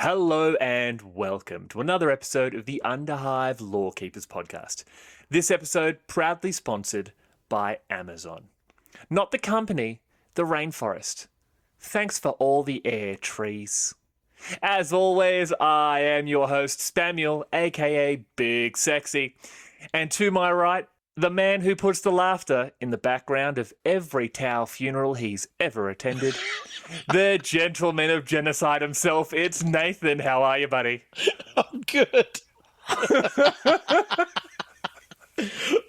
Hello and welcome to another episode of the Underhive Lorekeepers podcast. This episode proudly sponsored by Amazon. Not the company, the rainforest. Thanks for all the air, trees. As always, I am your host, Spamuel, aka Big Sexy. And to my right, the man who puts the laughter in the background of every Tau funeral he's ever attended. The gentleman of genocide himself, it's Nathan. How are you, buddy? I'm good.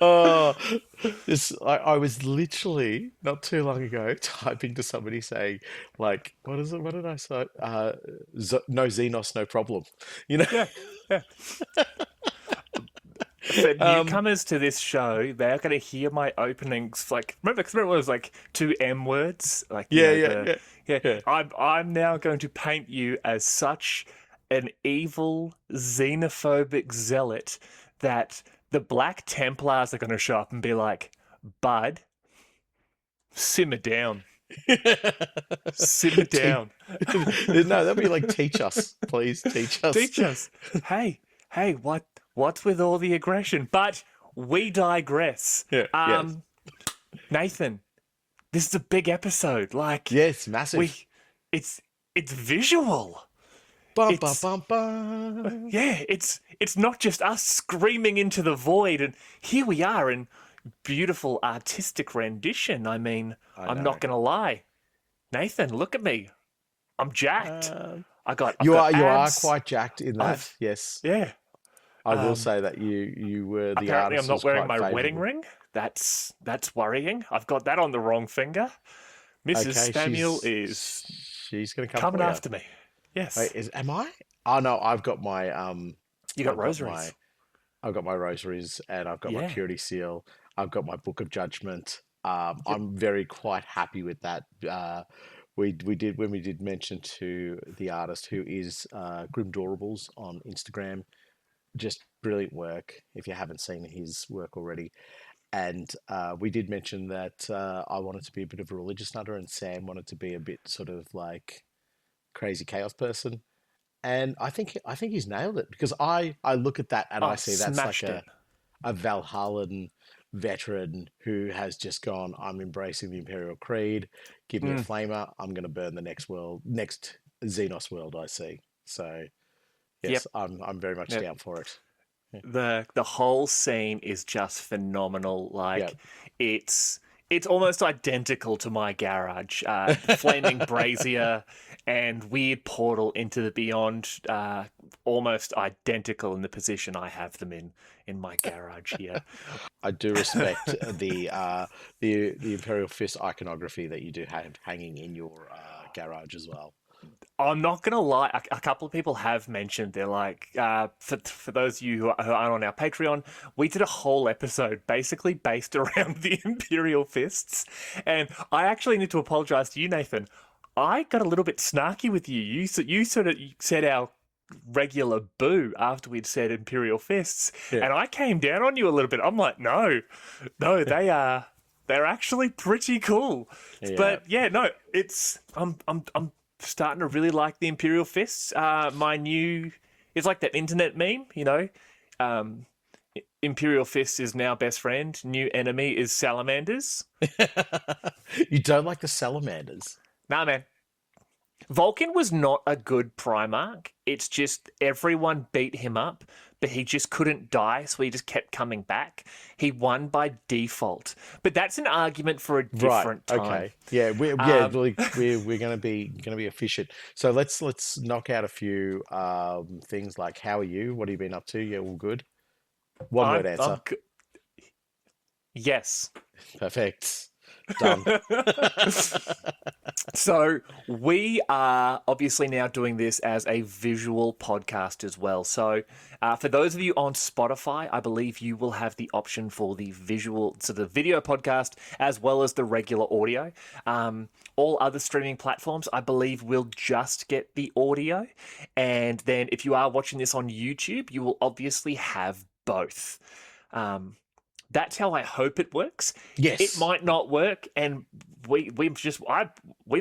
I was literally not too long ago typing to somebody saying, like, what is it? What did I say? No Xenos, no problem. You know? Yeah. For newcomers to this show, they're going to hear my openings. Like, remember when it was like two M words? Like, Yeah. I'm now going to paint you as such an evil, xenophobic zealot that the Black Templars are going to show up and be like, "Bud, simmer down, simmer down." No, that'd be like, teach us, please, teach us. Teach us. Hey, what's with all the aggression? But we digress. Yes. Nathan, this is a big episode. Like, Yes, massive. It's visual. Bum, it's- bum, bum, bum. Yeah, it's not just us screaming into the void, and here we are in beautiful artistic rendition. I mean, I'm know. not gonna lie, Nathan, look at me. I'm jacked. I've You got are abs. quite jacked in that. I've- Yes, Yeah. I will say that you were the Apparently, artist. I'm not was wearing quite my wedding favourable. ring. That's worrying. I've got that on the wrong finger. Mrs. Okay, Samuel she's is she's going to come coming for you. after me. Yes. Wait, am I? Oh no, I've got my You got I've rosaries. I've got my rosaries, and I've got my Yeah. purity seal. I've got my book of judgment. I'm very quite happy with that. We did when we did mention to the artist, who is Grimdorables on Instagram. Just brilliant work. If you haven't seen his work already. And we did mention that I wanted to be a bit of a religious nutter, and Sam wanted to be a bit sort of like crazy chaos person. And I think he's nailed it, because I look at that and I see that's like smashed it. a Valhallan veteran who has just gone, I'm embracing the Imperial Creed. Give me a flamer. I'm going to burn the next Xenos world I see. So yes, I'm very much Yep. down for it. The whole scene is just phenomenal. Like, Yeah. it's almost identical to my garage. Flaming brazier and weird portal into the beyond. Almost identical in the position I have them in my garage here. I do respect the Imperial Fist iconography that you do have hanging in your garage as well. I'm not going to lie, a couple of people have mentioned, they're like, for those of you who aren't on our Patreon, we did a whole episode basically based around the Imperial Fists. And I actually need to apologise to you, Nathan. I got a little bit snarky with you. You sort of said our regular boo after we'd said Imperial Fists. Yeah. And I came down on you a little bit. I'm like, no, they're actually pretty cool. Yeah. But yeah, no, I'm starting to really like the Imperial Fists. It's like that internet meme, Imperial Fist is now best friend. New enemy is salamanders. You don't like the salamanders? Nah, man. Vulcan was not a good Primarch. It's just everyone beat him up, but he just couldn't die, so he just kept coming back. He won by default. But that's an argument for a different time. Okay. Yeah. We're going to be efficient. So let's knock out a few things like, how are you? What have you been up to? Yeah, all good. One word answer. Yes. Perfect. Done. So we are obviously now doing this as a visual podcast as well. So for those of you on Spotify, I believe you will have the option for the visual, so the video podcast as well as the regular audio. All other streaming platforms, I believe, will just get the audio. And then if you are watching this on YouTube, you will obviously have both. That's how I hope it works. Yes. It might not work, and we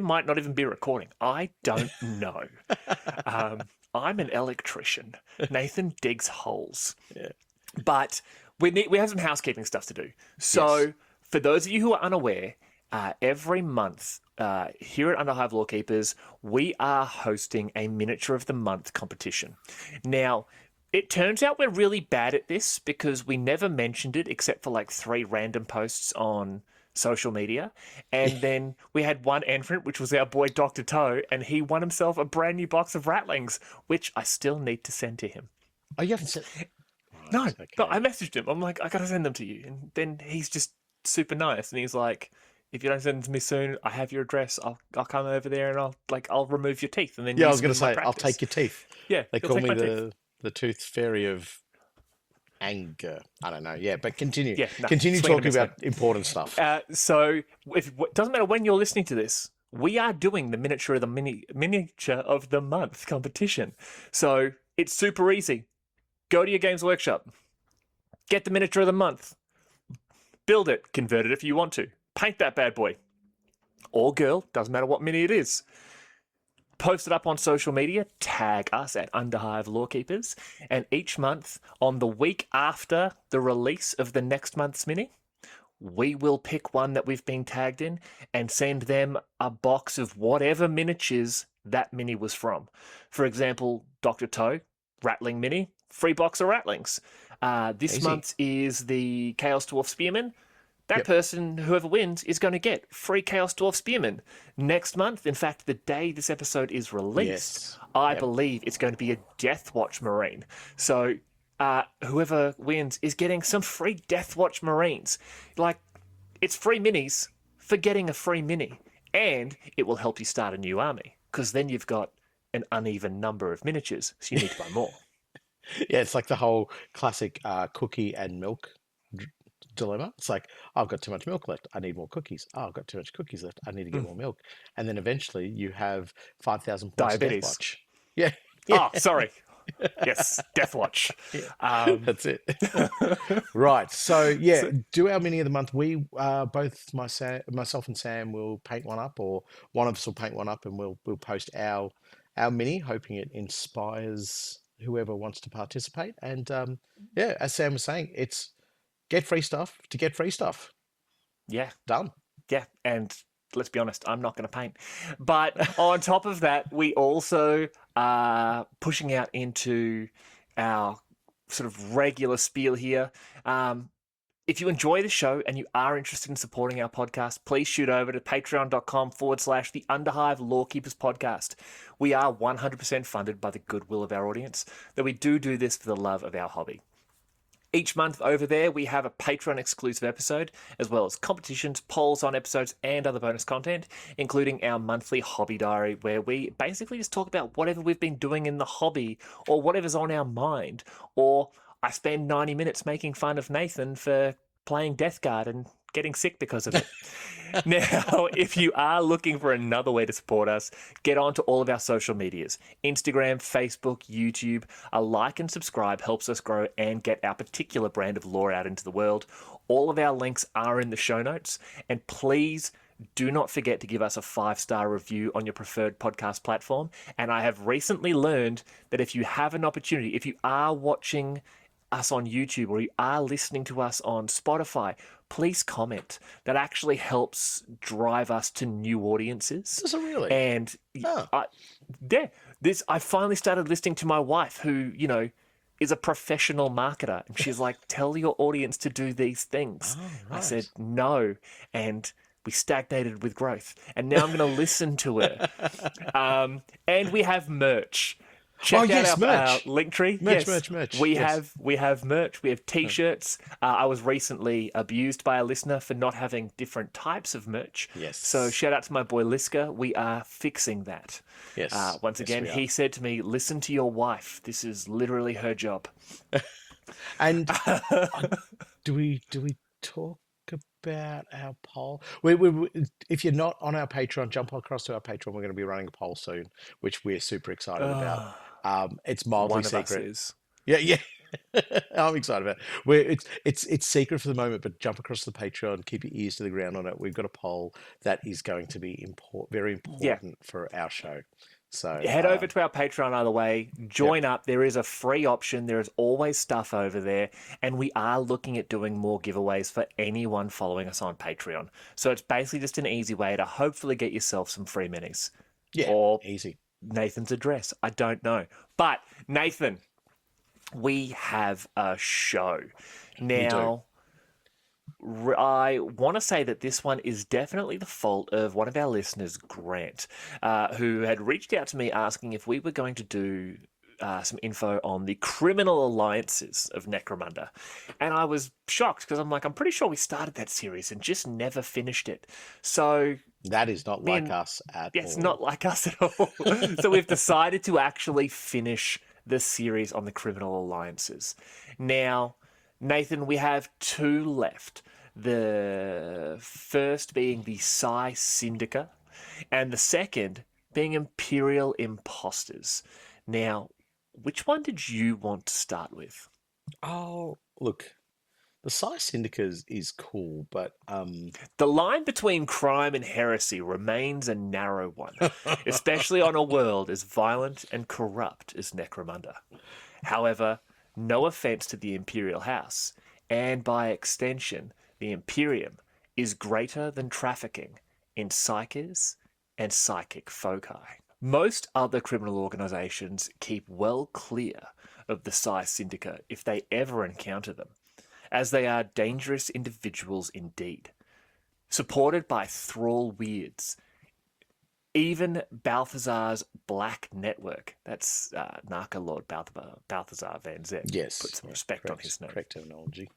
might not even be recording. I don't know. I'm an electrician. Nathan digs holes. Yeah. But we have some housekeeping stuff to do. So, Yes. for those of you who are unaware, every month here at Underhive Lorekeepers, we are hosting a Miniature of the Month competition. Now, it turns out we're really bad at this because we never mentioned it except for like 3 random posts on social media. And then we had one entrant, which was our boy Dr. Toe, and he won himself a brand new box of Rattlings, which I still need to send to him. Oh, you haven't said. No, Right, but okay. I messaged him. I'm like, I gotta send them to you. And then he's just super nice. And he's like, if you don't send them to me soon, I have your address. I'll come over there and I'll remove your teeth and then Yeah, I use was going them to in my say, I'll practice. take your teeth. Yeah, They he'll call take me my teeth. the tooth fairy of anger. I don't know. Yeah, but continue. Yeah, no, Continue swing and a talking miss, about important stuff. So it doesn't matter when you're listening to this. We are doing the miniature of the month competition. So it's super easy. Go to your Games Workshop. Get the miniature of the month. Build it. Convert it if you want to. Paint that bad boy. Or girl, doesn't matter what mini it is. Post it up on social media, tag us at Underhive Lorekeepers, and each month, on the week after the release of the next month's mini, we will pick one that we've been tagged in and send them a box of whatever miniatures that mini was from. For example, Dr. Toe, Rattling Mini, free box of Rattlings. This Easy. month's is the Chaos Dwarf Spearman. That Yep. person, whoever wins, is going to get free Chaos Dwarf Spearman. Next month, in fact, the day this episode is released, Yes. I Yep. believe it's going to be a Deathwatch Marine. So whoever wins is getting some free Deathwatch Marines. Like, it's free minis for getting a free mini. And it will help you start a new army, because then you've got an uneven number of miniatures, so you need to buy more. Yeah, it's like the whole classic cookie and milk dilemma. It's like, I've got too much milk left. I need more cookies. Oh, I've got too much cookies left. I need to get more milk. And then eventually you have 5,000 points of Diabetes. Deathwatch. Yeah. Yeah. Oh, sorry. Yes, Deathwatch. That's it. Right. So yeah, do our mini of the month. We both myself and Sam will paint one up, or one of us will paint one up, and we'll post our mini, hoping it inspires whoever wants to participate. And yeah, as Sam was saying, it's get free stuff to get free stuff. Yeah. Done. Yeah, and let's be honest, I'm not going to paint. But on top of that, we also are pushing out into our sort of regular spiel here. If you enjoy the show and you are interested in supporting our podcast, please shoot over to patreon.com/the Underhive Lorekeepers podcast. We are 100% funded by the goodwill of our audience, though we do this for the love of our hobby. Each month over there, we have a Patreon exclusive episode, as well as competitions, polls on episodes, and other bonus content, including our monthly hobby diary, where we basically just talk about whatever we've been doing in the hobby, or whatever's on our mind. Or I spend 90 minutes making fun of Nathan for playing Death Guard and getting sick because of it. Now, if you are looking for another way to support us, get onto all of our social medias. Instagram, Facebook, YouTube. A like and subscribe helps us grow and get our particular brand of lore out into the world. All of our links are in the show notes. And please do not forget to give us a 5-star review on your preferred podcast platform. And I have recently learned that if you have an opportunity, if you are watching us on YouTube or you are listening to us on Spotify, please comment. That actually helps drive us to new audiences. Does it really? And I finally started listening to my wife, who, you know, is a professional marketer, and she's like, tell your audience to do these things. Oh, I right. said no, and we stagnated with growth, and now I'm going to listen to her. And we have merch. Check out our merch. link tree. Merch. We Yes. have merch. We have t-shirts. I was recently abused by a listener for not having different types of merch. Yes. So shout out to my boy Liska. We are fixing that. Yes. Once Yes, again, we are. he said to me, listen to your wife. This is literally her job. And do we talk about our poll? If you're not on our Patreon, jump across to our Patreon. We're going to be running a poll soon, which we're super excited about. It's mildly One of us secret. is. Yeah. I'm excited about it. It's secret for the moment, but jump across to the Patreon, keep your ears to the ground on it. We've got a poll that is going to be very important for our show. So Head over to our Patreon either way. Join up. There is a free option. There is always stuff over there. And we are looking at doing more giveaways for anyone following us on Patreon. So it's basically just an easy way to hopefully get yourself some free minis. yeah, Or easy. Nathan's address. I don't know. But, Nathan, we have a show. Now, I want to say that this one is definitely the fault of one of our listeners, Grant, who had reached out to me asking if we were going to do some info on the criminal alliances of Necromunda. And I was shocked because I'm like, I'm pretty sure we started that series and just never finished it. So That is not like us at all. it's not like us at all. So we've decided to actually finish the series on the criminal alliances. Now, Nathan, we have two left. The first being the Psi Syndica, and the second being Imperial Imposters. Now, which one did you want to start with? Oh, look, the Psi Syndica is cool, but The line between crime and heresy remains a narrow one, especially on a world as violent and corrupt as Necromunda. However, no offense to the Imperial House, and by extension, the Imperium is greater than trafficking in psykers and psychic foci. Most other criminal organisations keep well clear of the Psi Syndica if they ever encounter them, as they are dangerous individuals indeed, supported by thrall weirds. Even Balthazar's Black Network, that's Narca Lord Balthazar Van Zek, yes, put some respect on his name, correct terminology.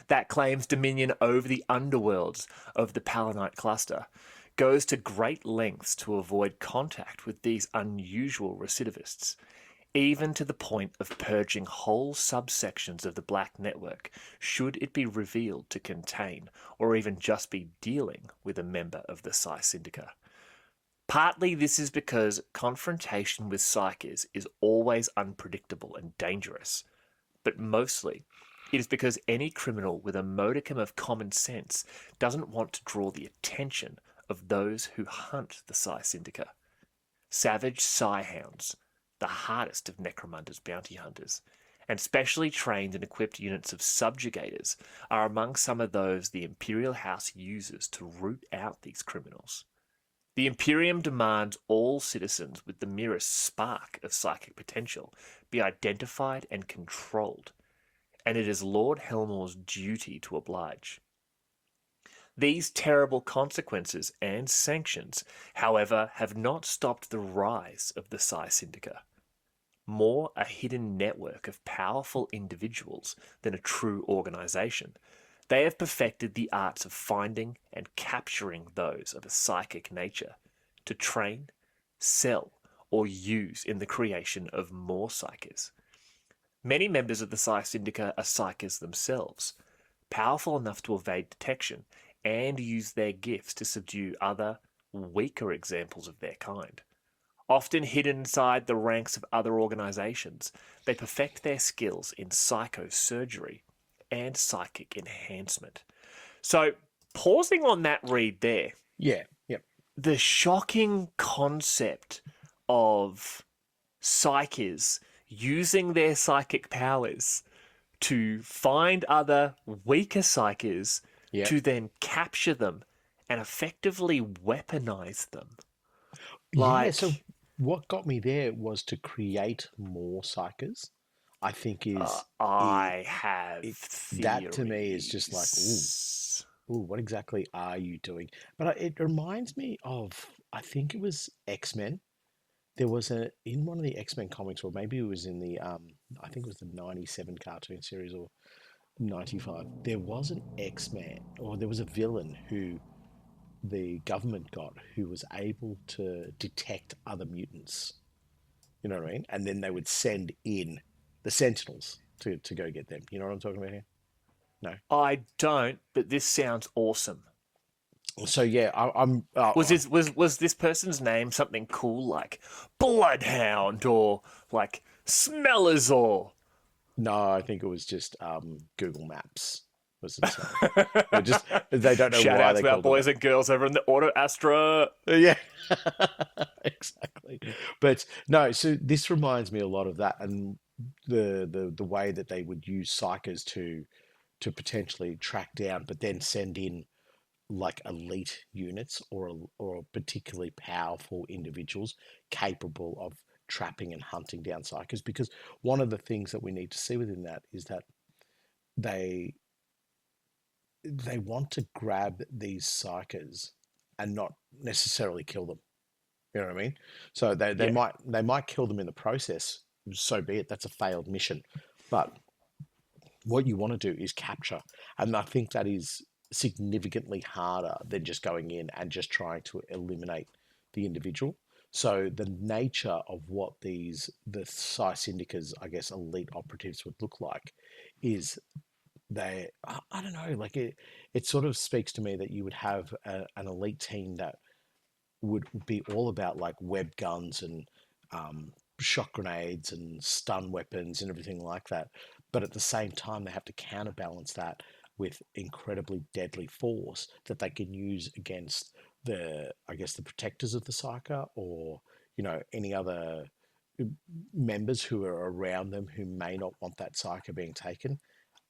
that claims dominion over the underworlds of the Palanite cluster, goes to great lengths to avoid contact with these unusual recidivists, even to the point of purging whole subsections of the Black Network should it be revealed to contain or even just be dealing with a member of the Psi Syndica. Partly this is because confrontation with psykers is always unpredictable and dangerous, but mostly it is because any criminal with a modicum of common sense doesn't want to draw the attention of those who hunt the Psi Syndica. Savage Psi hounds, the hardest of Necromunda's bounty hunters, and specially trained and equipped units of subjugators are among some of those the Imperial House uses to root out these criminals. The Imperium demands all citizens with the merest spark of psychic potential be identified and controlled, and it is Lord Helmore's duty to oblige. These terrible consequences and sanctions, however, have not stopped the rise of the Psi Syndica. More a hidden network of powerful individuals than a true organisation, they have perfected the arts of finding and capturing those of a psychic nature to train, sell, or use in the creation of more psykers. Many members of the Psi Syndica are psykers themselves, powerful enough to evade detection and use their gifts to subdue other, weaker examples of their kind. Often hidden inside the ranks of other organisations, they perfect their skills in psychosurgery and psychic enhancement. So, pausing on that read there, Yeah, yep. the shocking concept of psykers using their psychic powers to find other weaker psykers Yep. to then capture them and effectively weaponize them. Yeah, so what got me there was to create more psykers. I think I have that to me is just like, theories. ooh, what exactly are you doing? But it reminds me of, I think it was X-Men. There was in one of the X-Men comics, or maybe it was in the, I think it was the 97 cartoon series or 95. There was an X-Man, or there was a villain who the government got who was able to detect other mutants. You know what I mean? And then they would send in the Sentinels to go get them. You know what I'm talking about here? No. I don't, but this sounds awesome. So yeah, I'm. Was this person's name something cool like Bloodhound or like Smellers or? No, I think it was just Google Maps. was it? So they don't know Shout why out they to our called them boys that. and girls over in the Order Astra. Yeah, exactly. But no, so this reminds me a lot of that, and the way that they would use psykers to potentially track down, but then send in like elite units or particularly powerful individuals capable of trapping and hunting down psykers. Because one of the things that we need to see within that is that they they want to grab these psykers and not necessarily kill them. You know what I mean? So Yeah. they might kill them in the process. So be it. That's a failed mission. But what you want to do is capture, and I think that is significantly harder than just going in and just trying to eliminate the individual. So the nature of what the Psi Syndicas, I guess, elite operatives would look like is I don't know, like it sort of speaks to me that you would have an elite team that would be all about like web guns and um, shot grenades and stun weapons and everything like that. But at the same time, they have to counterbalance that with incredibly deadly force that they can use against I guess, the protectors of the psyker, or any other members who are around them who may not want that psyker being taken.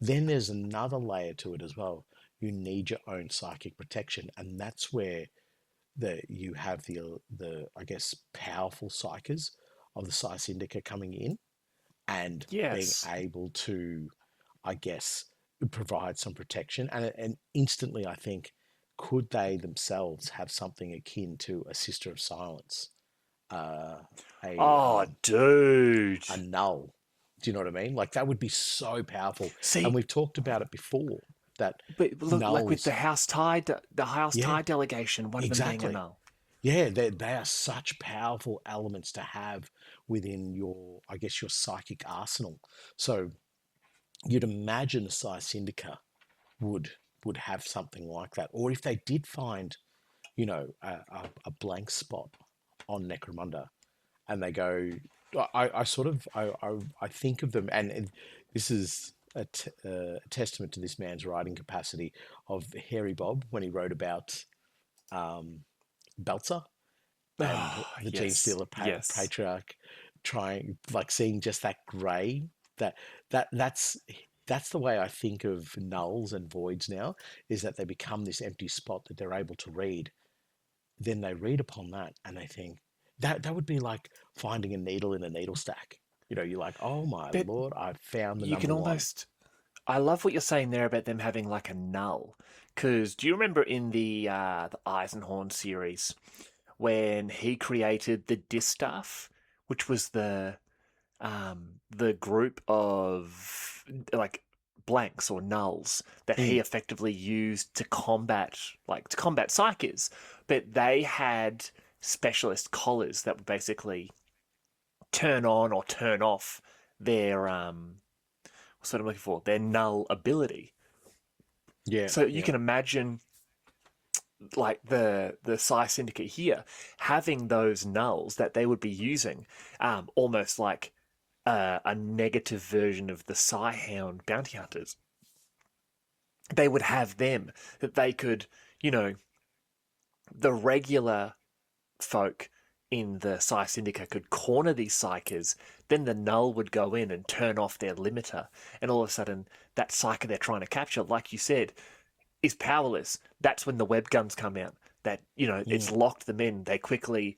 Then there's another layer to it as well. You need your own psychic protection, and that's where you have the I guess powerful psykers of the Psi Syndica coming in and being Yes. able to, I guess, provide some protection, and instantly I think, could they themselves have something akin to a Sister of Silence, uh, a Oh, dude. a null? Do you know what I mean? Like that would be so powerful, and See, we've talked about it before that but look, like with nulls. the House Yeah, Tide delegation, one of them being a exactly. null. Yeah, they are such powerful elements to have within your, I guess, your psychic arsenal. So you'd imagine the Psi Syndica would have something like that, or if they did find, a blank spot on Necromunda, and they go, I sort of, I think of them, and this is a testament to this man's writing capacity of Hairy Bob when he wrote about Belzer and Oh, the Gene yes. Stealer Yes. patriarch, trying like seeing just that grey, that that's the way I think of nulls and voids now, is that they become this empty spot that they're able to read. Then they read upon that and they think that would be like finding a needle in a needle stack. You're like, oh my But lord, I found the you can number one. almost. I love what you're saying there about them having like a null. Because do you remember in the Eisenhorn series when he created the distaff, which was the group of like blanks or nulls that he Mm, effectively used to combat psykers, but they had specialist collars that would basically turn on or turn off their what's what I'm looking for, their null ability. yeah, So you yeah, can imagine like the Psi Syndicate here having those nulls that they would be using, almost like a negative version of the Psi Hound bounty hunters. They would have them that they could, you know, the regular folk in the Psi Syndica could corner these psykers, then the null would go in and turn off their limiter, and all of a sudden that psyker they're trying to capture, like you said, is powerless. That's when the web guns come out. That, mm, it's locked them in. They quickly,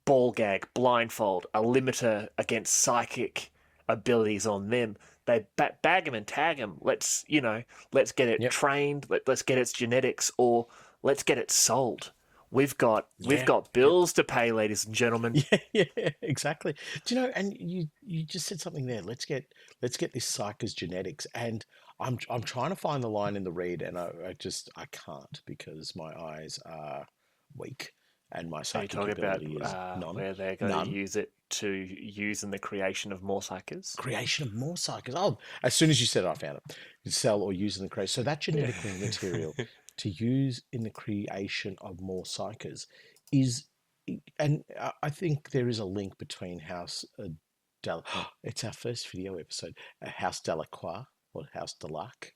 ball gag, blindfold, a limiter against psychic abilities on them. They bag them and tag them. Let's get it yep, trained. Let's get its genetics, or let's get it sold. We've yeah, got yep. bills to pay, ladies and gentlemen. Yeah, yeah, exactly. Do you know? And you just said something there. Let's get this psycher's genetics, and I'm trying to find the line in the read, and I can't because my eyes are weak and my Are you psychic talking about ability is where they're going to none. use it to use in the creation of more psychers? Creation of more psychers. Oh, as soon as you said it, I found it. Sell or use in the creation. So that genetic material to use in the creation of more psychers is, and I think there is a link between House Del. It's our first video episode. House Delacroix or House Delac.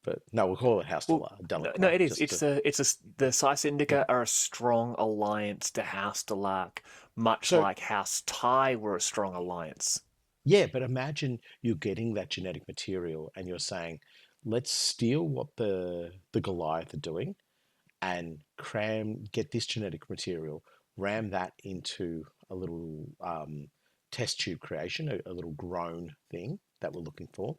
But no, we'll call it House Well, no, Delacroix. it is. The Psi Syndica are a strong alliance to House Delarc, much So like House Ty were a strong alliance. yeah, but imagine you're getting that genetic material and you're saying, let's steal what the Goliath are doing and get this genetic material, ram that into a little test tube creation, a little grown thing that we're looking for.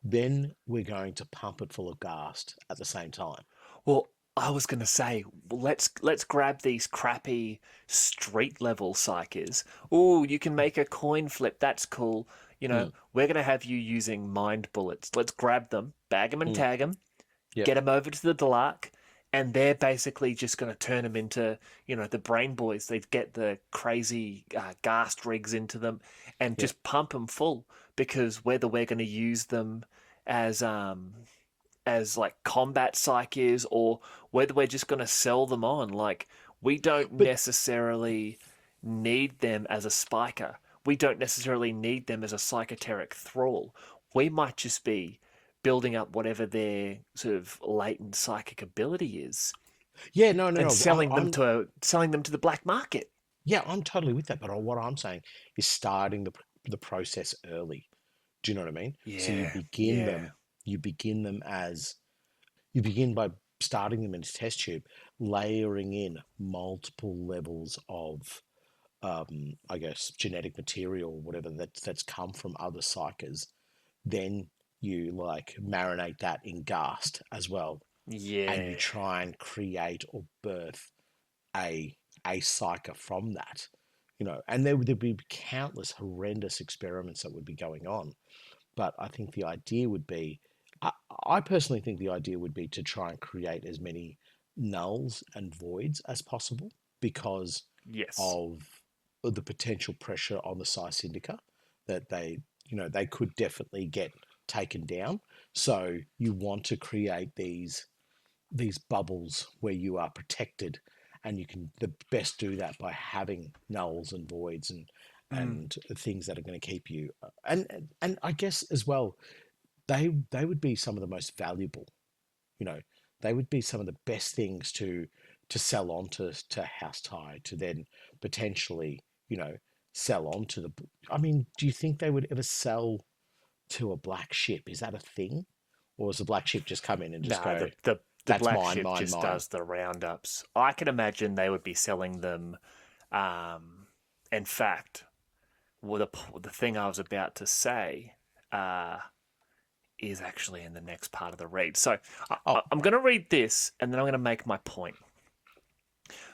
Then we're going to pump it full of ghast at the same time. Well, I was going to say, well, let's grab these crappy street level psychers. Oh, you can make a coin flip. That's cool. Mm, We're going to have you using mind bullets. Let's grab them, bag them and mm, tag them, yep, get them over to the Delarc, and they're basically just going to turn them into, the brain boys. They get the crazy ghast rigs into them and yep. just pump them full because whether we're going to use them as like combat psyches or whether we're just going to sell them on, like we don't But necessarily need them as a spiker. We don't necessarily need them as a psychoteric thrall. We might just be building up whatever their sort of latent psychic ability is yeah, no, no, and no. selling them to the black market. Yeah, I'm totally with that. But what I'm saying is starting the process early. Do you know what I mean? So Yeah, yeah, you begin by starting them in a test tube, layering in multiple levels of, I guess, genetic material, whatever that's come from other psychers. Then you like marinate that in ghast as well, and you yeah. try and create or birth a psyker from that. And there'd be countless horrendous experiments that would be going on. But I think the idea would be, I, I personally think the idea would be to try and create as many nulls and voids as possible because Yes. of the potential pressure on the Psi Syndica that they could definitely get taken down. So you want to create these bubbles where you are protected, and you can the best do that by having nulls and voids Mm. and things that are going to keep you and I guess as well they would be some of the most valuable. you know they would be some of the best things to sell on to House Tie to then potentially sell on to the. I mean, do you think they would ever sell to a black ship? Is that a thing? Or does the black ship just come in and just No, go, the that's black mine, ship mine, just mine? does the roundups. I can imagine they would be selling them. Um, in fact, well, the thing I was about to say uh, is actually in the next part of the read. So Oh, I'm going to read this and then I'm going to make my point.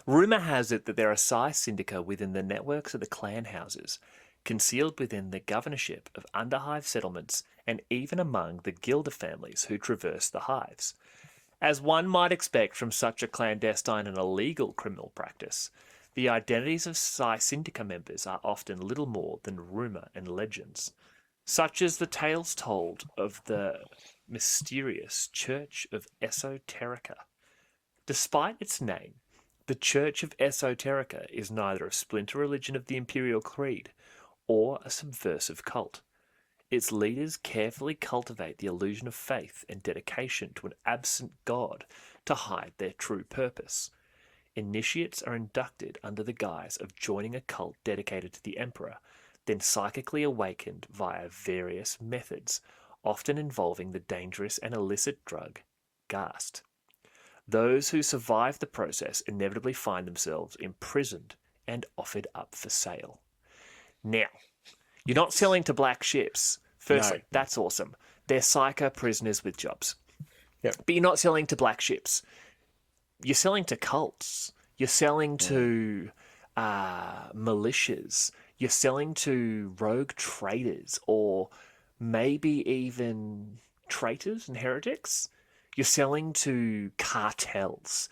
Rumour has it that there are Psi Syndica within the networks of the clan houses, concealed within the governorship of Underhive settlements and even among the guilder families who traverse the hives. As one might expect from such a clandestine and illegal criminal practice, the identities of Psi Syndica members are often little more than rumour and legends, such as the tales told of the mysterious Church of Esoterica. Despite its name, the Church of Esoterica is neither a splinter religion of the Imperial Creed or a subversive cult. Its leaders carefully cultivate the illusion of faith and dedication to an absent god to hide their true purpose. Initiates are inducted under the guise of joining a cult dedicated to the Emperor, then psychically awakened via various methods, often involving the dangerous and illicit drug ghast. Those who survive the process inevitably find themselves imprisoned and offered up for sale. Now, you're not selling to black ships. no. Firstly, that's awesome. They're psycho prisoners with jobs. Yep. But you're not selling to black ships. You're selling to cults. You're selling Mm. to militias. You're selling to rogue traders or maybe even traitors and heretics. You're selling to cartels.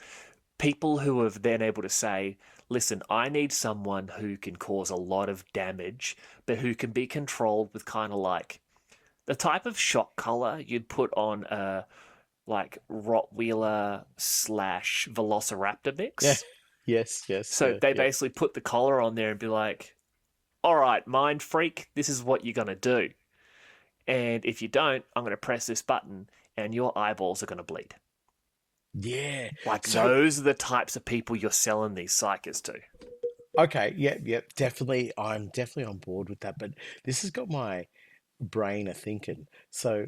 People who have then able to say, listen, I need someone who can cause a lot of damage, but who can be controlled with kind of like the type of shock collar you'd put on a like Rottweiler slash Velociraptor Yeah. mix. Yes. Yes. So Yeah. they Yeah. basically put the collar on there and be like, all right, mind freak, this is what you're going to do. And if you don't, I'm going to press this button and your eyeballs are going to bleed. Yeah. Like, So, those are the types of people you're selling these psykers to. okay, yeah, definitely. I'm definitely on board with that. But this has got my brain a thinking. So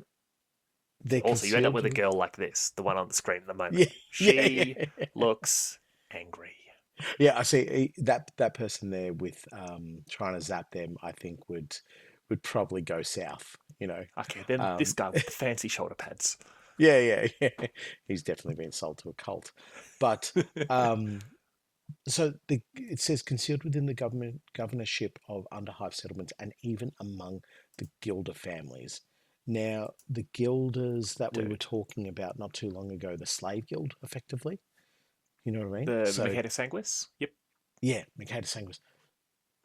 they're Also, you end up with a concealed. girl like this, the one on the screen at the moment. Yeah, She yeah, looks angry. yeah. I see that person there with trying to zap them. I think would probably go south. Okay, then this Um, guy with the fancy shoulder pads. yeah. He's definitely been sold to a cult. But um, so it says concealed within the governorship of Underhive settlements and even among the Gilder families. Now, the Gilders that we were Dude. talking about not too long ago, the slave guild, effectively. You know what I mean? The So, Makeda Sanguis? Yep. yeah, Makeda Sanguis.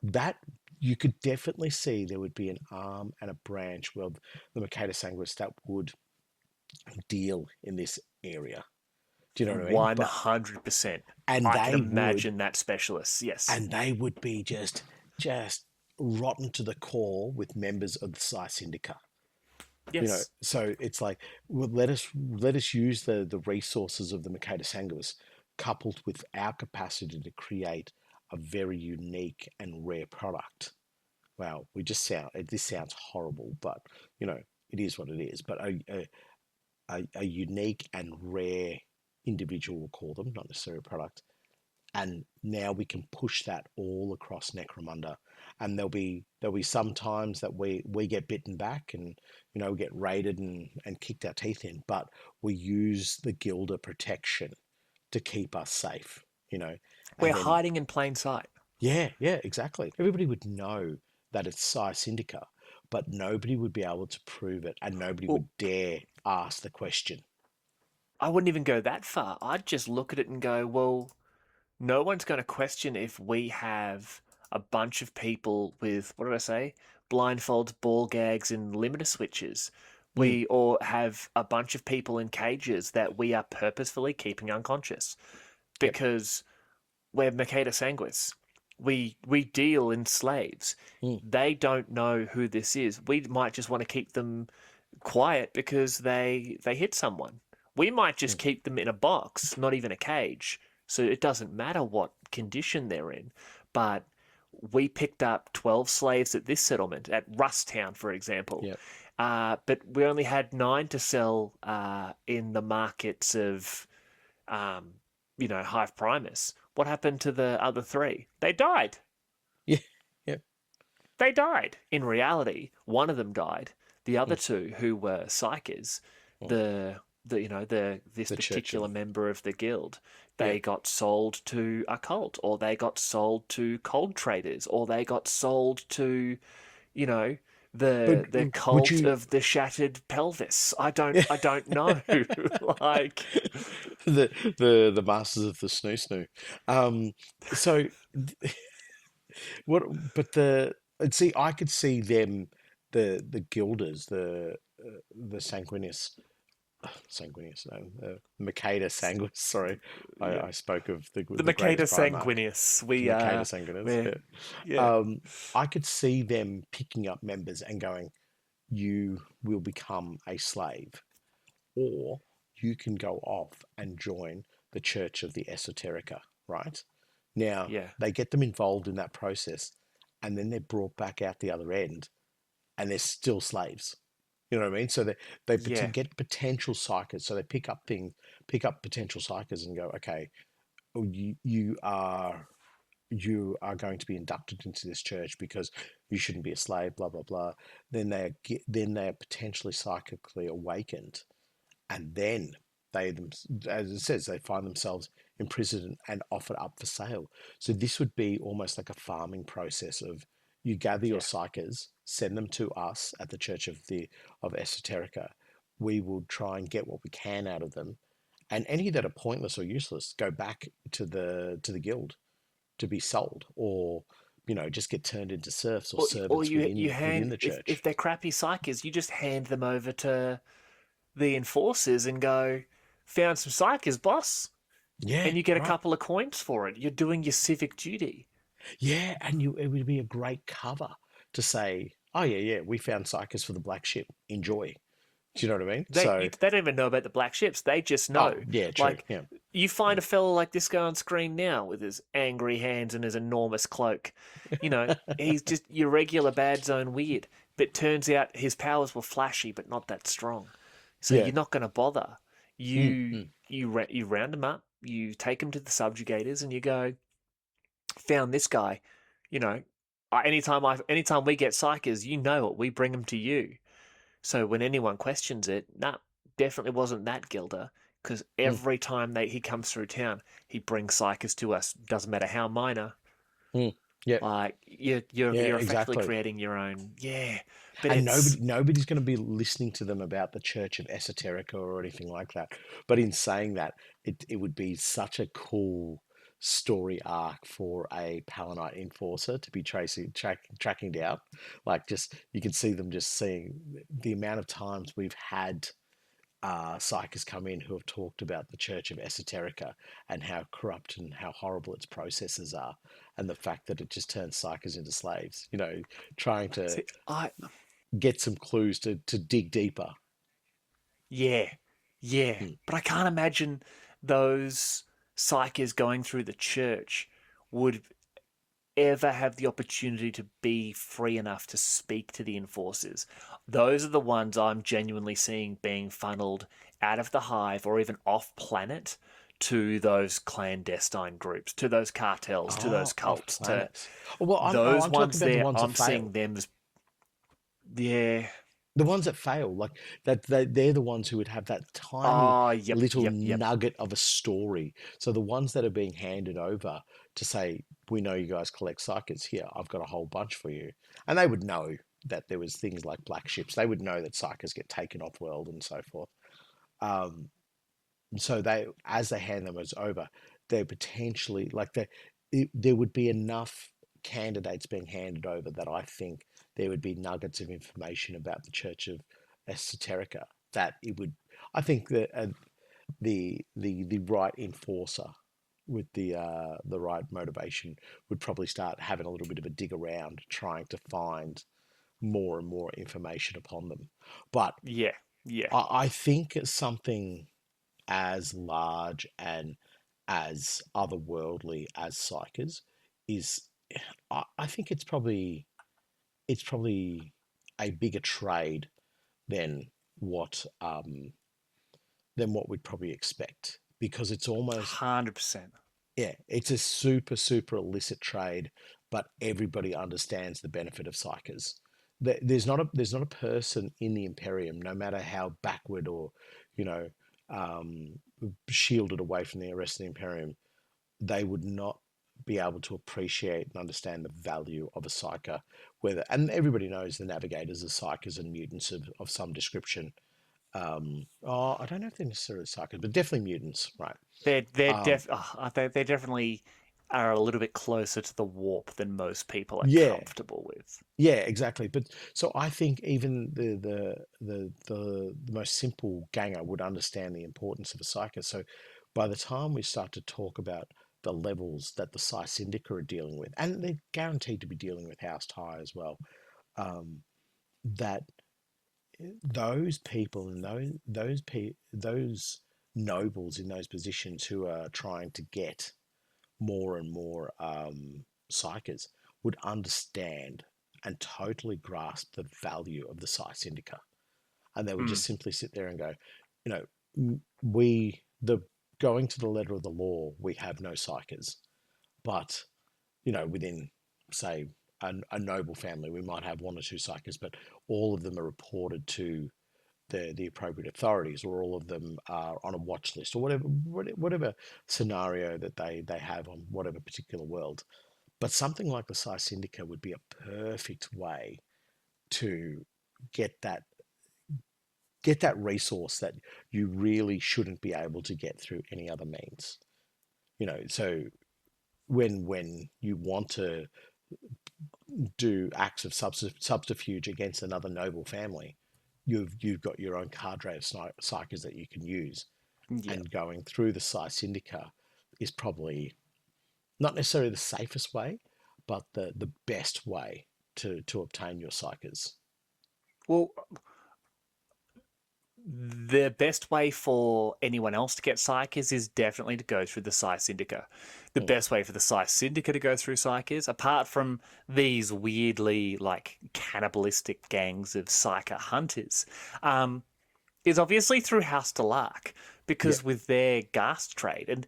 That you could definitely see there would be an arm and a branch where the Makeda Sanguis that would deal in this area. Do you know what I mean? But 100%. and I can they would imagine that specialist, yes. and they would be just rotten to the core with members of the Psi Syndica. Yes. So it's like, well, let us use the resources of the Makeda Sanguis coupled with our capacity to create a very unique and rare product. Wow, this sounds horrible, but it is what it is. But a unique and rare individual, we'll call them, not necessarily a product. And now we can push that all across Necromunda, and there'll be some times that we get bitten back, and we get raided and kicked our teeth in, but we use the Gilder protection to keep us safe, We're and then hiding in plain sight. yeah, exactly. Everybody would know that it's Psi Syndica, but nobody would be able to prove it, and nobody Well, would dare ask the question. I wouldn't even go that far. I'd just look at it and go, well, no one's going to question if we have a bunch of people with, what did I say? Blindfolds, ball gags, and limiter switches. Mm, Or have a bunch of people in cages that we are purposefully keeping unconscious yep. because we're Makeda Sanguis. We deal in slaves. Mm, They don't know who this is. We might just want to keep them quiet because they hit someone. We might just mm, keep them in a box, not even a cage, so it doesn't matter what condition they're in. But we picked up 12 slaves at this settlement, at Rusttown, for example. yep. But we only had 9 to sell in the markets of, Hive Primus. What happened to the other 3? They died. Yeah. Yep. They died. In reality, one of them died. The other Mm, 2, who were psykers, mm. this The Church of particular member of the guild, yeah. they got sold to a cult, or they got sold to cold traders, or they got sold to, you know, But the would cult you of the shattered pelvis. I don't know. Like, the masters of the snoo snoo. So what? But see, I could see them, the Gilders, the Sanguinius, no, Makeda Sanguis. Sorry, yeah, I spoke of the the Makeda greatest Primarch, Sanguinius. the Makeda Sanguinius. We're Yeah. yeah. I could see them picking up members and going, "You will become a slave, or you can go off and join the Church of the Esoterica." Right now, Yeah. they get them involved in that process, and then they're brought back out the other end, and they're still slaves. You know what I mean? So they Yeah. get potential psychers. So they pick up potential psychers and go, okay, oh, you are going to be inducted into this church because you shouldn't be a slave. Blah blah blah. Then they are potentially psychically awakened, and then as it says, they find themselves imprisoned and offered up for sale. So this would be almost like a farming process of, you gather your Yeah. psychers, send them to us at the Church of Esoterica. We will try and get what we can out of them, and any that are pointless or useless go back to the guild to be sold, or just get turned into serfs or Or servants you within hand, the if church. they're crappy psychers, you just hand them over to the enforcers and go, found some psychers, boss, Yeah, and you get a right. couple of coins for it. You're doing your civic duty. Yeah, and it would be a great cover to say, "Oh yeah, we found psychers for the black ship. Enjoy." Do you know what I mean? They don't even know about the black ships. They just Oh, know. yeah, true. Like, Yeah. you find a fella like this guy on screen now with his angry hands and his enormous cloak. He's just your regular bad zone weird. But turns out his powers were flashy, but not that strong. So Yeah. you're not going to bother. Mm, You mm. you round him up. You take him to the subjugators, and you go, found this guy. You know, anytime we get psychers, you know it. We bring them to you. So when anyone questions it, nah, definitely wasn't that Gilda. Because Mm, every time he comes through town, he brings psychers to us. Doesn't matter how minor. mm. Yeah. Like you're Yeah, you're effectively exactly. creating your own. Yeah, but And it's nobody's going to be listening to them about the Church of Esoterica or anything like that. But in saying that, it would be such a cool story arc for a Palanite enforcer to be tracking down. Like, just you can see them just seeing the amount of times we've had psychers come in who have talked about the Church of Esoterica and how corrupt and how horrible its processes are, and the fact that it just turns psychers into slaves. Trying to see, I get some clues to dig deeper. yeah, yeah. Mm. But I can't imagine those psychers going through the church would ever have the opportunity to be free enough to speak to the enforcers. Those are the ones I'm genuinely seeing being funneled out of the hive or even off planet to those clandestine groups, to those cartels, to those Oh, off cults, to planets. Well, those I'm talking ones about the there. ones that I'm fail. seeing them as, yeah. The ones that fail, like that, they're the ones who would have that tiny Oh, yep, little yep, yep. nugget of a story. So the ones that are being handed over to say, "We know you guys collect psychics. Here, I've got a whole bunch for you," and they would know that there was things like black ships. They would know that psychics get taken off world and so forth. Um, so as they hand them as over, they're potentially like there would be enough candidates being handed over that I think there would be nuggets of information about the Church of Esoterica that it would. I think that the right enforcer with the right motivation would probably start having a little bit of a dig around, trying to find more and more information upon them. But Yeah, yeah. I think something as large and as otherworldly as psychers is, I think it's probably a bigger trade than what we'd probably expect, because it's almost, 100%. yeah, it's a super super illicit trade, but everybody understands the benefit of psychers. There's not a person in the Imperium, no matter how backward or you know um, shielded away from the rest of the Imperium, they would not be able to appreciate and understand the value of a psyker. And everybody knows the navigators are psychers and mutants of some description. I don't know if they're necessarily psychers, but definitely mutants, right? They're Um, def they definitely are a little bit closer to the warp than most people are yeah, comfortable with. yeah, exactly. But so I think even the most simple ganger would understand the importance of a psyker. So by the time we start to talk about the levels that the Psi Syndica are dealing with, and they're guaranteed to be dealing with House Tie as well, um, that those people and those nobles in those positions who are trying to get more and more psychers would understand and totally grasp the value of the Psi Syndica, and they would Mm. just simply sit there and go, you know, we the going to the letter of the law, we have no psychers, but within, say, a noble family, we might have one or two psychers, but all of them are reported to the appropriate authorities, or all of them are on a watch list, or whatever scenario that they have on whatever particular world. But something like the Psi Syndica would be a perfect way to get that resource that you really shouldn't be able to get through any other means. So when you want to do acts of subterfuge against another noble family, you've got your own cadre of psychers that you can use, Yeah. and going through the Psi Syndica is probably not necessarily the safest way, but the best way to obtain your psychers. Well, the best way for anyone else to get psykers is definitely to go through the Psi Syndica. The Mm. best way for the Psi Syndica to go through psykers, apart from these weirdly like cannibalistic gangs of psyker hunters, is obviously through House Delark, Yeah. because with their ghast trade, and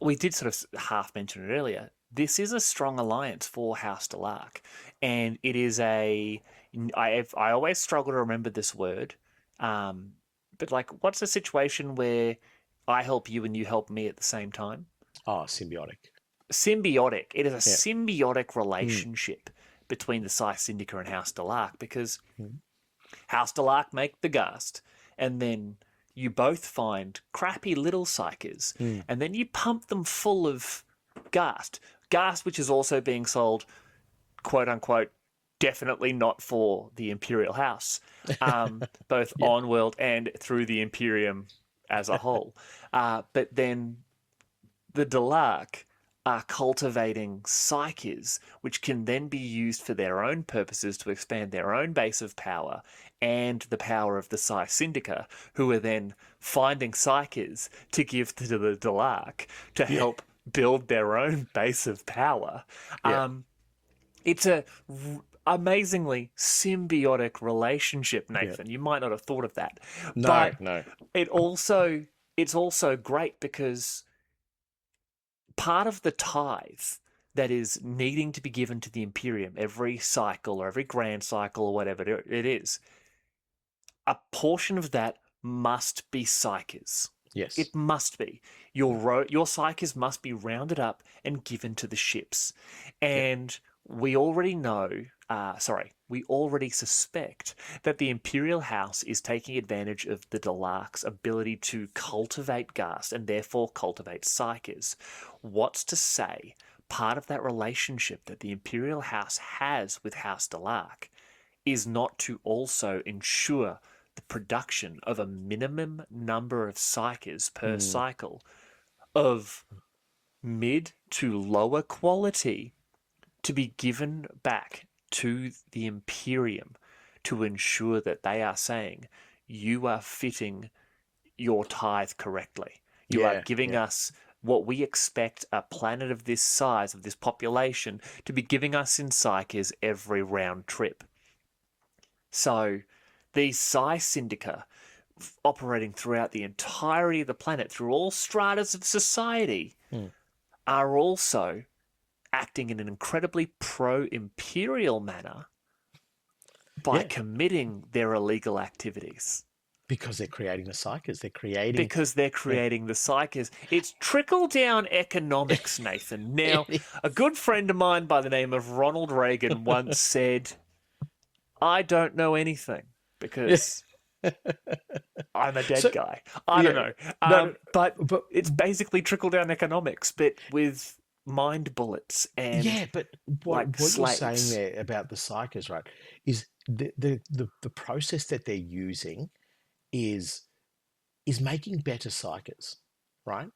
we did sort of half mention it earlier, this is a strong alliance for House Delark, and it is I always struggle to remember this word, but like, what's a situation where I help you and you help me at the same time? Oh, symbiotic. Symbiotic. It is a Yeah. symbiotic Mm. relationship between the Psi Syndica and House Delark, because Mm. House Delark make the ghast, and then you both find crappy little psykers, Mm. and then you pump them full of ghast. Ghast, which is also being sold, quote unquote, definitely not for the Imperial House, both Yeah. on world and through the Imperium as a whole. But then the Delark are cultivating psykers, which can then be used for their own purposes to expand their own base of power and the power of the Psi Syndica, who are then finding psykers to give to the Delark to Yeah. help build their own base of power. Yeah. It's a amazingly symbiotic relationship, Yeah. Nathan. You might not have thought of that, No, but no. it's also great because part of the tithe that is needing to be given to the Imperium every cycle or every grand cycle or whatever it is, a portion of that must be psykers. Yes. It must be. Your psykers must be rounded up and given to the ships. Yeah. And we already know, we already suspect that the Imperial House is taking advantage of the Delark's ability to cultivate ghast and therefore cultivate psykers. What's to say part of that relationship that the Imperial House has with House Delark is not to also ensure the production of a minimum number of psykers per Mm. cycle of mid to lower quality to be given back to the Imperium to ensure that they are saying, you are fitting your tithe correctly. You are Yeah. giving Yeah. us what we expect a planet of this size, of this population, to be giving us in psykers every round trip. So these Psi Syndica, operating throughout the entirety of the planet, through all stratas of society, Mm. are also acting in an incredibly pro-imperial manner by Yeah. committing their illegal activities. Because they're creating the psykers. They're creating. Because they're Yeah. creating the psykers. It's trickle-down economics, Nathan. Now, a good friend of mine by the name of Ronald Reagan once said, I don't know anything because I'm a dead So guy. I don't yeah. know. No, But but it's basically trickle-down economics, but with mind bullets and yeah, but like what you're saying slaves. there about the psykers, right, is the process that they're using is making better psykers, right?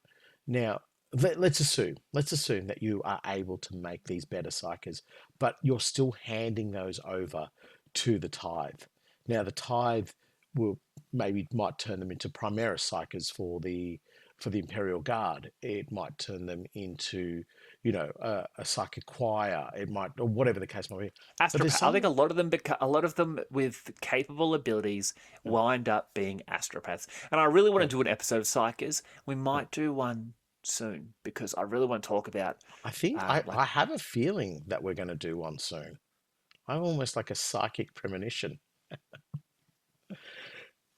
Now, let's assume that you are able to make these better psykers, but you're still handing those over to the tithe. Now, the tithe will might turn them into Primaris psykers for the Imperial Guard. It might turn them into, a psychic choir. It might, or whatever the case might be. But there's I think some, a lot of them with capable abilities wind up being astropaths. And I really want yeah, to do an episode of Psykers. We yeah. might do one soon because I really want to talk about I think like I have a feeling that we're going to do one soon. I'm almost like a psychic premonition.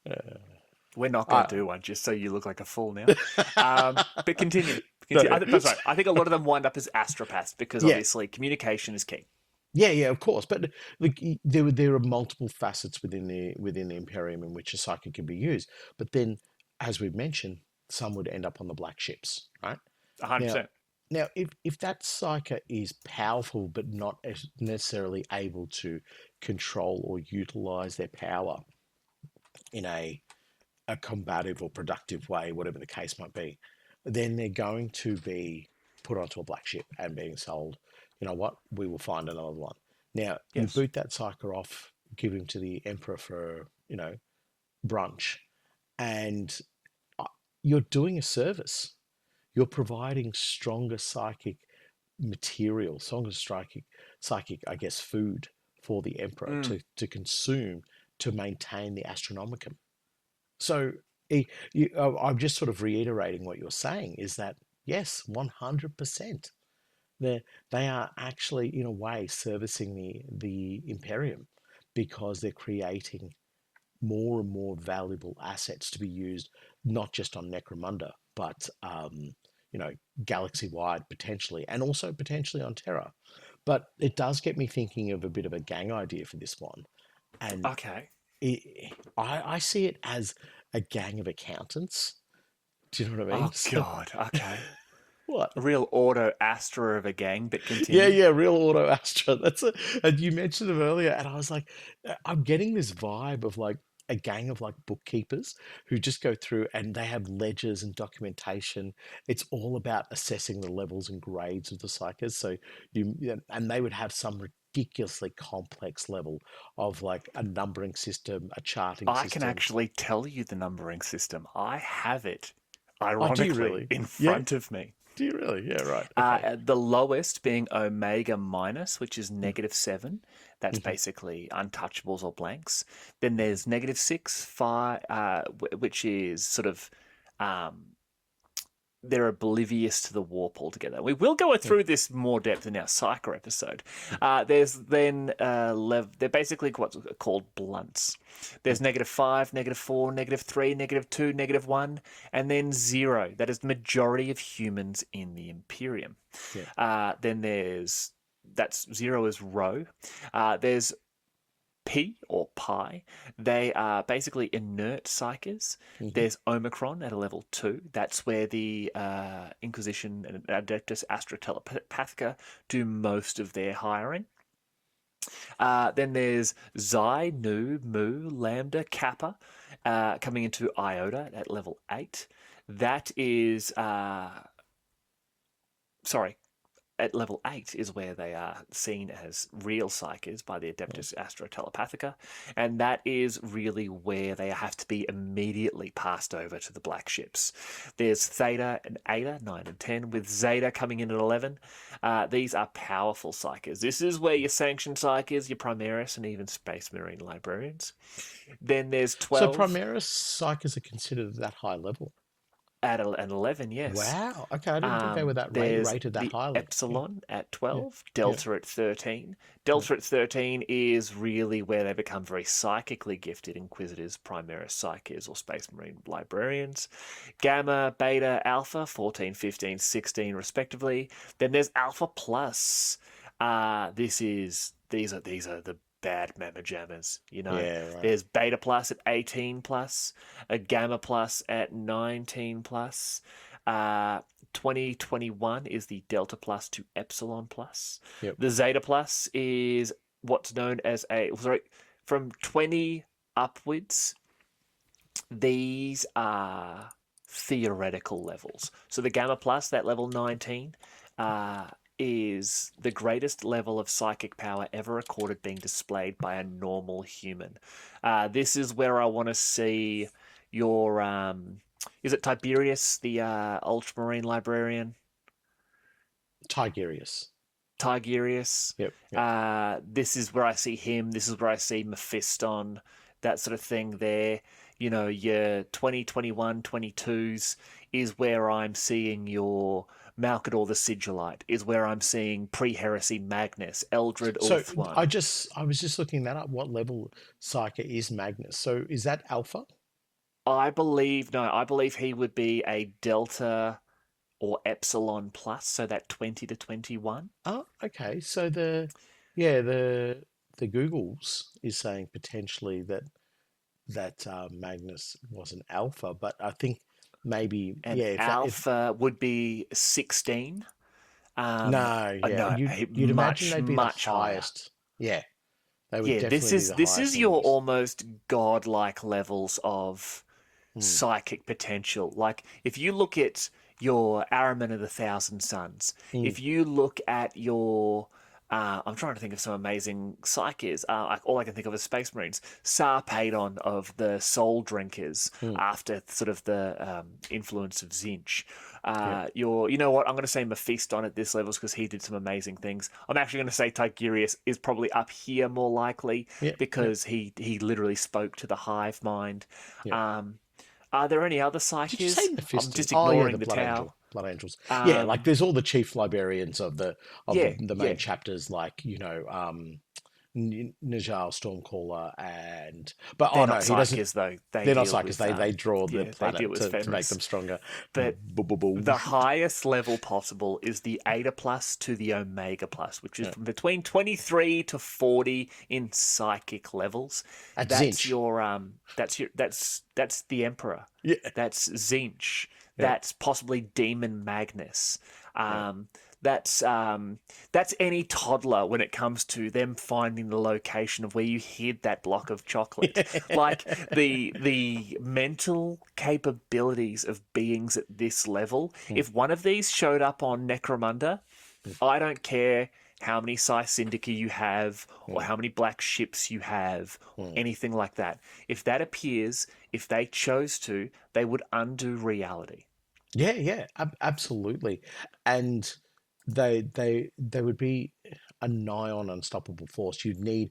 Uh, we're not going I, to do one just so you look like a fool now. But continue. no, Continue. no. Sorry. I think a lot of them wind up as astropaths because Yeah, obviously communication is key. yeah, yeah, of course. But like, there are multiple facets within the Imperium in which a psychic can be used. But then, as we've mentioned, some would end up on the black ships, right? Now, 100%. if that psyker is powerful but not necessarily able to control or utilize their power in a combative or productive way, whatever the case might be, then they're going to be put onto a black ship and being sold. You know what? We will find another one. Now, you Yes. boot that psyker off, give him to the Emperor for, brunch, and you're doing a service. You're providing stronger psychic material, stronger psychic, I guess, food for the emperor to consume to maintain the astronomicum. So I'm just sort of reiterating what you're saying is that yes, 100%. They are actually in a way servicing the Imperium because they're creating more and more valuable assets to be used not just on Necromunda, but galaxy wide potentially, and also potentially on Terra. But it does get me thinking of a bit of a gang idea for this one, and Okay. I see it as a gang of accountants. Do you know what I mean? Oh, God. Okay. What? A real auto Astra of a gang, but Yeah, continue. yeah, real auto Astra. And you mentioned them earlier, and I was like, I'm getting this vibe of like a gang of like bookkeepers who just go through and they have ledgers and documentation. It's all about assessing the levels and grades of the psychers. So and they would have some ridiculously complex level of like a numbering system, a charting I can system. actually tell you the numbering system. I have it, Oh, do you ironically, really? in Yeah, front of me. do you really? Yeah, right. Okay. The lowest being Omega minus, which is -7. That's Mhm. basically untouchables or blanks. Then there's -6, 5, which is sort of um, they're oblivious to the warp altogether. We will go through this more depth in our Psyker episode. There's then they're basically what's called blunts. There's -5, -4, -3, -2, -1, and then 0. That is the majority of humans in the Imperium. Yeah. Then that's 0 is row. There's P or pi. They are basically inert psychers. Mhm. There's Omicron at a level 2. That's where the Inquisition and Adeptus Astra Telepathica do most of their hiring. Then there's Xi, Nu, Mu, Lambda, Kappa coming into Iota at level 8. That is, sorry, at level 8 is where they are seen as real psychers by the Adeptus Astra Telepathica, and that is really where they have to be immediately passed over to the black ships. There's Theta and Eta, 9 and 10, with Zeta coming in at 11. These are powerful psychers. This is where your sanctioned psychers, your Primaris, and even Space Marine librarians. Then there's So 12 Primaris psychers are considered at that high level. at an 11, yes. Wow. Okay, I didn't think they were that There's rated that the highly. Yeah, Epsilon at yeah, 12, yeah, Delta at 13. yeah. Delta at 13 is really where they become very psychically gifted Inquisitors, Primaris Psychers, or Space Marine Librarians. Gamma, Beta, Alpha, 14, 15, 16 respectively. Then there's Alpha Plus. These are the bad mamma jammers, you know. Yeah, right. There's Beta Plus at 18 plus, a Gamma Plus at 19 plus. 2021 is the Delta Plus to Epsilon Plus. Yep. The Zeta Plus is what's known as from 20 upwards. These are theoretical levels. So the Gamma Plus, that level 19, is the greatest level of psychic power ever recorded being displayed by a normal human. This is where I want to see your is it Tiberius, the ultramarine librarian? Tigerius. Tigerius. Yep, yep. This is where I see him. This is where I see Mephiston, that sort of thing there. You know, your 2021, 22s is where I'm seeing your Malkador the Sigillite, is where I'm seeing Pre-Heresy Magnus, Eldred So Ulthuan. I was just looking that up. What level psyker is Magnus? So is that alpha? I believe he would be a Delta or Epsilon plus, so that 20 to 21. Oh, okay. So the Googles is saying potentially that Magnus was an alpha, but I think maybe And yeah, if Alpha would be 16. no, yeah, No, you'd imagine much, they'd be the much higher. highest. Yeah, they would Yeah, definitely be the this highest is on the your list. almost godlike levels of Hmm. psychic potential. Like if you look at your Araman of the Thousand Suns, Hmm. if you look at your I'm trying to think of some amazing psykers. All I can think of is Space Marines. Sarpedon of the Soul Drinkers Hmm. after sort of the influence of Zinch. Yeah. You know what? I'm going to say Mephiston at this level because he did some amazing things. I'm actually going to say Tigurius is probably up here more likely Yeah. Yeah. because he literally spoke to the hive mind. Yeah. Um, are there any other Did you say psykers? I'm Mephiston? just Oh yeah, the ignoring the Blood Tau. Angel, Blood Angels. Yeah, like Um, there's all the chief librarians of yeah, the main yeah. chapters, like Najal Stormcaller and but oh They're no, not he doesn't. psykers though. They They're not deal psychers. with They draw the yeah, they deal planet with to make Fenris. them stronger. But Boo, boo, boo. the highest level possible is the Eta plus to the Omega plus, which is Yeah. from between 23 to 40 in psychic levels. At That's Zinch. your that's the Emperor. Yeah. That's Zinch. Yeah. That's possibly Demon Magnus. Yeah. Um, that's any toddler when it comes to them finding the location of where you hid that block of chocolate. Like the mental capabilities of beings at this level. If one of these showed up on Necromunda, I don't care how many Psi Syndica you have or how many black ships you have, anything like that. If that appears, if they chose to, they would undo reality. Yeah, yeah, absolutely. And they would be a nigh on unstoppable force. You'd need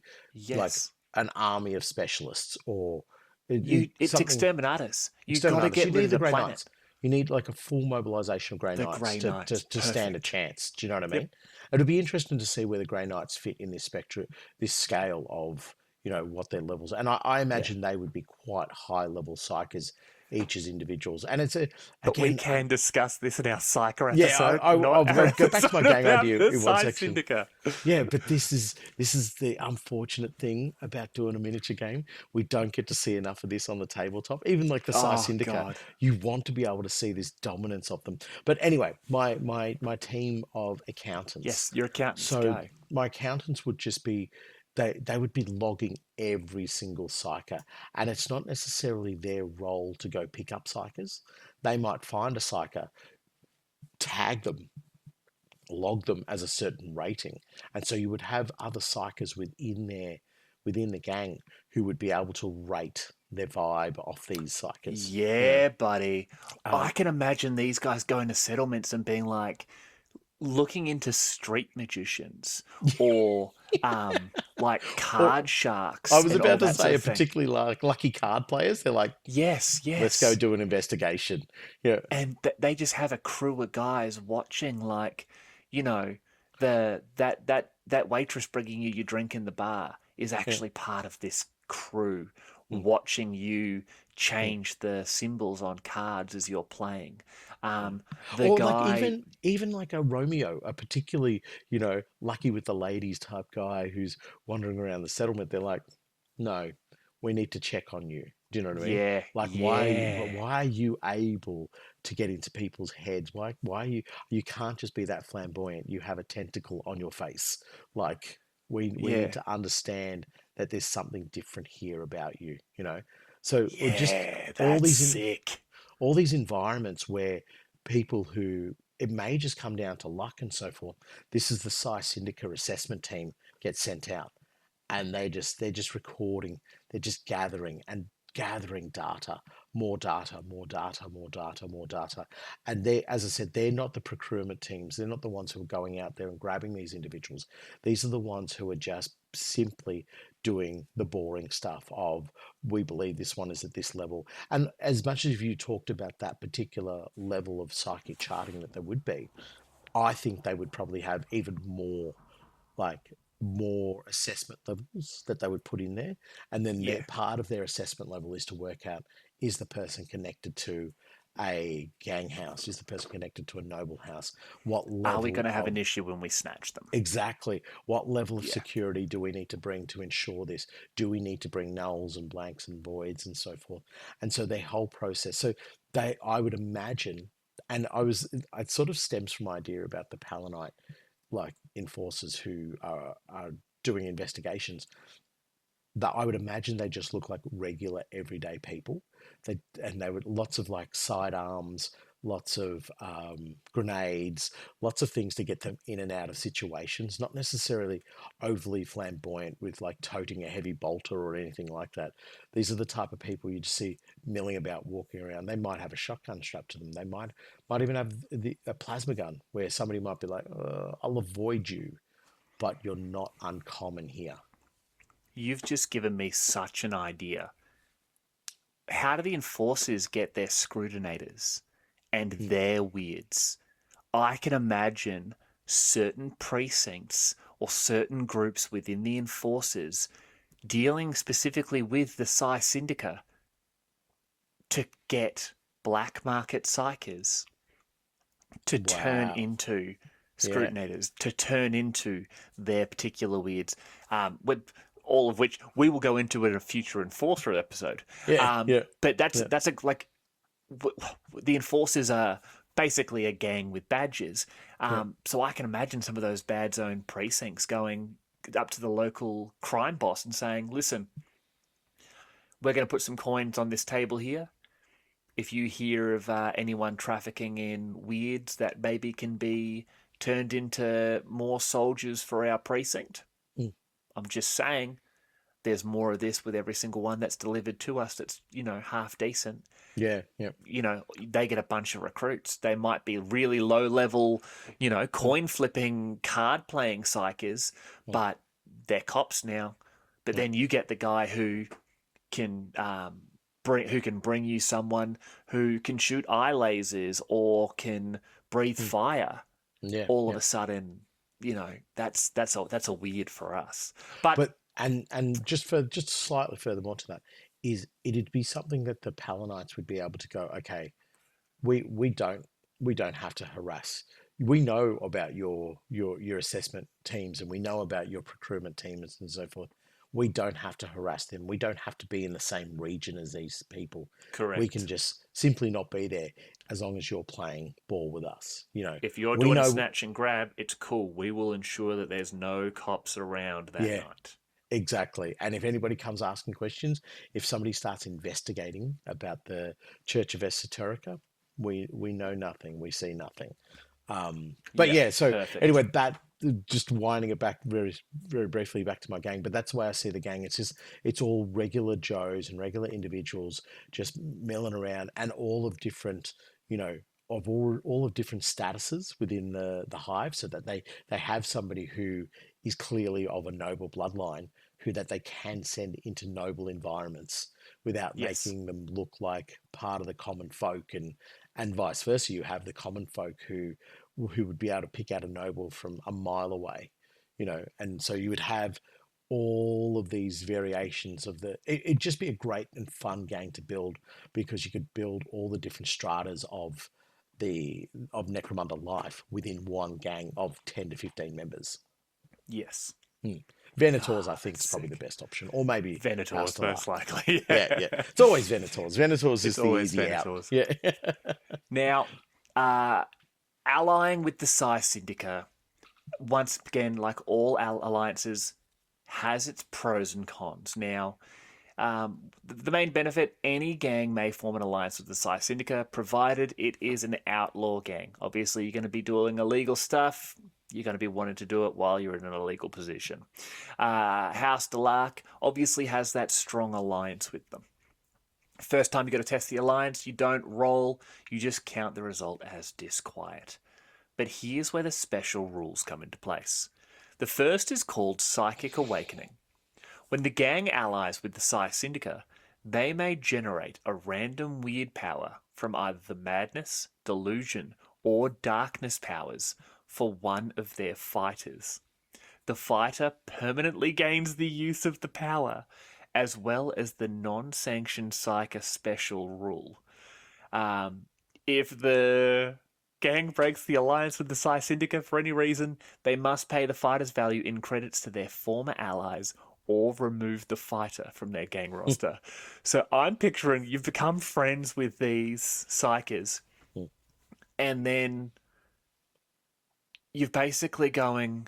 like Yes. an army of specialists or It's something exterminatus. You got to exterminatus. get You rid need of the the Grey planet. Knights. You need like a full mobilization of Grey The Knights Grey Knights. to stand a Perfect. chance. Do you know what I Yep. mean? It would be interesting to see where the Grey Knights fit in this spectrum, this scale of what their levels. And I Yeah. imagine they would be quite high level psychers, each as individuals. And it's But we again. can discuss this in our Psyker Yeah, episode, I'll not our go back to my episode gang about idea the in one Psi section. Syndica. Yeah, but this is the unfortunate thing about doing a miniature game. We don't get to see enough of this on the tabletop. Even like the Psi Oh, Syndica, God. you want to be able to see this dominance of them. But anyway, my team of accountants. Yes, your accountants So go. my accountants would just be they would be logging every single psyker, and it's not necessarily their role to go pick up psychers. They might find a psyker, tag them, log them as a certain rating, and so you would have other psychers within the gang who would be able to rate their vibe off these psychers. Yeah, buddy. I Um, can imagine these guys going to settlements and being like, looking into street magicians or like or card sharks I was and all about to that sort say, of thing. particularly like lucky card players, they're like, Yes, let's go yes. do an investigation. Yeah, And they just have a crew of guys watching, like, you know, that waitress bringing you your drink in the bar is yeah, actually part of this crew mm, watching you mm, change the symbols on cards as you're playing. yeah. The Or like guy, even like a Romeo, a particularly lucky with the ladies type guy who's wandering around the settlement. They're like, no, we need to check on you. Do you know what I mean? yeah, Like, yeah. why are you able to get into people's heads? Why are you can't just be that flamboyant. You have a tentacle on your face. Like, we need Yeah. to understand that there's something different here about you. So just Yeah, all that's these sick. all these environments where people who it may just come down to luck and so forth. This is the Psi Syndica assessment team gets sent out, and they're just recording, they're just gathering data, more data, more data, more data, more data. And they, as I said, they're not the procurement teams. They're not the ones who are going out there and grabbing these individuals. These are the ones who are just simply doing the boring stuff of, we believe this one is at this level. And as much as you talked about that particular level of psychic charting that there would be, I think they would probably have even like more assessment levels that they would put in there. And then Yeah. their part of their assessment level is to work out, is the person connected to a gang house? Is the person connected to a noble house? What Are we level going to have an of issue when we snatch them? exactly what level of Yeah. security do we need to bring to ensure this? Do we need to bring nulls and blanks and voids and so forth? And so their whole process. So I would imagine, and it sort of stems from my idea about the Palanite like enforcers who are doing investigations, that I would imagine they just look like regular everyday people. They would lots of like sidearms, lots of grenades, lots of things to get them in and out of situations, not necessarily overly flamboyant with like toting a heavy bolter or anything like that. These are the type of people you just see milling about, walking around. They might have a shotgun strapped to them. They might even have a plasma gun where somebody might be like, I'll avoid you, but you're not uncommon here. You've just given me such an idea. How do the enforcers get their scrutinators and their weirds? I can imagine certain precincts or certain groups within the enforcers dealing specifically with the Psi Syndica to get black market psykers to turn into scrutinators, to turn into their particular weirds, all of which we will go into in a future enforcer episode. But that's like the enforcers are basically a gang with badges. So I can imagine some of those bad zone precincts going up to the local crime boss and saying, listen, we're going to put some coins on this table here. If you hear of anyone trafficking in weirds that maybe can be turned into more soldiers for our precinct, I'm just saying there's more of this with every single one that's delivered to us that's, half decent. Yeah. They get a bunch of recruits. They might be really low level, coin flipping, card playing psykers, but they're cops now. But then you get the guy who can bring you someone who can shoot eye lasers or can breathe fire. All of a sudden, that's a weird for us. But and just slightly furthermore to that is it'd be something that the Palinites would be able to go, okay, we don't have to harass. We know about your assessment teams and we know about your procurement teams and so forth. We don't have to harass them. We don't have to be in the same region as these people. Correct. We can just simply not be there as long as you're playing ball with us. If you're doing a snatch and grab, it's cool. We will ensure that there's no cops around that night. Exactly. And if anybody comes asking questions, if somebody starts investigating about the Church of Esoterica, we know nothing. We see nothing. So perfect. Anyway, that just winding it back very, very briefly back to my gang, but that's the way I see the gang. It's all regular Joes and regular individuals just milling around and all of different, of all of different statuses within the hive, so that they have somebody who is clearly of a noble bloodline who that they can send into noble environments without making them look like part of the common folk, and vice versa. You have the common folk who would be able to pick out a noble from a mile away, and so you would have all of these variations of it'd just be a great and fun gang to build, because you could build all the different stratas of Necromunda life within one gang of 10 to 15 members. Yes. Venators, I think, is probably the best option, or maybe Venators, most likely. Yeah. It's always Venators. Venators is the easy out. Yeah. Now, allying with the Psi Syndica, once again, like all alliances, has its pros and cons. Now, the main benefit, any gang may form an alliance with the Psi Syndica, provided it is an outlaw gang. Obviously, you're going to be doing illegal stuff. You're going to be wanting to do it while you're in an illegal position. House Delark obviously has that strong alliance with them. First time you got to test the alliance, you don't roll, you just count the result as disquiet. But here's where the special rules come into place. The first is called Psychic Awakening. When the gang allies with the Psi Syndica, they may generate a random weird power from either the madness, delusion, or darkness powers for one of their fighters. The fighter permanently gains the use of the power, as well as the non-sanctioned psyker special rule. If the gang breaks the alliance with the Psi Syndica for any reason, they must pay the fighter's value in credits to their former allies or remove the fighter from their gang roster. So I'm picturing you've become friends with these psykers, and then you're basically going,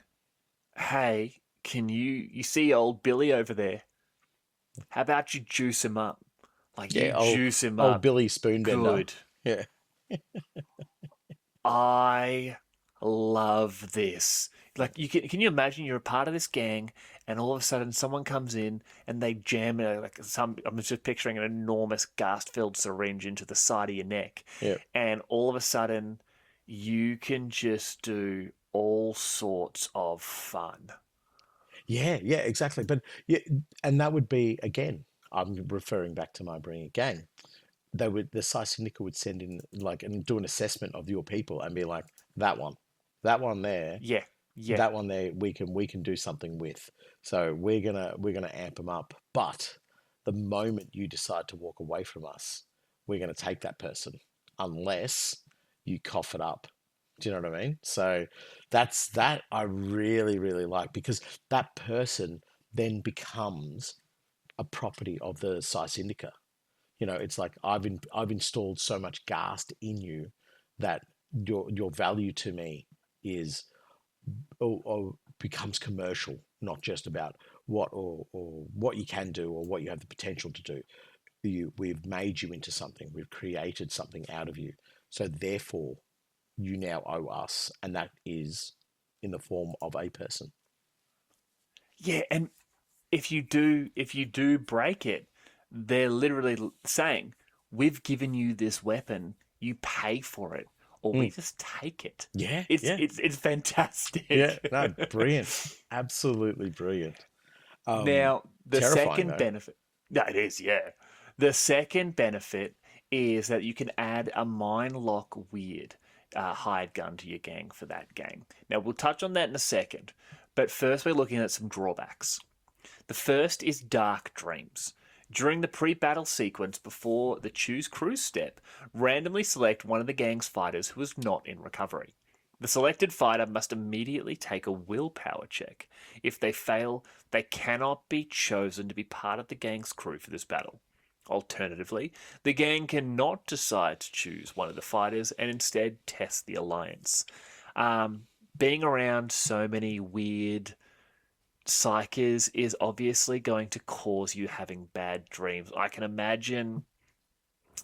hey, can you see old Billy over there? How about you juice him up? Like, juice him up. Old Billy Spoonbender. Good. Yeah. I love this. Like, can you imagine you're a part of this gang, and all of a sudden someone comes in and they jam I'm just picturing an enormous gas-filled syringe into the side of your neck, Yeah. and all of a sudden you can just do all sorts of fun. Yeah, yeah, exactly. But yeah, and that would be again, I'm referring back to my bringing gang. The Psi Syndica would send in like and do an assessment of your people and be like, that one, that one there, Yeah, yeah, that one there, we can do something with. So we're gonna amp them up. But the moment you decide to walk away from us, we're gonna take that person, unless you cough it up. Do you know what I mean? So that I really, really like because that person then becomes a property of the Psi Syndica. It's like I've installed so much ghast in you that your value to me is or becomes commercial, not just about or what you can do or what you have the potential to do. We've made you into something. We've created something out of you. So therefore, you now owe us, and that is in the form of a person. yeah. And if you do break it, they're literally saying, "We've given you this weapon. You pay for it, or we Mm. just take it." Yeah, It's yeah, it's it's yeah. fantastic. No, brilliant, absolutely brilliant. Um, Now, the Terrifying second though. benefit, no, it is, yeah. The second benefit is that you can add a mind lock weird hired gun to your gang for that game. Now, we'll touch on that in a second, but first we're looking at some drawbacks. The first is dark dreams. During the pre-battle sequence before the choose cruise step, randomly select one of the gang's fighters who is not in recovery. The selected fighter must immediately take a willpower check. If they fail, they cannot be chosen to be part of the gang's crew for this battle. Alternatively, the gang cannot decide to choose one of the fighters and instead test the alliance. Being around so many weird psychers is obviously going to cause you having bad dreams. I can imagine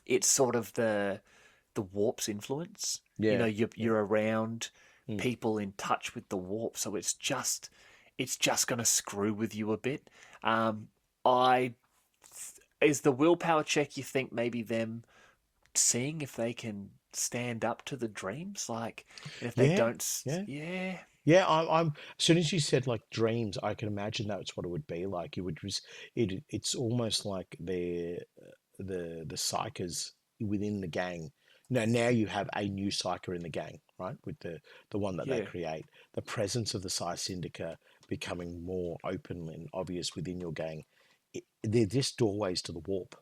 it's sort of the warp's influence. You know, Yeah, yeah. you're around Mm. people in touch with the warp, so it's just going to screw with you a bit. I is the willpower check. You think maybe them seeing if they can stand up to the dreams, like, and if they Yeah, don't, yeah. yeah, Yeah, I'm. As soon as you said like dreams, I can imagine that's what it would be like. It's almost like the psychers within the gang. Now you have a new psyker in the gang, right? With the one that they yeah, create, the presence of the Psi Syndica becoming more open and obvious within your gang. They're just doorways to the warp,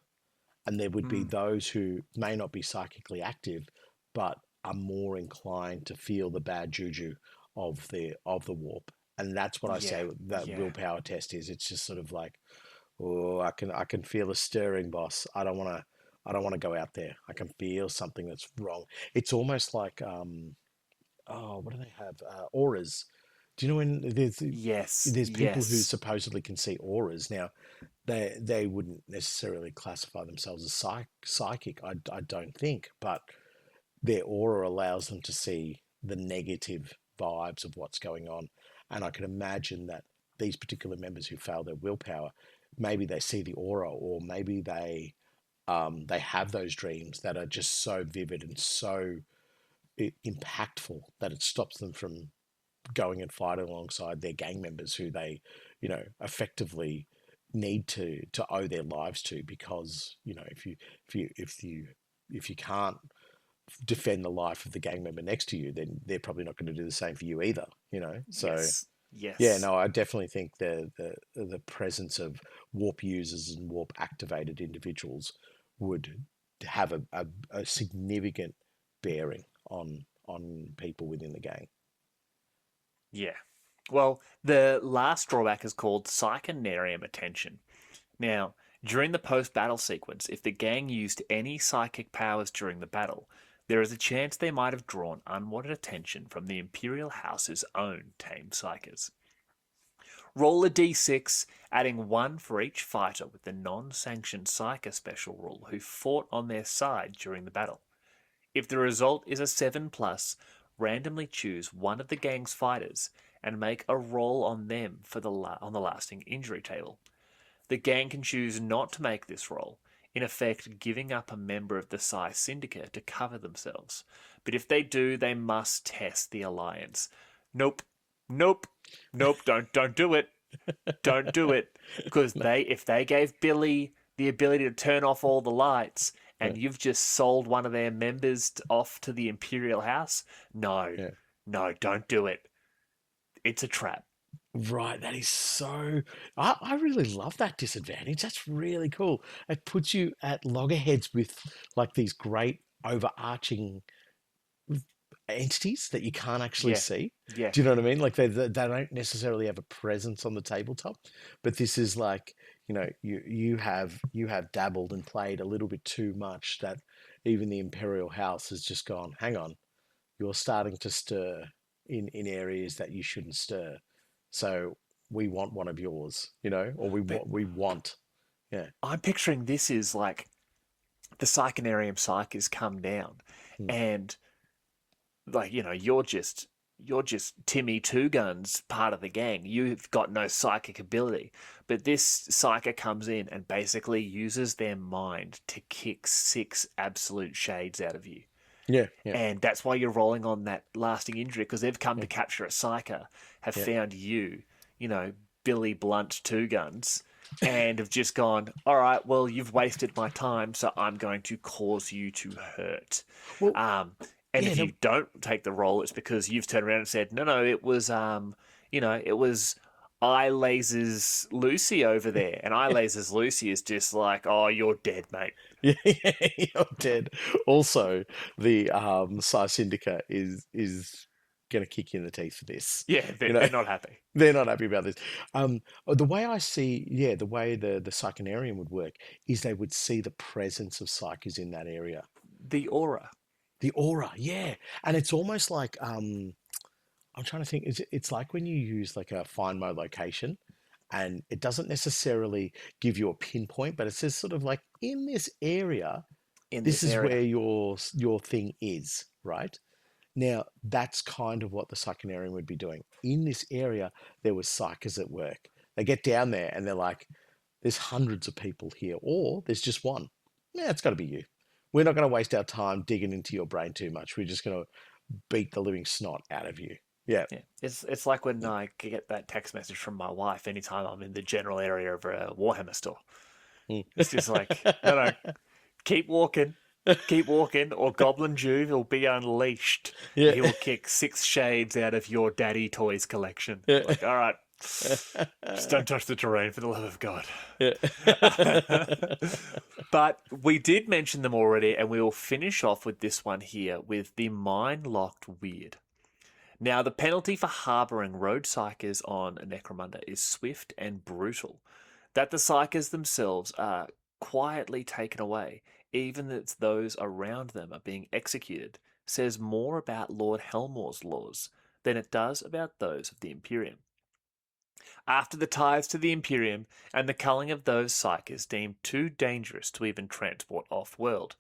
and there would be mm, those who may not be psychically active, but are more inclined to feel the bad juju of the warp. And that's what I yeah, say that yeah, willpower test is. It's just sort of like, oh, I can feel a stirring, boss. I don't want to go out there. I can feel something that's wrong. It's almost like oh, what do they have? Auras. Do you know when yes, there's people who yes, supposedly can see auras? Now, they wouldn't necessarily classify themselves as psychic. I don't think, but their aura allows them to see the negative vibes of what's going on. And I can imagine that these particular members who fail their willpower, maybe they see the aura, or maybe they have those dreams that are just so vivid and so impactful that it stops them from going and fighting alongside their gang members who they, effectively need to owe their lives to, because if you can't defend the life of the gang member next to you, then they're probably not going to do the same for you either. So yes, yeah, yes. no, I definitely think the presence of warp users and warp activated individuals would have a significant bearing on people within the gang. Yeah. Well, the last drawback is called psychonarium attention. Now, during the post battle sequence, if the gang used any psychic powers during the battle, there is a chance they might have drawn unwanted attention from the Imperial House's own tame psychers. Roll a d6, adding one for each fighter with the non sanctioned psyker special rule who fought on their side during the battle. If the result is a 7+, randomly choose one of the gang's fighters and make a roll on them for on the lasting injury table. The gang can choose not to make this roll, in effect giving up a member of the Psi Syndica to cover themselves. But if they do, they must test the alliance. Nope, nope, nope, don't do it. Don't do it. Because if they gave Billy the ability to turn off all the lights and you've just sold one of their members off to the Imperial House, no, don't do it. It's a trap. Right, that is so. I really love that disadvantage. That's really cool. It puts you at loggerheads with like these great overarching entities that you can't actually Yeah. see. Yeah. Do you know what I mean? Like they don't necessarily have a presence on the tabletop, but this is like, you have dabbled and played a little bit too much that even the Imperial House has just gone, hang on, you're starting to stir in areas that you shouldn't stir. So we want one of yours, or But we want, yeah. I'm picturing this is like the Psychonarium psychers come down Mm. and like, you're just Timmy Two Guns, part of the gang. You've got no psychic ability. But this psyker comes in and basically uses their mind to kick 6 absolute shades out of you. Yeah, yeah, And that's why you're rolling on that lasting injury, because they've come yeah, to capture a psyker, have yeah. found you, Billy Blunt Two Guns, and have just gone, all right, well, you've wasted my time, so I'm going to cause you to hurt. Well, And yeah, if you don't take the role, it's because you've turned around and said, no, it was, it was Eye Lasers Lucy over there. And Eye Lasers Lucy is just like, oh, you're dead, mate. yeah, you're dead. Also, the Psi Syndica is gonna kick you in the teeth for this. Yeah, they're not happy. They're not happy about this. The way I see, the way the Psychonarium would work is they would see the presence of psychers in that area. The aura. The aura, yeah. And it's almost like I'm trying to think, it's like when you use like a find my location and it doesn't necessarily give you a pinpoint, but it says sort of like in this area, In this this is area. where your thing is, right? Now, that's kind of what the Psychonarium would be doing. In this area, there was psychers at work. They get down there and they're like, there's hundreds of people here, or there's just one. Yeah, it's got to be you. We're not going to waste our time digging into your brain too much. We're just going to beat the living snot out of you. Yeah. Yeah, it's like when I get that text message from my wife anytime I'm in the general area of a Warhammer store. Mm. It's just like, no, keep walking, or Goblin Juve will be unleashed. Yeah. He will kick 6 shades out of your daddy toys collection. Yeah. Like, all right, just don't touch the terrain for the love of God. Yeah. But we did mention them already, and we will finish off with this one here with the mind-locked weird. Now, the penalty for harbouring road psychers on Necromunda is swift and brutal. That the psychers themselves are quietly taken away, even as those around them are being executed, says more about Lord Helmore's laws than it does about those of the Imperium. After the ties to the Imperium and the culling of those psychers deemed too dangerous to even transport off-world,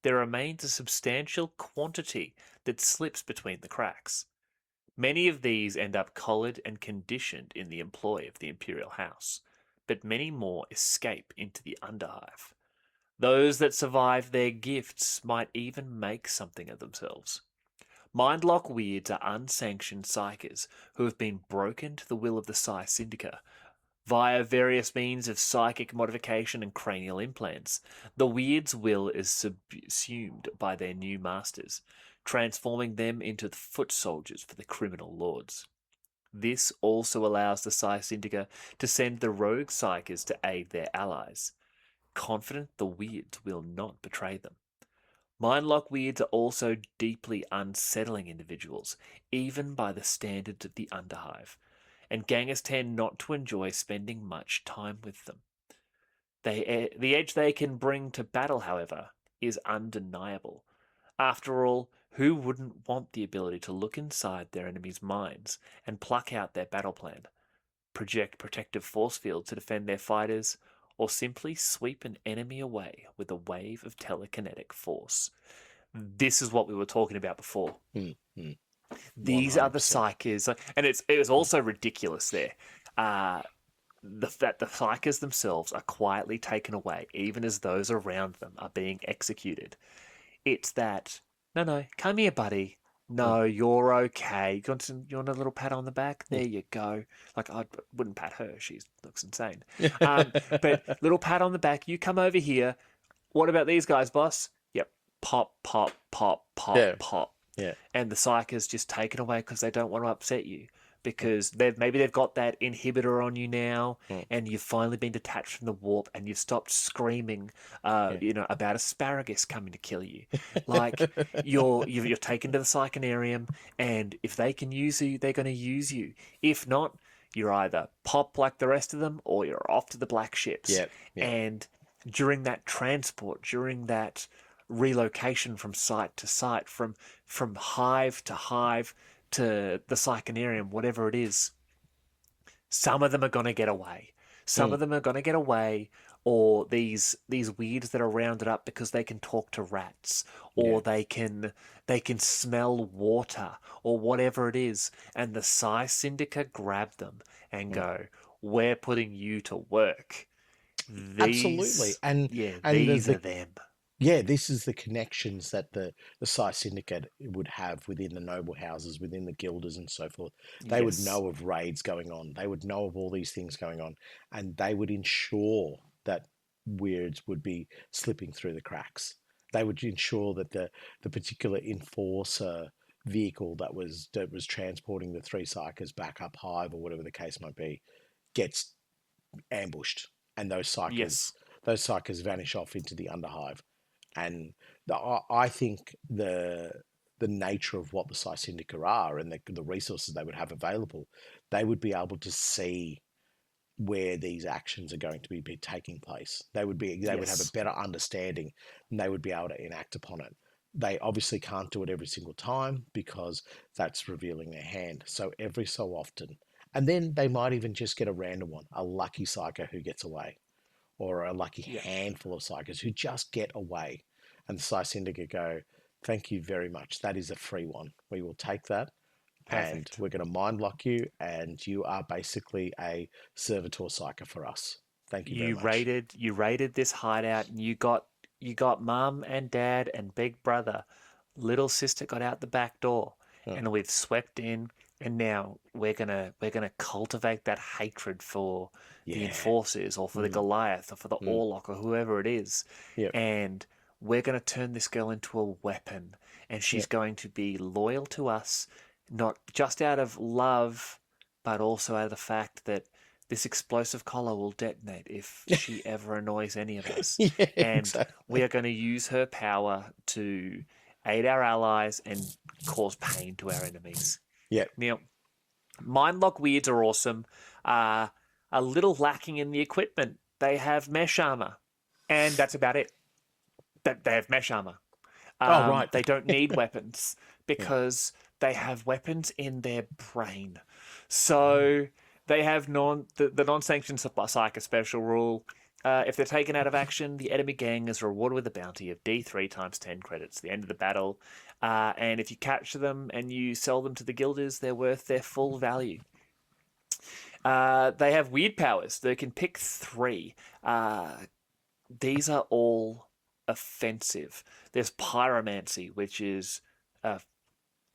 there remains a substantial quantity that slips between the cracks. Many of these end up collared and conditioned in the employ of the Imperial House, but many more escape into the Underhive. Those that survive their gifts might even make something of themselves. Mindlock weirds are unsanctioned psychers who have been broken to the will of the Psi Syndica via various means of psychic modification and cranial implants. The weird's will is subsumed by their new masters, transforming them into the foot soldiers for the criminal lords. This also allows the Psi Syndica to send the rogue psychers to aid their allies, confident the weirds will not betray them. Mindlock weirds are also deeply unsettling individuals, even by the standards of the Underhive, and gangers tend not to enjoy spending much time with them. The edge they can bring to battle, however, is undeniable. After all, who wouldn't want the ability to look inside their enemies' minds and pluck out their battle plan, project protective force fields to defend their fighters, or simply sweep an enemy away with a wave of telekinetic force? this is what we were talking about before. Mm, mm, These are the 100%. psykers, and it was also ridiculous there. That the psykers themselves are quietly taken away, even as those around them are being executed. It's that, no, come here, buddy. Mm, No, you're okay. You want a little pat on the back? mm. There you go. Like, I wouldn't pat her. She looks insane. But little pat on the back. You come over here. What about these guys, boss? Yep. Pop, pop, pop, pop, Yeah. pop. Yeah. And the psykers just taken away because they don't want to upset you. Because they've got that inhibitor on you now, Mm. and you've finally been detached from the warp, and you've stopped screaming, about asparagus coming to kill you. Like you're taken to the psychonarium, and if they can use you, they're going to use you. If not, you're either pop like the rest of them, or you're off to the black ships. Yeah. Yeah. And during that transport, during that relocation from site to site, from hive to hive to the psychonarium, whatever it is, some of them are going to get away. Some of them are going to get away, or these weirds that are rounded up because they can talk to rats, or they can smell water, or whatever it is, and the Psi Syndica grab them and go, "We're putting you to work." Absolutely. And These are them. Yeah, this is the connections that the Psi Syndicate would have within the noble houses, within the guilders and so forth. They would know of raids going on. They would know of all these things going on, and they would ensure that weirds would be slipping through the cracks. They would ensure that the particular enforcer vehicle that was transporting the three psychers back up Hive or whatever the case might be gets ambushed, and those psychers vanish off into the Underhive. And I think the nature of what the Psi Syndica are and the resources they would have available, they would be able to see where these actions are going to be taking place. They would have a better understanding, and they would be able to enact upon it. They obviously can't do it every single time because that's revealing their hand. So every so often, and then they might even just get a random one, a lucky psycho who gets away, or a lucky handful of psychos who just get away. And the Psi Syndicate go, "Thank you very much. That is a free one. We will take that. Perfect. And we're going to mind lock you, and you are basically a servitor psycho for us. Thank you very much." You raided this hideout, and you got mum and dad and big brother. Little sister got out the back door, and we've swept in. And now we're gonna cultivate that hatred for the enforcers, or for the Goliath, or for the Orlok, or whoever it is. Yep. And we're gonna turn this girl into a weapon, and she's going to be loyal to us, not just out of love, but also out of the fact that this explosive collar will detonate if she ever annoys any of us. And exactly. we are going to use her power to aid our allies and cause pain to our enemies. Yeah. Now, Mindlock weirds are awesome. A little lacking in the equipment. They have mesh armor, and that's about it. They have mesh armor. Right. They don't need weapons because they have weapons in their brain. So they have the non-sanctioned psyker special rule. If they're taken out of action, the enemy gang is rewarded with a bounty of D3 times 10 credits at the end of the battle. And if you capture them and you sell them to the guilders, they're worth their full value. They have weird powers. They can pick 3. These are all offensive. There's pyromancy, which is a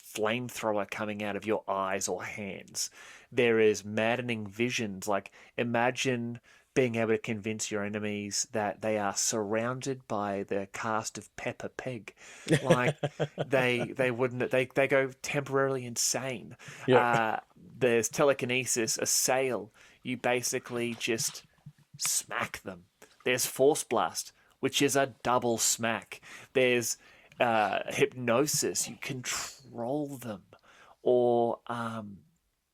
flamethrower coming out of your eyes or hands. There is maddening visions. Like, imagine being able to convince your enemies that they are surrounded by the cast of Peppa Pig. Like, they wouldn't, they go temporarily insane. There's telekinesis, assail. You basically just smack them. There's force blast, which is a double smack. There's hypnosis. You control them. Or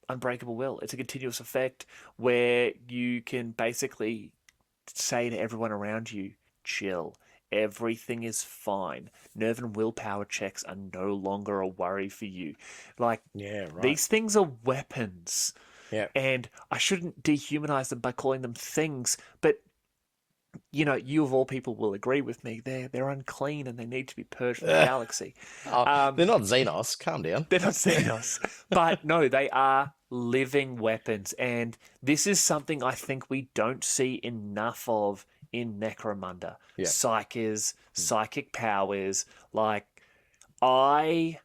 unbreakable will. It's a continuous effect where you can basically say to everyone around you, chill. Everything is fine. Nerve and willpower checks are no longer a worry for you. Like, these things are weapons. Yeah. And I shouldn't dehumanize them by calling them things, but you of all people will agree with me. They're unclean and they need to be purged from the galaxy. Oh, Um, they're not Xenos. Calm down. they're not Xenos, but no, they are living weapons, and this is something I think we don't see enough of in Necromunda. Yeah. Psykers, psychic powers, like I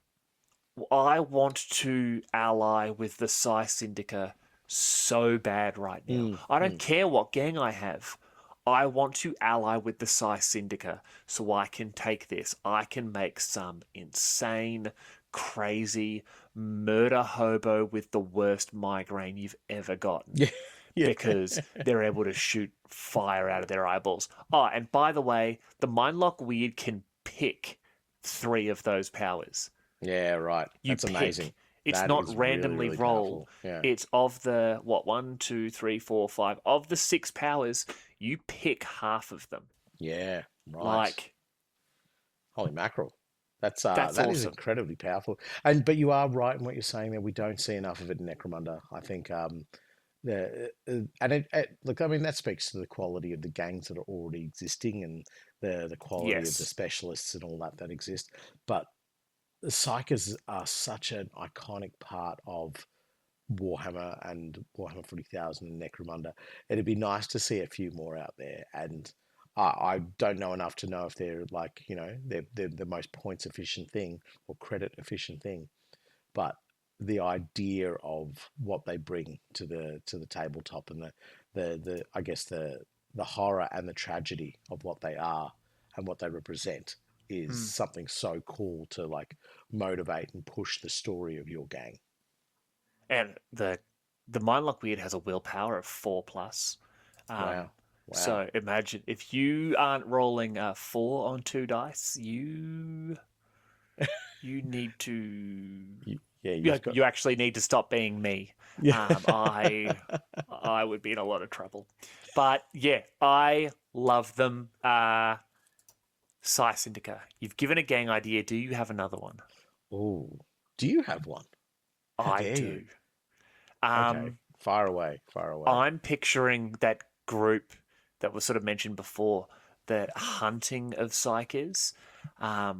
I want to ally with the Psi Syndica so bad right now. I don't care what gang I have. I want to ally with the Psi Syndica so I can take this. I can make some insane, crazy murder hobo with the worst migraine you've ever gotten. Yeah. Yeah. Because they're able to shoot fire out of their eyeballs. Oh, and by the way, the Mindlock Weird can pick 3 of those powers. Yeah, right. That's amazing. It's That not is randomly really roll. powerful. Yeah. It's of the, 1, 2, 3, 4, 5. Of the 6 powers, you pick half of them. Yeah, right. Like, Holy mackerel. That is awesome. incredibly powerful. But you are right in what you're saying there. We don't see enough of it in Necromunda. I think look, I mean, that speaks to the quality of the gangs that are already existing and the quality of the Yes. specialists and all that exist. But the psykers are such an iconic part of Warhammer and Warhammer 40,000 and Necromunda. It'd be nice to see a few more out there. And I don't know enough to know if they're like, they're the most points efficient thing or credit efficient thing. But the idea of what they bring to the tabletop and the I guess the horror and the tragedy of what they are and what they represent is something so cool to like motivate and push the story of your gang. And the Mindlock Weird has a willpower of 4+. Wow. So imagine if you aren't rolling 4 on 2 dice, you need to. You actually need to stop being me. Yeah. I would be in a lot of trouble. But yeah, I love them. Psi Syndica. You've given a gang idea. Do you have another one? Oh, do you have one? How I dare do. you? Okay, far away. I'm picturing that group that was sort of mentioned before, the hunting of psykers. Not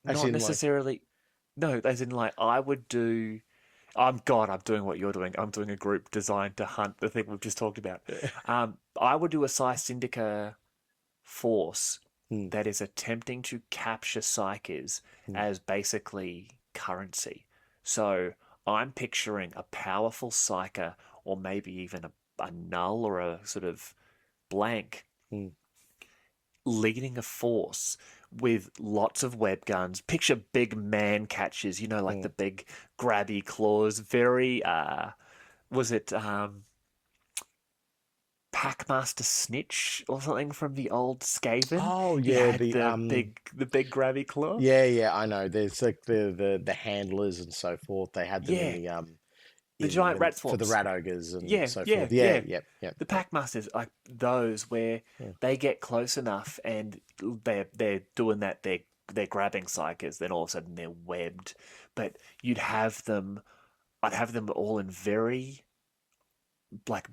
necessarily. No, as in like I would do. I'm doing what you're doing. I'm doing a group designed to hunt the thing we've just talked about. I would do a Psi Syndica force that is attempting to capture psykers as basically currency. So I'm picturing a powerful psyker, or maybe even a null or a sort of blank, leading a force with lots of web guns. Picture big man catchers, like the big grabby claws. Very, was it Packmaster Snitch or something from the old Skaven? Oh He yeah, had the big grabby claw. Yeah, I know. There's like the handlers and so forth. They had them in the giant rat for the swamps. rat ogres and so forth. Yeah. Yeah. The Packmasters, like those where they get close enough and they're doing that, they're grabbing psykers, then all of a sudden they're webbed. But I'd have them all in very like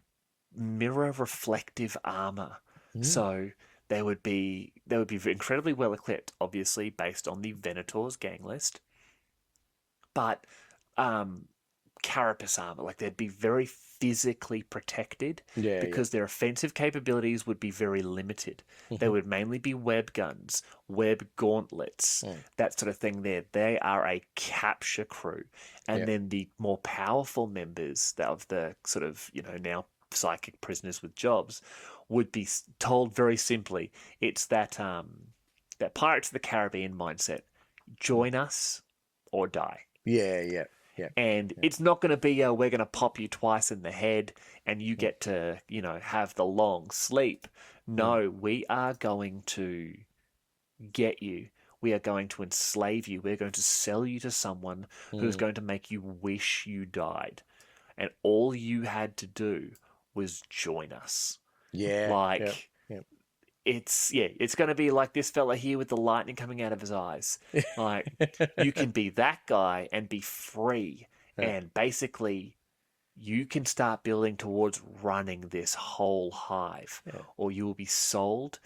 mirror reflective armor. So they would be incredibly well equipped, obviously based on the Venator's gang list. But carapace armor, like they'd be very physically protected because their offensive capabilities would be very limited. They would mainly be web guns, web gauntlets, that sort of thing there. They are a capture crew. And then the more powerful members of the sort of, now psychic prisoners with jobs would be told very simply, it's that Pirates of the Caribbean mindset. Join us or die. Yeah. And it's not going to be we're going to pop you twice in the head and you get to, have the long sleep. No, we are going to get you. We are going to enslave you. We're going to sell you to someone who's going to make you wish you died. And all you had to do was join us. Yeah. It's going to be like this fella here with the lightning coming out of his eyes. Like, you can be that guy and be free and basically you can start building towards running this whole hive, Yeah. or you will be sold.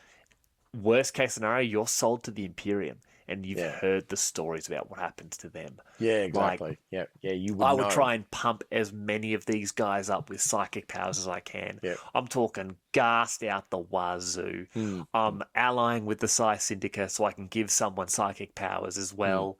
Worst case scenario, you're sold to the Imperium, and you've Yeah. heard the stories about what happens to them. Yeah, Like, exactly. Yeah. Yeah, you would I would know. try and pump as many of these guys up with psychic powers as I can. Yeah. I'm talking gassed out the wazoo. Mm. I'm allying with the Psi Syndica so I can give someone psychic powers as Mm. well.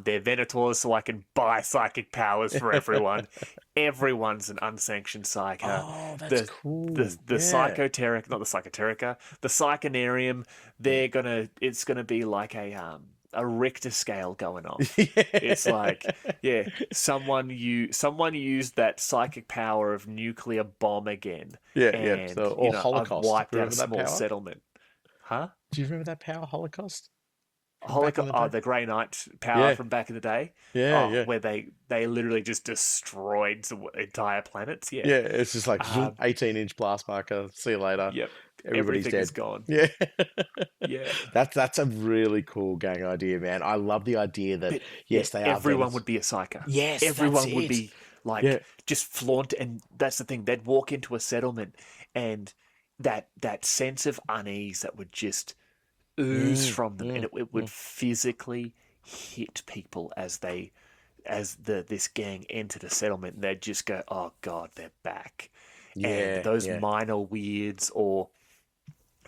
They're Venators so I can buy psychic powers for everyone. Everyone's an unsanctioned psyker. Oh, that's The cool. the Yeah. psychoteric, not the psychoterica, the psychonarium. It's gonna be like a Richter scale going off. It's like, yeah, someone used that psychic power of nuclear bomb again, Yeah, yeah. and So, or I've Holocaust. wiped out a Remember that small power? settlement. Huh? Do you remember that power, Holocaust, from back in Holocaust, the oh, day? the Grey Knight power Yeah, from back in the day. yeah, Oh, yeah. where they literally just destroyed some entire planets. Yeah. Yeah, it's just like zoom, Um, 18-inch blast marker. See you later. yep. Everybody's Everything is dead. gone. Yeah. Yeah. That's a really cool gang idea, man. I love the idea that But yeah, yes, they are everyone Venus. would be a psyker. Yes, that's Everyone would it. be Yeah. like just flaunt, and that's the thing. They'd walk into a settlement, and that sense of unease that would just ooze Mm, from them, and mm, it would mm. physically hit people as this gang entered a settlement, and they'd just go, "Oh God, they're back!" And Yeah, those yeah, minor weirds or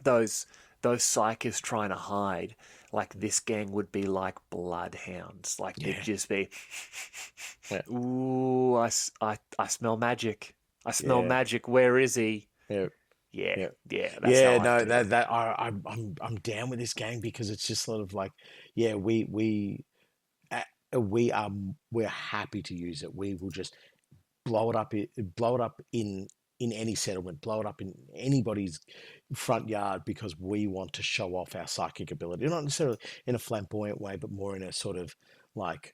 those those psychers trying to hide, like this gang would be like bloodhounds. Like they'd yeah, just be, yeah, ooh, I smell magic. I smell yeah, magic. Where is he? yeah, Yeah, yeah. yeah, that's how Yeah, I'd no, do it. I'm down with this gang because it's just sort of like, yeah, we are we're happy to use it. We will just blow it up in any settlement, blow it up in anybody's front yard because we want to show off our psychic ability. Not necessarily in a flamboyant way, but more in a sort of like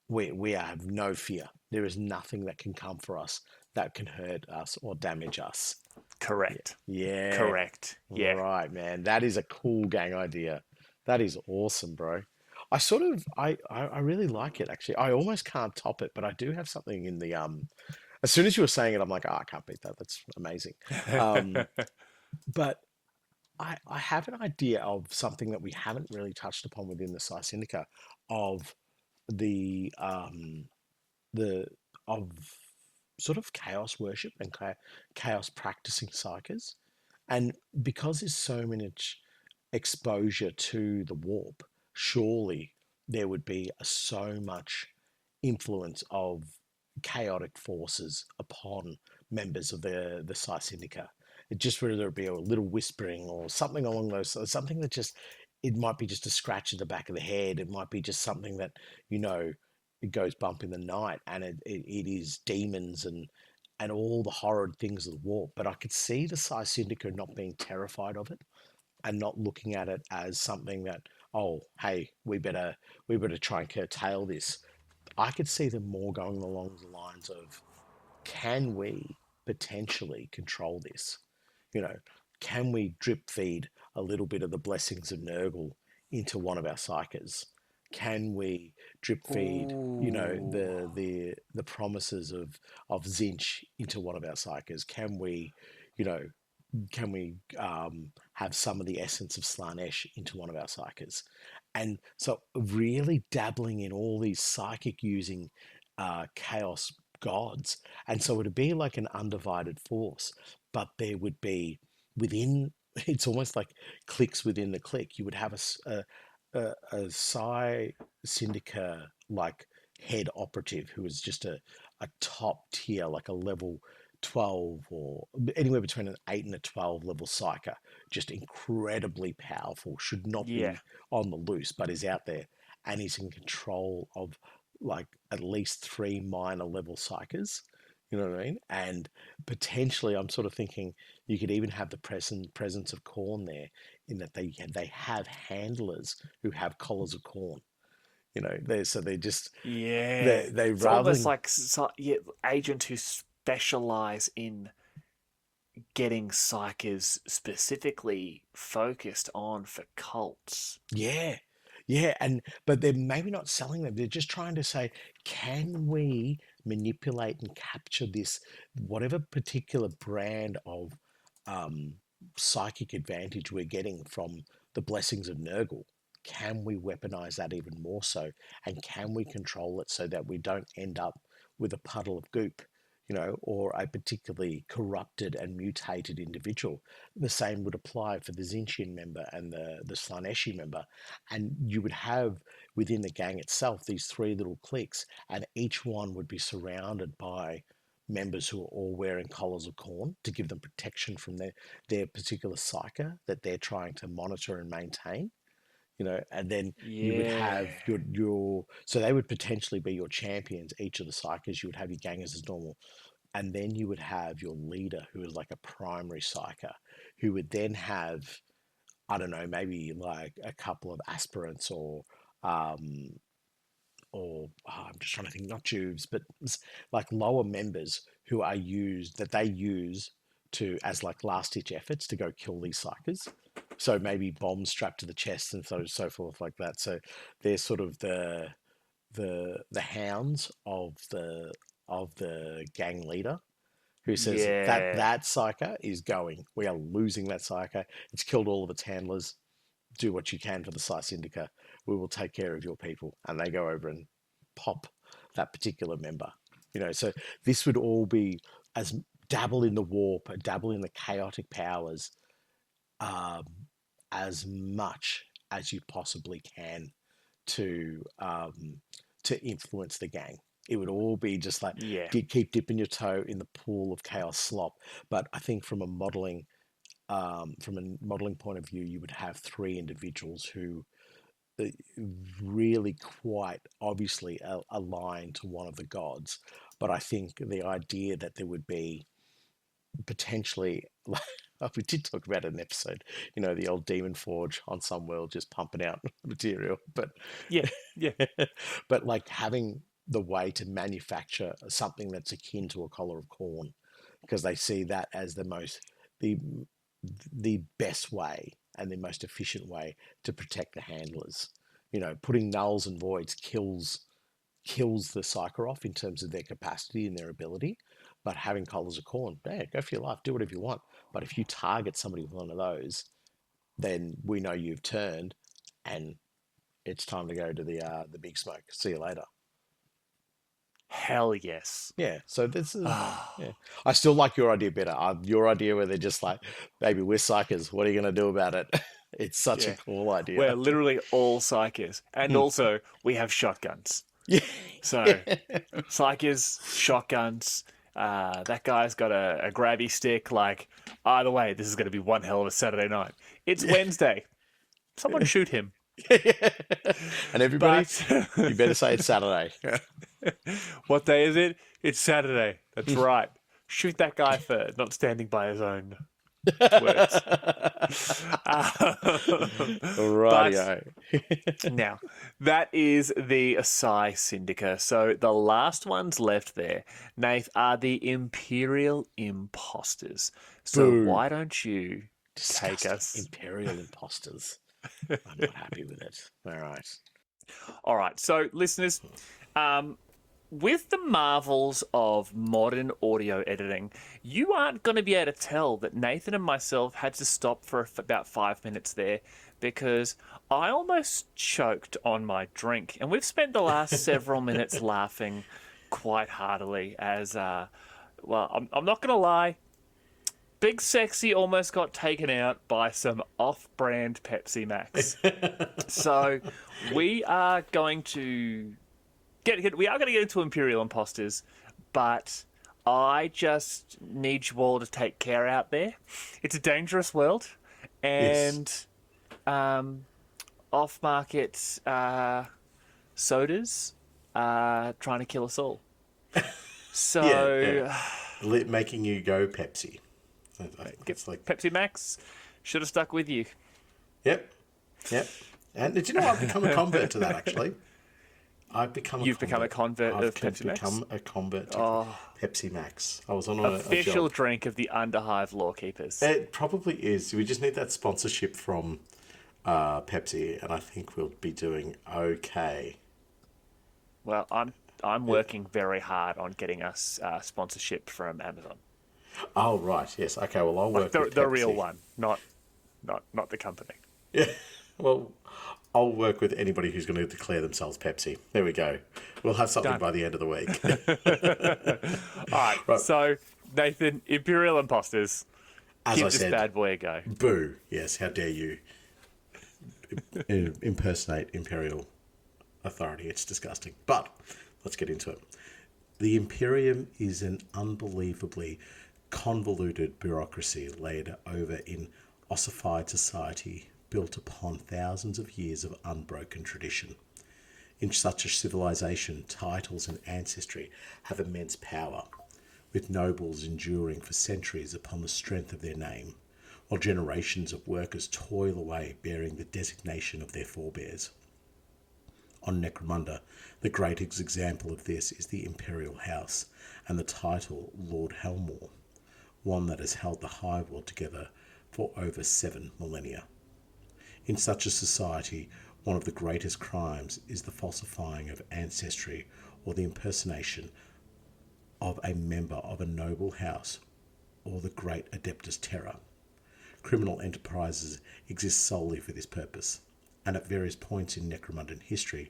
we have no fear. There is nothing that can come for us that can hurt us or damage us. Yeah, Correct. yeah, Correct. Yeah. right, man. That is a cool gang idea. That is awesome, bro. I sort of I really like it actually. I almost can't top it, but I do have something in the as soon as you were saying it, I'm like, oh, I can't beat that. That's amazing. Um, but I have an idea of something that we haven't really touched upon within the Psi Syndica of the the of sort of chaos worship and chaos practicing psychers. And because there's so much exposure to the warp, surely there would be so much influence of chaotic forces upon members of the Psi Syndica. It just whether it be a little whispering or something along those, something that just it might be just a scratch at the back of the head. It might be just something that you know it goes bump in the night, and it is demons and all the horrid things of the warp. But I could see the Psi Syndica not being terrified of it and not looking at it as something that oh hey we better try and curtail this. I could see them more going along the lines of can we potentially control this? You know, can we drip feed a little bit of the blessings of Nurgle into one of our psychers? Can we drip feed, you know, Ooh. the promises of Zinch into one of our psychers? Can we, you know, can we have some of the essence of Slanesh into one of our psychers? And so, really dabbling in all these psychic using chaos gods. And so, it'd be like an undivided force, but there would be within, it's almost like cliques within the clique. You would have a Psi Syndica like head operative who is just a top tier, like a level 12 or anywhere between an 8 and a 12 level psyker, just incredibly powerful, should not Yeah. be on the loose, but is out there and is in control of like at least 3 minor level psychers. You know what I mean? And potentially, I'm sort of thinking you could even have the presence of corn there, in that they have handlers who have collars of corn. You know, they just Yeah. they It's rather almost than like yeah, agents who specialize in getting psychers specifically focused on for cults. yeah, yeah, and but they're maybe not selling them. They're just trying to say, can we manipulate and capture this, whatever particular brand of psychic advantage we're getting from the blessings of Nurgle? Can we weaponize that even more so? And can we control it so that we don't end up with a puddle of goop, or a particularly corrupted and mutated individual? The same would apply for the Zinchian member and the Slaneshi member. And you would have within the gang itself these three little cliques, and each one would be surrounded by members who are all wearing collars of corn to give them protection from their particular psyker that they're trying to monitor and maintain. And then you would have your so they would potentially be your champions, each of the psychers. You would have your gangers as normal, and then you would have your leader, who is like a primary psyker, who would then have, I don't know, maybe like a couple of aspirants I'm just trying to think, not Jews, but like lower members who are used to as like last ditch efforts to go kill these psychers. So maybe bombs strapped to the chest and so forth like that. So they're sort of the hounds of the gang leader, who says that psyker is going. We are losing that psyker. It's killed all of its handlers. Do what you can for the Psi Syndica. We will take care of your people. And they go over and pop that particular member. So this would all be as dabble in the warp, dabble in the chaotic powers, as much as you possibly can to influence the gang. It would all be just like keep dipping your toe in the pool of chaos slop. But I think from a modeling point of view, you would have three individuals who really quite obviously align to one of the gods. But I think the idea that there would be potentially, like, we did talk about an episode, the old Demon Forge on some world just pumping out material, but but like having the way to manufacture something that's akin to a collar of corn, because they see that as the best way and the most efficient way to protect the handlers. Putting nulls and voids kills the psyker off in terms of their capacity and their ability. But having collars of corn, go for your life, do whatever you want. But if you target somebody with one of those, then we know you've turned, and it's time to go to the big smoke. See you later. Hell yes. Yeah. So this is. Yeah. I still like your idea better. Your idea where they're just like, baby, we're psychers. What are you going to do about it? It's such a cool idea. We're literally all psychers, and also we have shotguns. Yeah. So psychers, shotguns. That guy's got a grabby stick. Like, either way, this is going to be one hell of a Saturday night. It's Wednesday. Someone shoot him. And everybody, you better say it's Saturday. What day is it? It's Saturday. That's right. Shoot that guy for not standing by his own words. Rightio. Now, that is the Psi Syndica. So the last ones left there, Nath, are the Imperial Imposters. So why don't you take us? Imperial Imposters. I'm not happy with it. All right. So, listeners, with the marvels of modern audio editing, you aren't going to be able to tell that Nathan and myself had to stop for about 5 minutes there because I almost choked on my drink. And we've spent the last several minutes laughing quite heartily as, I'm not going to lie, Big Sexy almost got taken out by some off-brand Pepsi Max. So we are going to get into Imperial Imposters, but I just need you all to take care out there. It's a dangerous world, and off-market sodas are trying to kill us all. So making you go Pepsi. It's like Pepsi Max should have stuck with you. Yep. And did you know I've become a convert to that, actually? You've become a convert of Pepsi Max? I've become a convert to Pepsi Max. I was on official a job. Drink of the Underhive Lorekeepers. It probably is. We just need that sponsorship from Pepsi, and I think we'll be doing okay. Well, I'm I'm working very hard on getting us sponsorship from Amazon. Oh, right. Yes. Okay. Well, I'll work with The Pepsi. real one, not the company. Yeah. Well, I'll work with anybody who's going to declare themselves Pepsi. There we go. We'll have something Done. by the end of the week. All right. Right. So, Nathan, Imperial Imposters, As give I this said, bad boy a go. boo. Yes. How dare you impersonate Imperial authority? It's disgusting. But let's get into it. The Imperium is an unbelievably convoluted bureaucracy laid over in ossified society built upon thousands of years of unbroken tradition. In such a civilization, titles and ancestry have immense power, with nobles enduring for centuries upon the strength of their name, while generations of workers toil away bearing the designation of their forebears. On Necromunda, the greatest example of this is the Imperial House and the title Lord Helmore, one that has held the Hive world together for over 7 millennia. In such a society, one of the greatest crimes is the falsifying of ancestry or the impersonation of a member of a noble house or the great Adeptus Terra. Criminal enterprises exist solely for this purpose, and at various points in Necromundan history,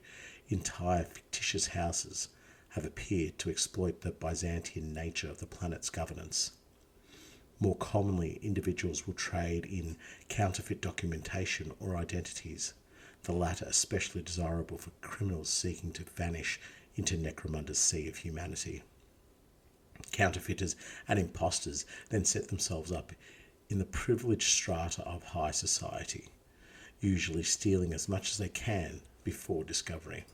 entire fictitious houses have appeared to exploit the Byzantine nature of the planet's governance. More commonly, individuals will trade in counterfeit documentation or identities, the latter especially desirable for criminals seeking to vanish into Necromunda's sea of humanity. Counterfeiters and imposters then set themselves up in the privileged strata of high society, usually stealing as much as they can before discovery.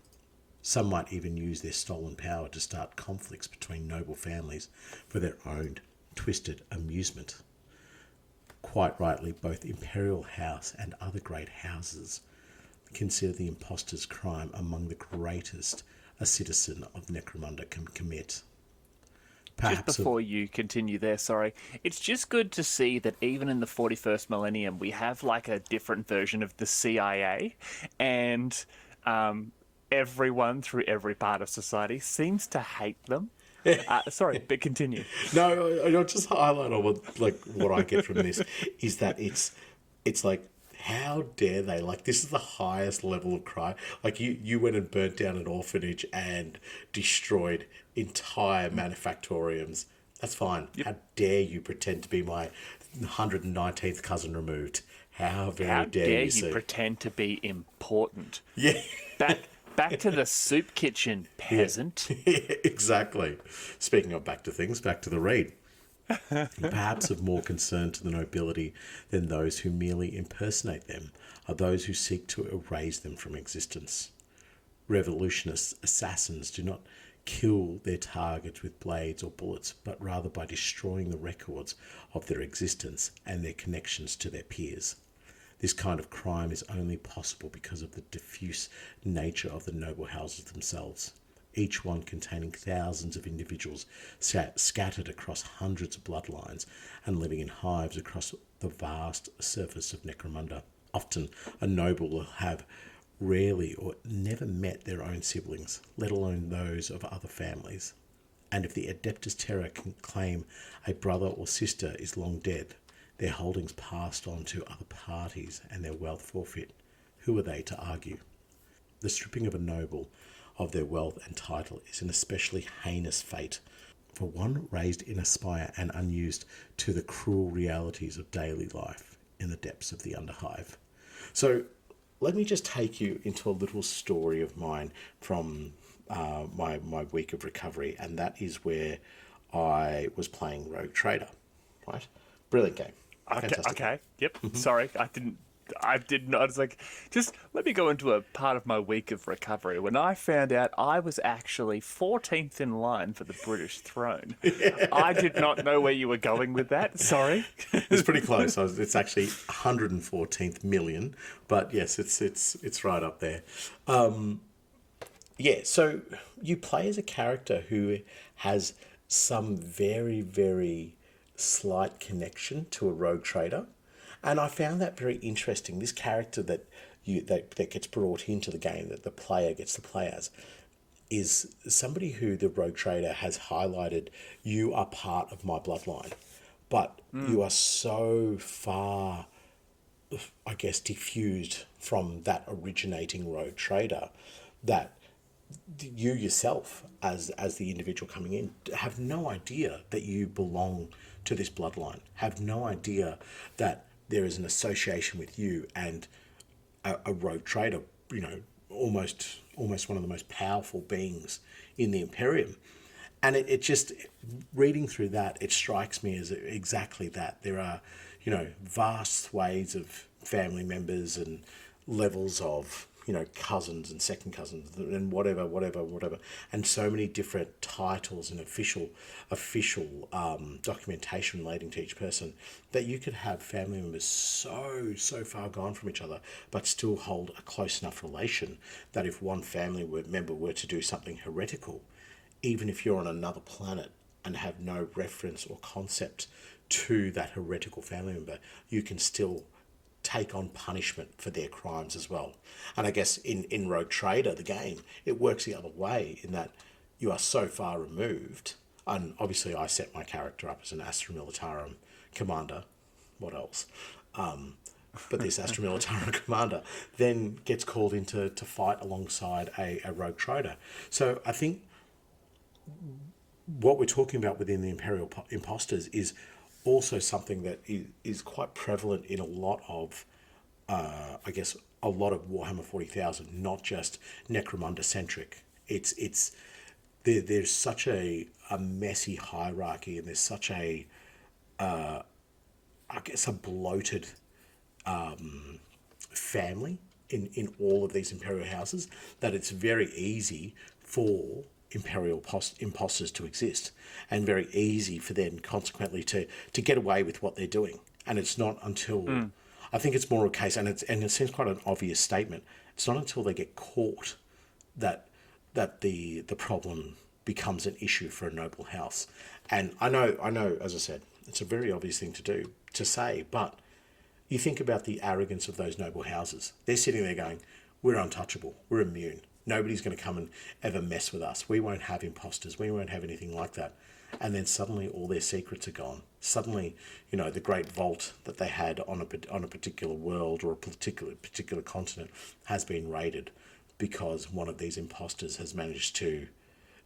Some might even use their stolen power to start conflicts between noble families for their own twisted amusement. Quite rightly, both Imperial House and other great houses consider the impostor's crime among the greatest a citizen of Necromunda can commit. Just before you continue there, sorry, it's just good to see that even in the 41st millennium, we have like a different version of the CIA, and everyone through every part of society seems to hate them. Sorry, but continue. No, I'll just highlight on what I get from this is that it's like, how dare they? Like, this is the highest level of crime. Like, you went and burnt down an orphanage and destroyed entire manufactoriums. That's fine. Yep. How dare you pretend to be my 119th cousin removed? How dare you pretend to be important? Yeah. Back to the soup kitchen, peasant. Yeah, exactly. Speaking of back to things, back to the read. Perhaps of more concern to the nobility than those who merely impersonate them are those who seek to erase them from existence. Revolutionist assassins do not kill their targets with blades or bullets, but rather by destroying the records of their existence and their connections to their peers. This kind of crime is only possible because of the diffuse nature of the noble houses themselves, each one containing thousands of individuals scattered across hundreds of bloodlines and living in hives across the vast surface of Necromunda. Often, a noble will have rarely or never met their own siblings, let alone those of other families. And if the Adeptus Terra can claim a brother or sister is long dead, their holdings passed on to other parties and their wealth forfeit, who are they to argue? The stripping of a noble of their wealth and title is an especially heinous fate, for one raised in a spire and unused to the cruel realities of daily life in the depths of the Underhive. So let me just take you into a little story of mine from my week of recovery, and that is where I was playing Rogue Trader, right? Brilliant game. Okay. Yep. Sorry, I did not. It's like, just let me go into a part of my week of recovery when I found out I was actually 14th in line for the British throne. Yeah. I did not know where you were going with that. Sorry. It's pretty close. It's actually 114th million, but yes, it's right up there. Yeah. So you play as a character who has some very, very slight connection to a rogue trader. And I found that very interesting. This character that gets brought into the game, that the player gets to play as, is somebody who the rogue trader has highlighted. You are part of my bloodline, but you are so far, I guess, diffused from that originating rogue trader that you yourself, as the individual coming in, have no idea that you belong to this bloodline, have no idea that there is an association with you and a rogue trader, almost one of the most powerful beings in the Imperium. And it just, reading through that, it strikes me as exactly that. There are, vast swathes of family members and levels of, cousins and second cousins and whatever, and so many different titles and official documentation relating to each person, that you could have family members so far gone from each other, but still hold a close enough relation that if one family member were to do something heretical, even if you're on another planet and have no reference or concept to that heretical family member, you can still take on punishment for their crimes as well. And I guess in Rogue Trader, the game, it works the other way in that you are so far removed. And obviously I set my character up as an Astra Militarum commander. What else? But this Astra Militarum commander then gets called in to fight alongside a Rogue Trader. So I think what we're talking about within the Imperial Imposters is also something that is quite prevalent in a lot of, a lot of Warhammer 40,000, not just Necromunda-centric. There's such a messy hierarchy, and there's such a bloated family in all of these Imperial houses, that it's very easy for Imperial imposters to exist, and very easy for them consequently to get away with what they're doing. And it's not until I think it's more a case, and it seems quite an obvious statement, it's not until they get caught that the problem becomes an issue for a noble house. And I know, as I said, it's a very obvious thing to say, but you think about the arrogance of those noble houses. They're sitting there going, we're untouchable, we're immune. Nobody's going to come and ever mess with us. We won't have imposters. We won't have anything like that. And then suddenly all their secrets are gone. Suddenly, the great vault that they had on a particular world or a particular continent has been raided because one of these imposters has managed to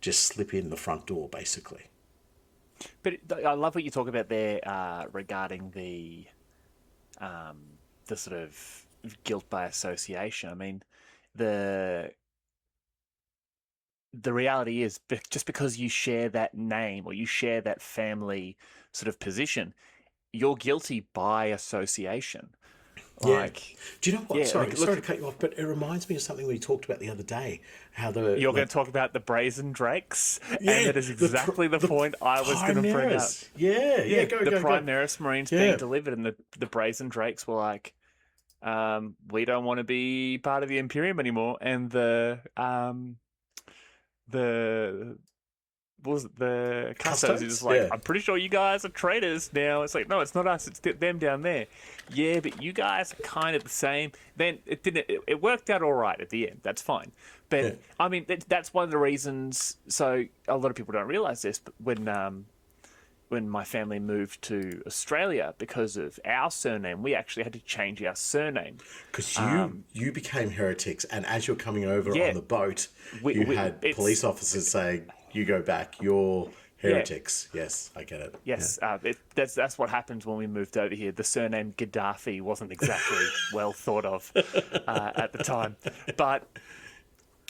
just slip in the front door, basically. But I love what you talk about there regarding the sort of guilt by association. I mean, the reality is, just because you share that name or you share that family sort of position, you're guilty by association. Like, do you know what? Yeah, sorry look, to cut you off, but it reminds me of something we talked about the other day. How you're going to talk about the brazen drakes, and that is exactly the point I was going to bring up. Yeah, the Primaris Marines being delivered, and the brazen drakes were like, we don't want to be part of the Imperium anymore, and the Custos is like, I'm pretty sure you guys are traitors now. It's like, no, it's not us, it's them down there. Yeah, but you guys are kind of the same. Then it worked out all right at the end. That's fine. But I mean, that's one of the reasons. So a lot of people don't realize this, but when my family moved to Australia, because of our surname, we actually had to change our surname. Because you became heretics, and as you're coming over on the boat, you had police officers saying, you go back, you're heretics. Yeah. Yes, I get it. Yes, that's what happened when we moved over here. The surname Gaddafi wasn't exactly well thought of at the time. But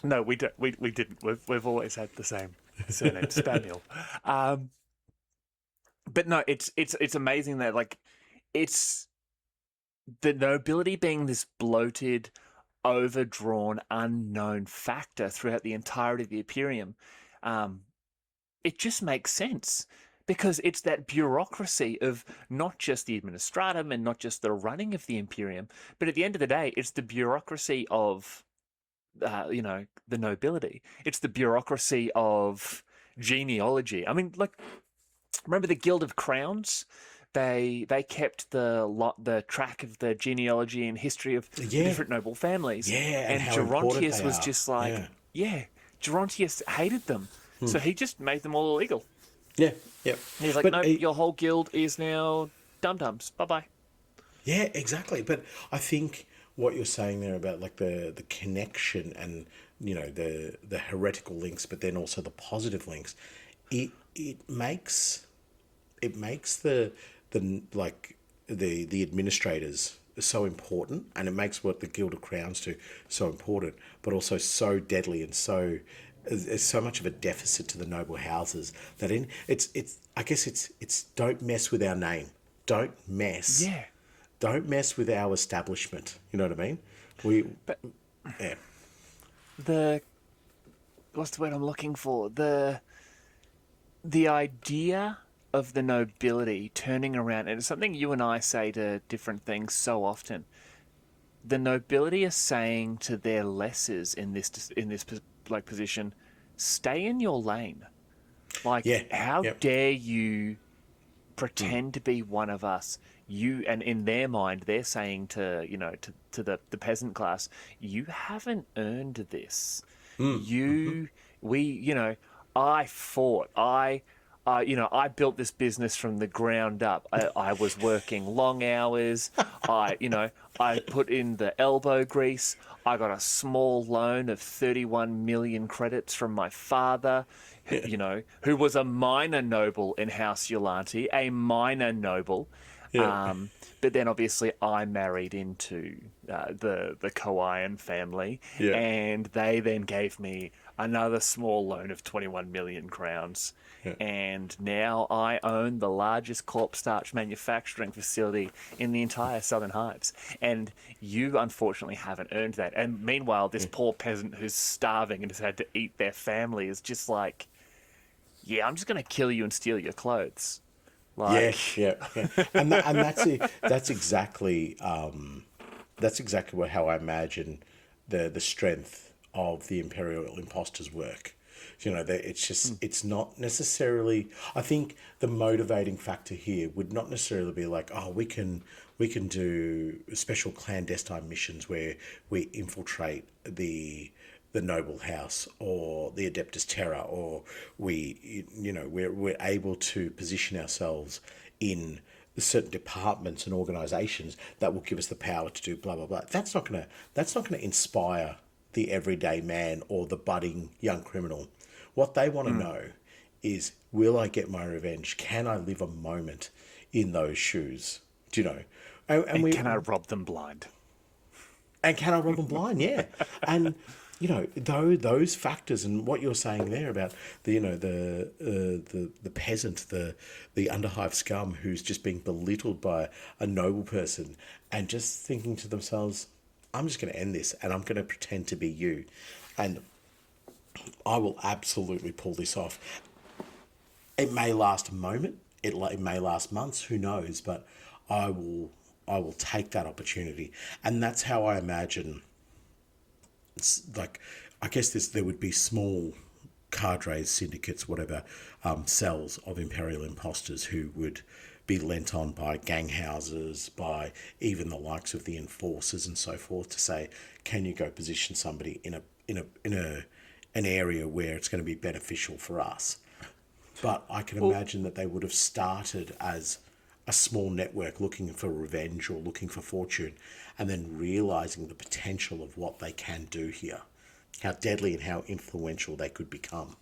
no, we didn't. We've always had the same surname, Spaniel. But no, it's amazing that, like, it's the nobility being this bloated, overdrawn, unknown factor throughout the entirety of the Imperium. It just makes sense, because it's that bureaucracy of not just the Administratum and not just the running of the Imperium, but at the end of the day, it's the bureaucracy of, the nobility. It's the bureaucracy of genealogy. I mean, like, remember the Guild of Crowns? They kept the track of the genealogy and history of different noble families. Yeah, and Gerontius was just like, Gerontius hated them, so he just made them all illegal. Yeah, yeah. He's like, But no, your whole guild is now dum-dums. Bye-bye. Yeah, exactly. But I think what you're saying there about like the connection and the heretical links, but then also the positive links, it makes the administrators so important, and it makes what the Guild of Crowns do so important, but also so deadly and so there's so much of a deficit to the noble houses that it's don't mess with our name, don't mess with our establishment. You know what I mean? What's the word I'm looking for? The idea of the nobility turning around, and it's something you and I say to different things so often. The nobility are saying to their lessers in this position, stay in your lane. How dare you pretend to be one of us? And in their mind, they're saying to the peasant class, you haven't earned this. I fought. I built this business from the ground up. I was working long hours. I put in the elbow grease. I got a small loan of 31 million credits from my father, who was a minor noble in House Yolante, a minor noble. Yeah. But then obviously I married into the Kauaian family, and they then gave me another small loan of 21 million crowns. Yeah. And now I own the largest corpse starch manufacturing facility in the entire Southern Heights. And you unfortunately haven't earned that. And meanwhile, this poor peasant who's starving and has had to eat their family is just like, I'm just going to kill you and steal your clothes. Yeah. And that's exactly how I imagine the strength of the Imperial Imposters work. It's not necessarily. I think the motivating factor here would not necessarily be like, we can do special clandestine missions where we infiltrate the noble house or the Adeptus Terra, or we're able to position ourselves in certain departments and organizations that will give us the power to do blah blah blah. That's not gonna inspire the everyday man or the budding young criminal. What they want to know is, will I get my revenge? Can I live a moment in those shoes? Do you know? And can I rob them blind? And can I rob them blind? Yeah. And those factors, and what you're saying there about the peasant, the Underhive scum who's just being belittled by a noble person, and just thinking to themselves, I'm just going to end this, and I'm going to pretend to be you, and I will absolutely pull this off. It may last a moment, it may last months, who knows? But I will take that opportunity, and that's how I imagine. It's like, I guess there would be small cadres, syndicates, whatever, cells of Imperial Imposters who would be lent on by gang houses, by even the likes of the enforcers and so forth, to say, can you go position somebody in an area where it's going to be beneficial for us? But I can imagine that they would have started as a small network looking for revenge or looking for fortune, and then realizing the potential of what they can do here, how deadly and how influential they could become.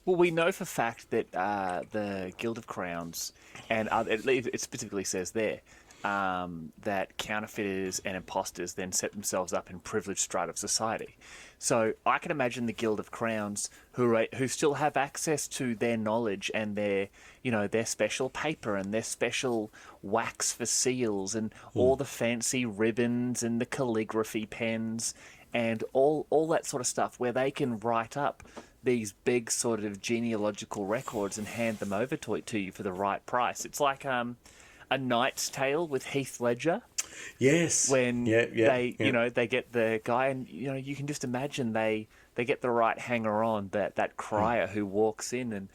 Well, we know for fact that the Guild of Crowns, and it specifically says there, that counterfeiters and imposters then set themselves up in privileged strata of society. So I can imagine the Guild of Crowns who still have access to their knowledge and their special paper and their special wax for seals and all the fancy ribbons and the calligraphy pens and all that sort of stuff, where they can write up these big sort of genealogical records and hand them over to you for the right price. It's like A Knight's Tale with Heath Ledger. Yes. When they get the guy, and you can just imagine they get the right hanger on, that crier who walks in and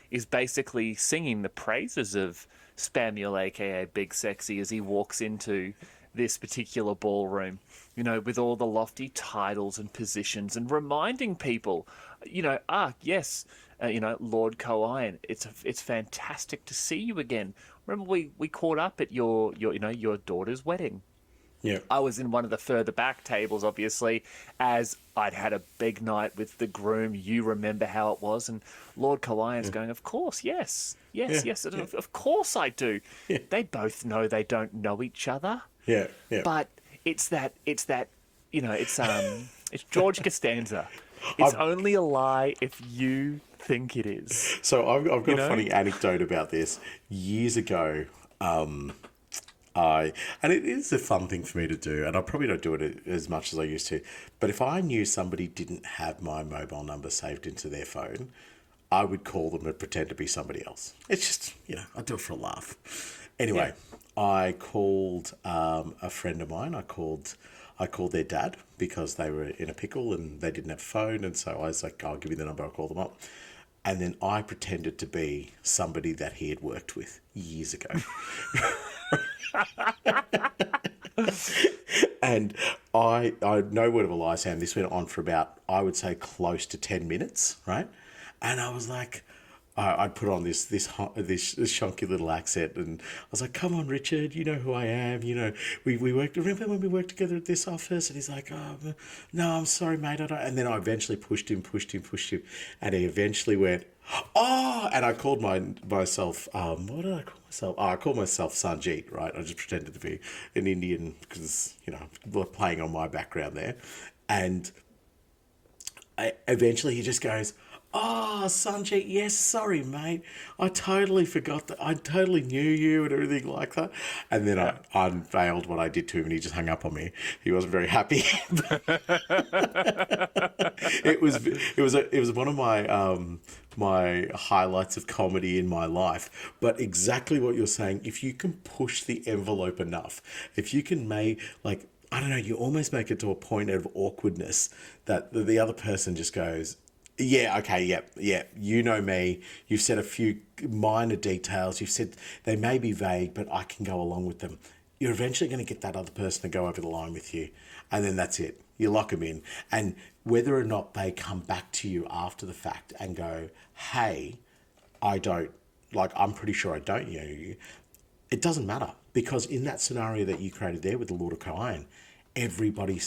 is basically singing the praises of Spamuel, aka Big Sexy, as he walks into this particular ballroom, you know, with all the lofty titles and positions, and reminding people, you know, yes, you know, Lord Coian, it's fantastic to see you again. Remember we caught up at your you know, your daughter's wedding. Yeah. I was in one of the further back tables, obviously, as I'd had a big night with the groom. You remember how it was, and Lord Coian's going, of course, yes, of course I do. Yeah. They both know they don't know each other. Yeah. But it's that, you know, it's George Costanza. It's only a lie if you think it is. So I've got You a know? funny anecdote about this. Years ago, and it is a fun thing for me to do, and I probably don't do it as much as I used to, but if I knew somebody didn't have my mobile number saved into their phone, I would call them and pretend to be somebody else. It's just, you know, I do it for a laugh. Anyway, I called a friend of mine. I called their dad because they were in a pickle and they didn't have a phone, and so I was like, I'll give you the number, I'll call them up. And then I pretended to be somebody that he had worked with years ago. And I no word of a lie, Sam, this went on for about, I would say, close to 10 minutes, right? And I was like, I put on this shonky little accent, and I was like, "Come on, Richard, you know who I am. You know, we worked. Remember when we worked together at this office?" And he's like, "Oh, no, I'm sorry, mate. I don't." And then I eventually pushed him, and he eventually went, "Oh!" And I called myself. What did I call myself? Oh, I called myself Sanjeet, right? I just pretended to be an Indian because, you know, playing on my background there, and eventually he just goes, "Oh, Sanjay, yes, sorry, mate. I totally forgot that. I totally knew you and everything like that." And then I unveiled what I did to him, and he just hung up on me. He wasn't very happy. It was one of my highlights of comedy in my life. But exactly what you're saying, if you can push the envelope enough, if you can make, like, I don't know, you almost make it to a point of awkwardness that the other person just goes, "Yeah, okay, yeah, you know me. You've said a few minor details. You've said they may be vague, but I can go along with them." You're eventually going to get that other person to go over the line with you. And then that's it. You lock them in. And whether or not they come back to you after the fact and go, "Hey, I'm pretty sure I don't know you," it doesn't matter. Because in that scenario that you created there with the Lord of Coian, everybody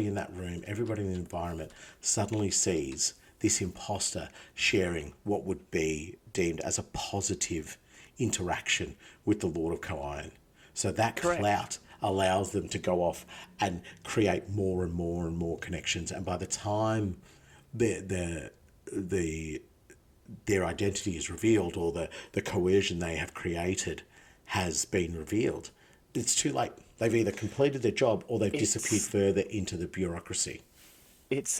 in that room, everybody in the environment suddenly sees this imposter sharing what would be deemed as a positive interaction with the Lord of Coian. So that clout allows them to go off and create more and more and more connections. And by the time their identity is revealed, or the coercion they have created has been revealed, it's too late. They've either completed their job or they've disappeared further into the bureaucracy. It's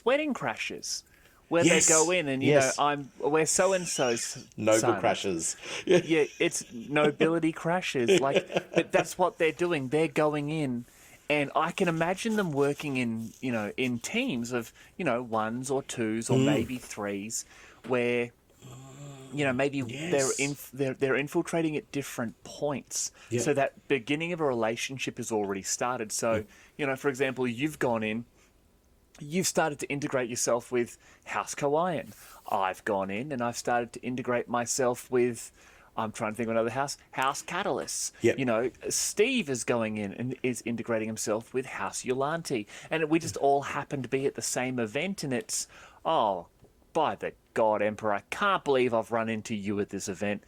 wedding crashes where they go in and, you know, we're so and so's noble crashes. Yeah, it's nobility crashes. Like, but that's what they're doing. They're going in, and I can imagine them working in, you know, in teams of, you know, ones or twos or maybe threes, where, you know, maybe they're infiltrating at different points. Yeah. So that beginning of a relationship is already started. So, you know, for example, you've gone in. You've started to integrate yourself with House Coian. I've gone in and I've started to integrate myself with, I'm trying to think of another house, House Catalysts. Yep. You know, Steve is going in and is integrating himself with House Yolante. And we just all happen to be at the same event, and it's, oh, by the God, Emperor, I can't believe I've run into you at this event.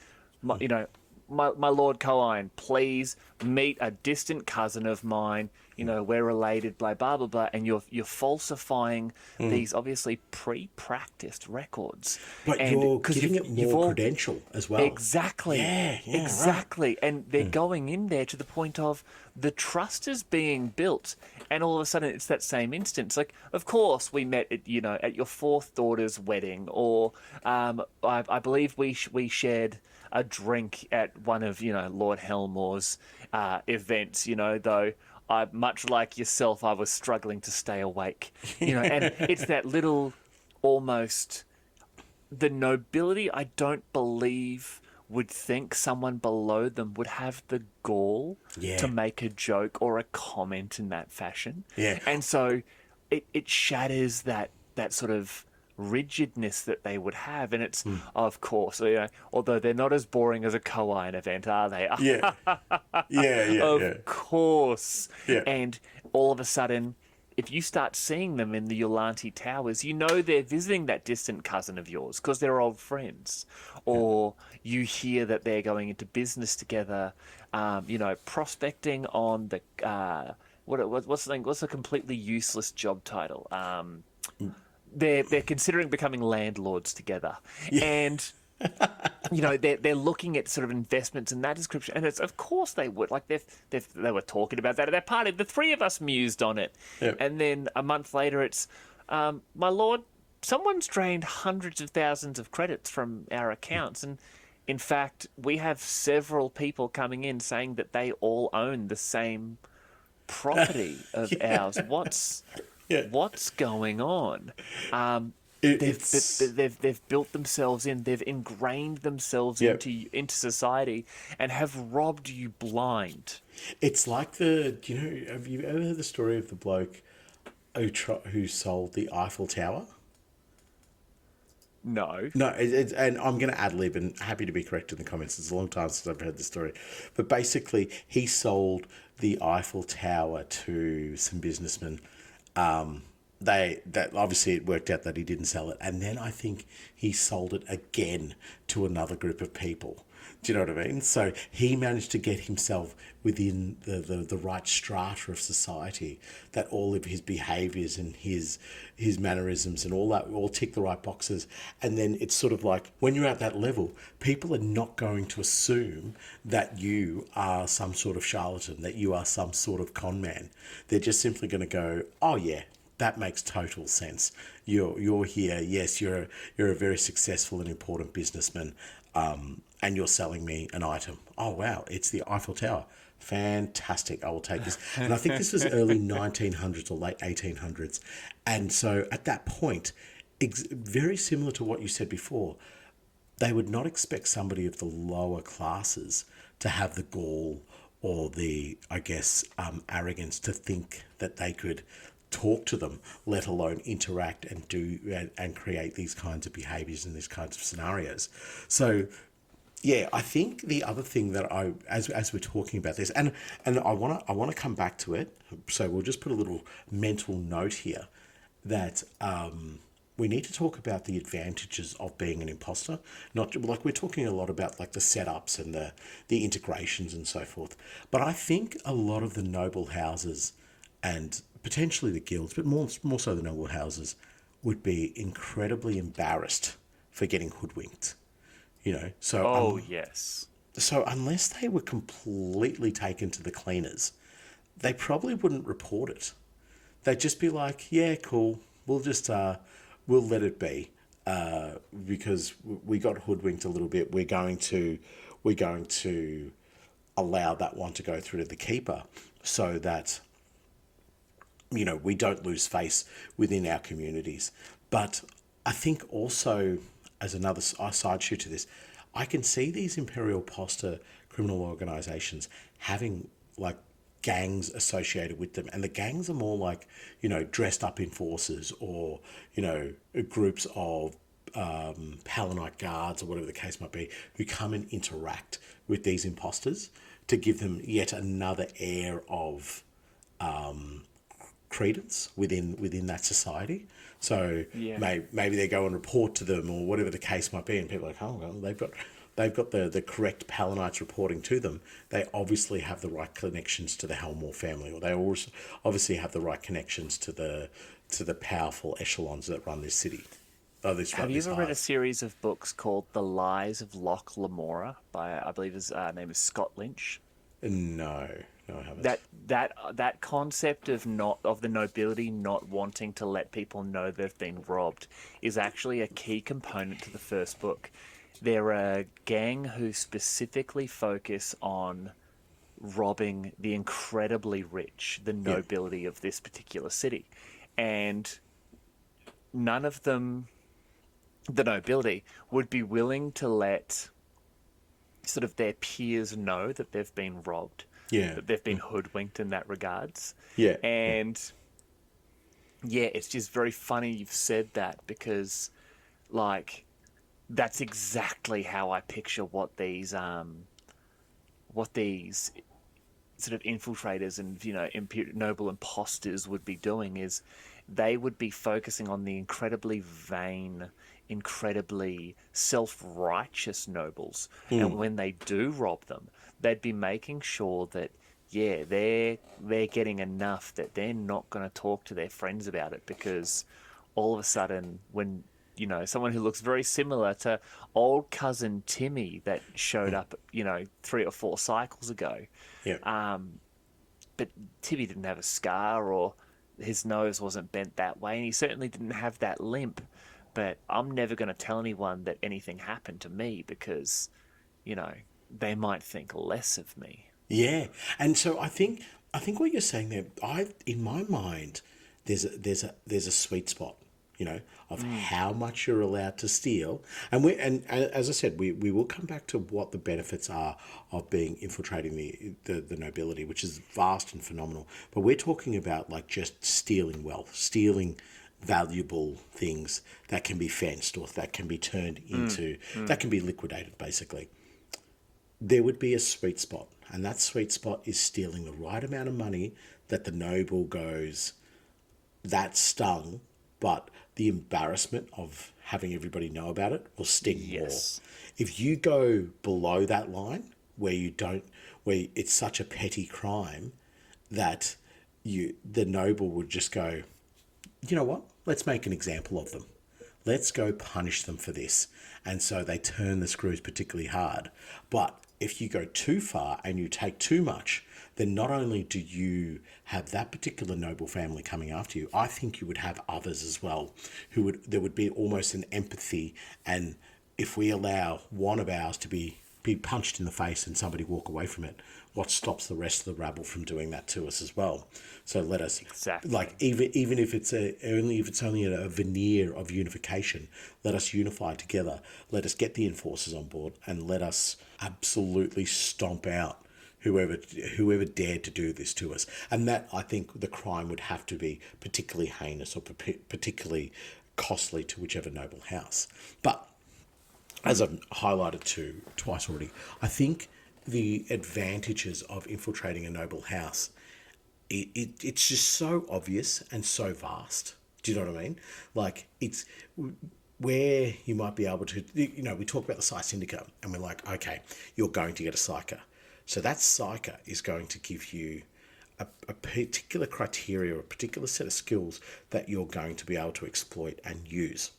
You know, my Lord Coian, please meet a distant cousin of mine. You know, we're related, blah, blah, blah, blah. And you're falsifying these obviously pre-practiced records. But you're giving it more credential as well. Exactly. Yeah, exactly. Right. And they're going in there to the point of the trust is being built. And all of a sudden it's that same instance. Like, of course, we met at, you know, at your fourth daughter's wedding, or I believe we shared a drink at one of, you know, Lord Helmore's events, you know, though much like yourself, I was struggling to stay awake, you know, and it's that little, almost, the nobility I don't believe would think someone below them would have the gall to make a joke or a comment in that fashion. Yeah. And so it shatters that sort of rigidness that they would have. And it's, of course, although they're not as boring as a Koine event, are they? Yeah. Of course. Yeah. And all of a sudden, if you start seeing them in the Yulanti Towers, you know they're visiting that distant cousin of yours because they're old friends. Or you hear that they're going into business together, prospecting on the... what's the thing? What's a completely useless job title? They're considering becoming landlords together. Yeah. And... they're looking at sort of investments in that description, and it's of course they would. Like they were talking about that at that party. The three of us mused on it, and then a month later, it's my lord, someone's drained hundreds of thousands of credits from our accounts, and in fact, we have several people coming in saying that they all own the same property of ours. What's going on? They've built themselves in. They've ingrained themselves into society and have robbed you blind. It's like have you ever heard the story of the bloke who sold the Eiffel Tower? No. No, and I'm going to ad-lib, and happy to be corrected in the comments. It's a long time since I've heard the story. But basically, he sold the Eiffel Tower to some businessmen. That obviously it worked out that he didn't sell it, and then I think he sold it again to another group of people. Do you know what I mean? So he managed to get himself within the right strata of society, that all of his behaviours and his mannerisms and all that all tick the right boxes. And then it's sort of like when you're at that level, people are not going to assume that you are some sort of charlatan, that you are some sort of con man. They're just simply going to go, oh yeah, that makes total sense. You're here. Yes, you're a very successful and important businessman, and you're selling me an item. Oh wow, it's the Eiffel Tower. Fantastic. I will take this. And I think this was early 1900s or late 1800s. And so at that point, very similar to what you said before, they would not expect somebody of the lower classes to have the gall or the, arrogance to think that they could talk to them, let alone interact and do and create these kinds of behaviors and these kinds of scenarios. So yeah, I think the other thing that as we're talking about this, and I want to come back to it, so we'll just put a little mental note here that we need to talk about the advantages of being an imposter. Not like we're talking a lot about like the setups and the integrations and so forth, but I think a lot of the noble houses and potentially the guilds, but more so the noble houses, would be incredibly embarrassed for getting hoodwinked. So yes. So unless they were completely taken to the cleaners, they probably wouldn't report it. They'd just be like, "Yeah, cool. We'll just we'll let it be because we got hoodwinked a little bit. We're going to allow that one to go through to the keeper so that." We don't lose face within our communities. But I think also, as another side shoot to this, I can see these Imperial Imposter criminal organisations having like gangs associated with them. And the gangs are more like, dressed up enforcers or, groups of Palanite guards or whatever the case might be, who come and interact with these imposters to give them yet another air of credence within that society. So maybe they go and report to them or whatever the case might be, and people are like, oh well, they've got the correct Palanites reporting to them. They obviously have the right connections to the Helmore family, or they also obviously have the right connections to the powerful echelons that run this city. Have you ever read a series of books called The Lies of Loch Lamora by, I believe his name is Scott Lynch? No, I haven't. That concept of the nobility not wanting to let people know they've been robbed is actually a key component to the first book. They're a gang who specifically focus on robbing the incredibly rich, the nobility of this particular city. And none of them, the nobility, would be willing to let sort of their peers know that they've been robbed, Yeah. that they've been hoodwinked in that regards. Yeah. And yeah, it's just very funny you've said that, because like that's exactly how I picture what these sort of infiltrators and, you know, noble imposters would be doing. Is they would be focusing on the incredibly vain, incredibly self-righteous nobles, and when they do rob them, they'd be making sure that, yeah, they're getting enough that they're not going to talk to their friends about it, because all of a sudden, when, you know, someone who looks very similar to old cousin Timmy that showed up, you know, 3 or 4 cycles ago, Yeah. but Timmy didn't have a scar, or his nose wasn't bent that way, and he certainly didn't have that limp. But I'm never going to tell anyone that anything happened to me, because, you know, they might think less of me. Yeah, and so I think what you're saying there, in my mind, there's a sweet spot, you know, of how much you're allowed to steal, and as I said, we will come back to what the benefits are of being infiltrating the nobility, which is vast and phenomenal. But we're talking about like just stealing wealth, stealing valuable things that can be fenced or that can be turned into that can be liquidated, basically. There would be a sweet spot, and that sweet spot is stealing the right amount of money that the noble goes, that stung, but the embarrassment of having everybody know about it will sting Yes. more. If you go below that line where where it's such a petty crime that the noble would just go, you know what? Let's make an example of them. Let's go punish them for this. And so they turn the screws particularly hard. But if you go too far and you take too much, then not only do you have that particular noble family coming after you, I think you would have others as well there would be almost an empathy. And if we allow one of ours to be punched in the face and somebody walk away from it, what stops the rest of the rabble from doing that to us as well? So let us, Exactly. like, even if it's only a veneer of unification, let us unify together. Let us get the enforcers on board, and let us absolutely stomp out whoever dared to do this to us. And that, I think, the crime would have to be particularly heinous or particularly costly to whichever noble house. But as I've highlighted twice already, I think the advantages of infiltrating a noble house, it's just so obvious and so vast. Do you know what I mean? Like, it's where you might be able to, you know, we talk about the Psi Syndica, and we're like, okay, you're going to get a psyker. So that psyker is going to give you a particular criteria, a particular set of skills that you're going to be able to exploit and use.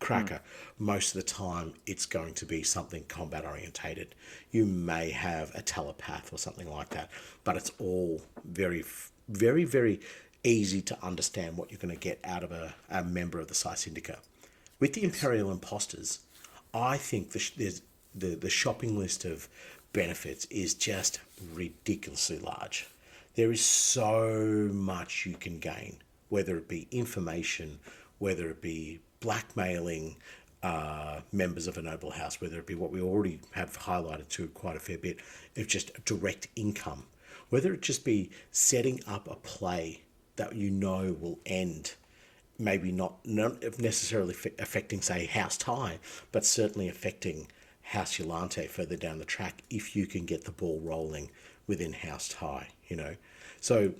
Cracker, most of the time it's going to be something combat orientated. You may have a telepath or something like that, but it's all very, very, very easy to understand what you're going to get out of a member of the Psi Syndica. With the Imperial Imposters, I think the shopping list of benefits is just ridiculously large. There is so much you can gain, whether it be information, whether it be blackmailing members of a noble house, whether it be what we already have highlighted to quite a fair bit of just direct income, whether it just be setting up a play that you know will end, maybe not necessarily affecting, say, House Ty, but certainly affecting House Yolante further down the track if you can get the ball rolling within House Ty, you know. So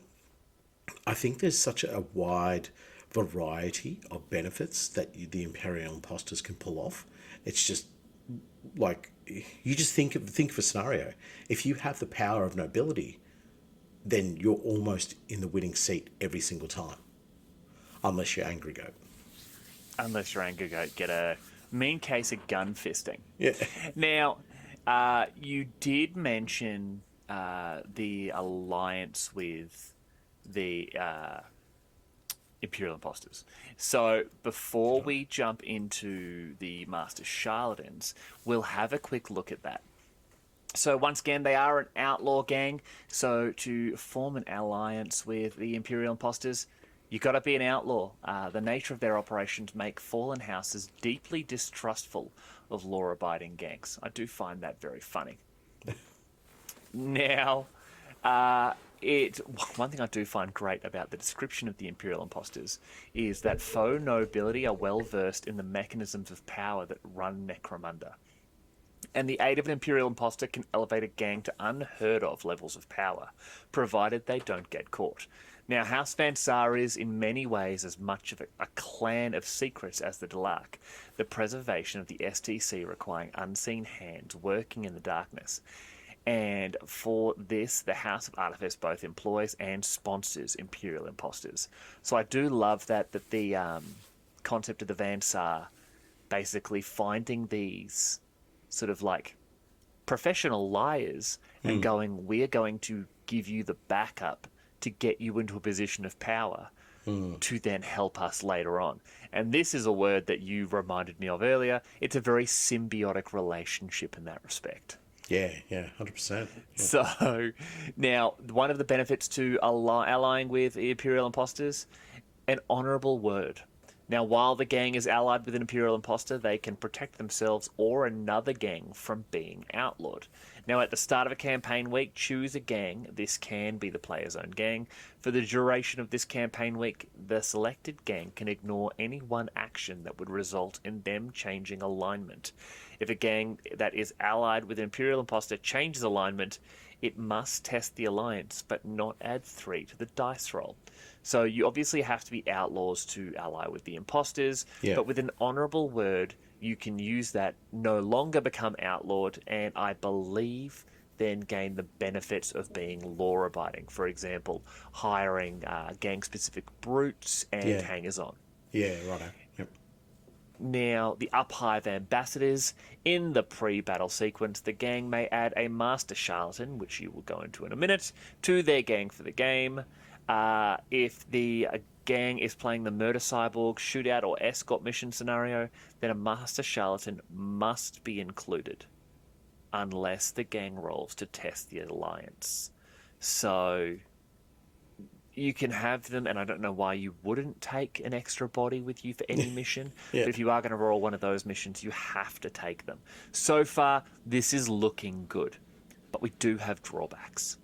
I think there's such a wide variety of benefits that the Imperial Imposters can pull off. It's just like, you just think of a scenario. If you have the power of nobility, then you're almost in the winning seat every single time, unless you're Angry Goat. Unless you're Angry Goat, get a mean case of gun fisting. Yeah. Now, you did mention the alliance with the Imperial Imposters. So before we jump into the Master Charlatans, we'll have a quick look at that. So once again, they are an outlaw gang. So to form an alliance with the Imperial Imposters, You got to be an outlaw. The nature of their operations make fallen houses deeply distrustful of law-abiding gangs. I do find that very funny. Now, one thing I do find great about the description of the Imperial Imposters is that faux nobility are well versed in the mechanisms of power that run Necromunda. And the aid of an Imperial Imposter can elevate a gang to unheard of levels of power, provided they don't get caught. Now, House Van Saar is, in many ways, as much of a clan of secrets as the Delark, the preservation of the STC requiring unseen hands working in the darkness. And for this, the House of Artifice both employs and sponsors Imperial Imposters. So I do love that the concept of the Van Saar basically finding these sort of like professional liars and going, we're going to give you the backup to get you into a position of power to then help us later on. And this is a word that you reminded me of earlier. It's a very symbiotic relationship in that respect. Yeah, 100%. Yeah. So now, one of the benefits to allying with Imperial Imposters, an honourable word. Now, while the gang is allied with an Imperial Imposter, they can protect themselves or another gang from being outlawed. Now, at the start of a campaign week, choose a gang. This can be the player's own gang. For the duration of this campaign week, the selected gang can ignore any one action that would result in them changing alignment. If a gang that is allied with an Imperial Imposter changes alignment, it must test the alliance, but not add 3 to the dice roll. So you obviously have to be outlaws to ally with the imposters, but with an honourable word, you can use that, no longer become outlawed, and I believe then gain the benefits of being law-abiding. For example, hiring gang-specific brutes and hangers-on. Yeah, righto. Yep. Now, the Uphive ambassadors. In the pre-battle sequence, the gang may add a master charlatan, which you will go into in a minute, to their gang for the game. If the gang is playing the murder cyborg, shootout, or escort mission scenario, then a master charlatan must be included, unless the gang rolls to test the alliance. So you can have them, and I don't know why you wouldn't take an extra body with you for any mission, but if you are going to roll one of those missions, you have to take them. So far, this is looking good, but we do have drawbacks.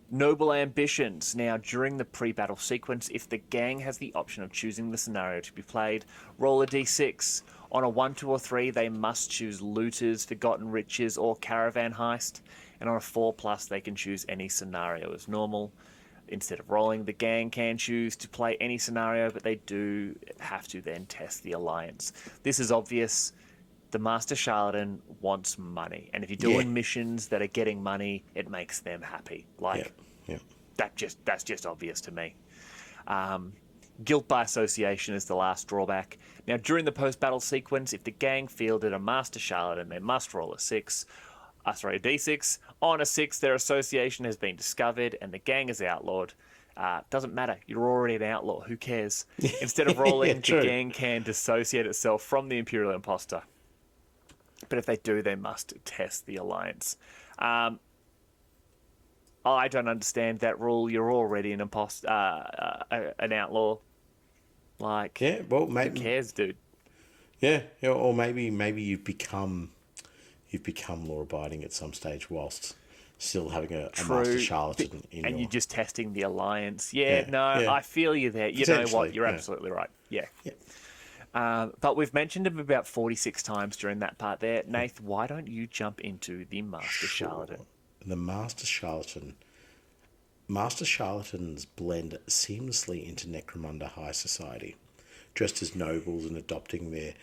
Noble ambitions. Now, during the pre-battle sequence, if the gang has the option of choosing the scenario to be played, roll a d6. On a 1, 2, or 3, they must choose looters, forgotten riches, or caravan heist. And on a 4+, they can choose any scenario as normal. Instead of rolling, the gang can choose to play any scenario, but they do have to then test the alliance. This is obvious. The Master Charlatan wants money, and if you're doing missions that are getting money, it makes them happy. That's just obvious to me. Guilt by association is the last drawback. Now, during the post-battle sequence, if the gang fielded a Master Charlatan, they must roll a d6. On a 6, their association has been discovered, and the gang is outlawed. Doesn't matter. You're already an outlaw. Who cares? Instead of rolling, the gang can dissociate itself from the Imperial Imposter. But if they do, they must test the alliance. I don't understand that rule. You're already an an outlaw. Who cares, dude? Or maybe you've become law-abiding at some stage whilst still having a master charlatan and you're just testing the alliance. I feel you there. You know what? You're absolutely right. But we've mentioned him about 46 times during that part there. Nath, why don't you jump into the Master Charlatan? The Master Charlatan. Master Charlatans blend seamlessly into Necromunda high society. Dressed as nobles and adopting their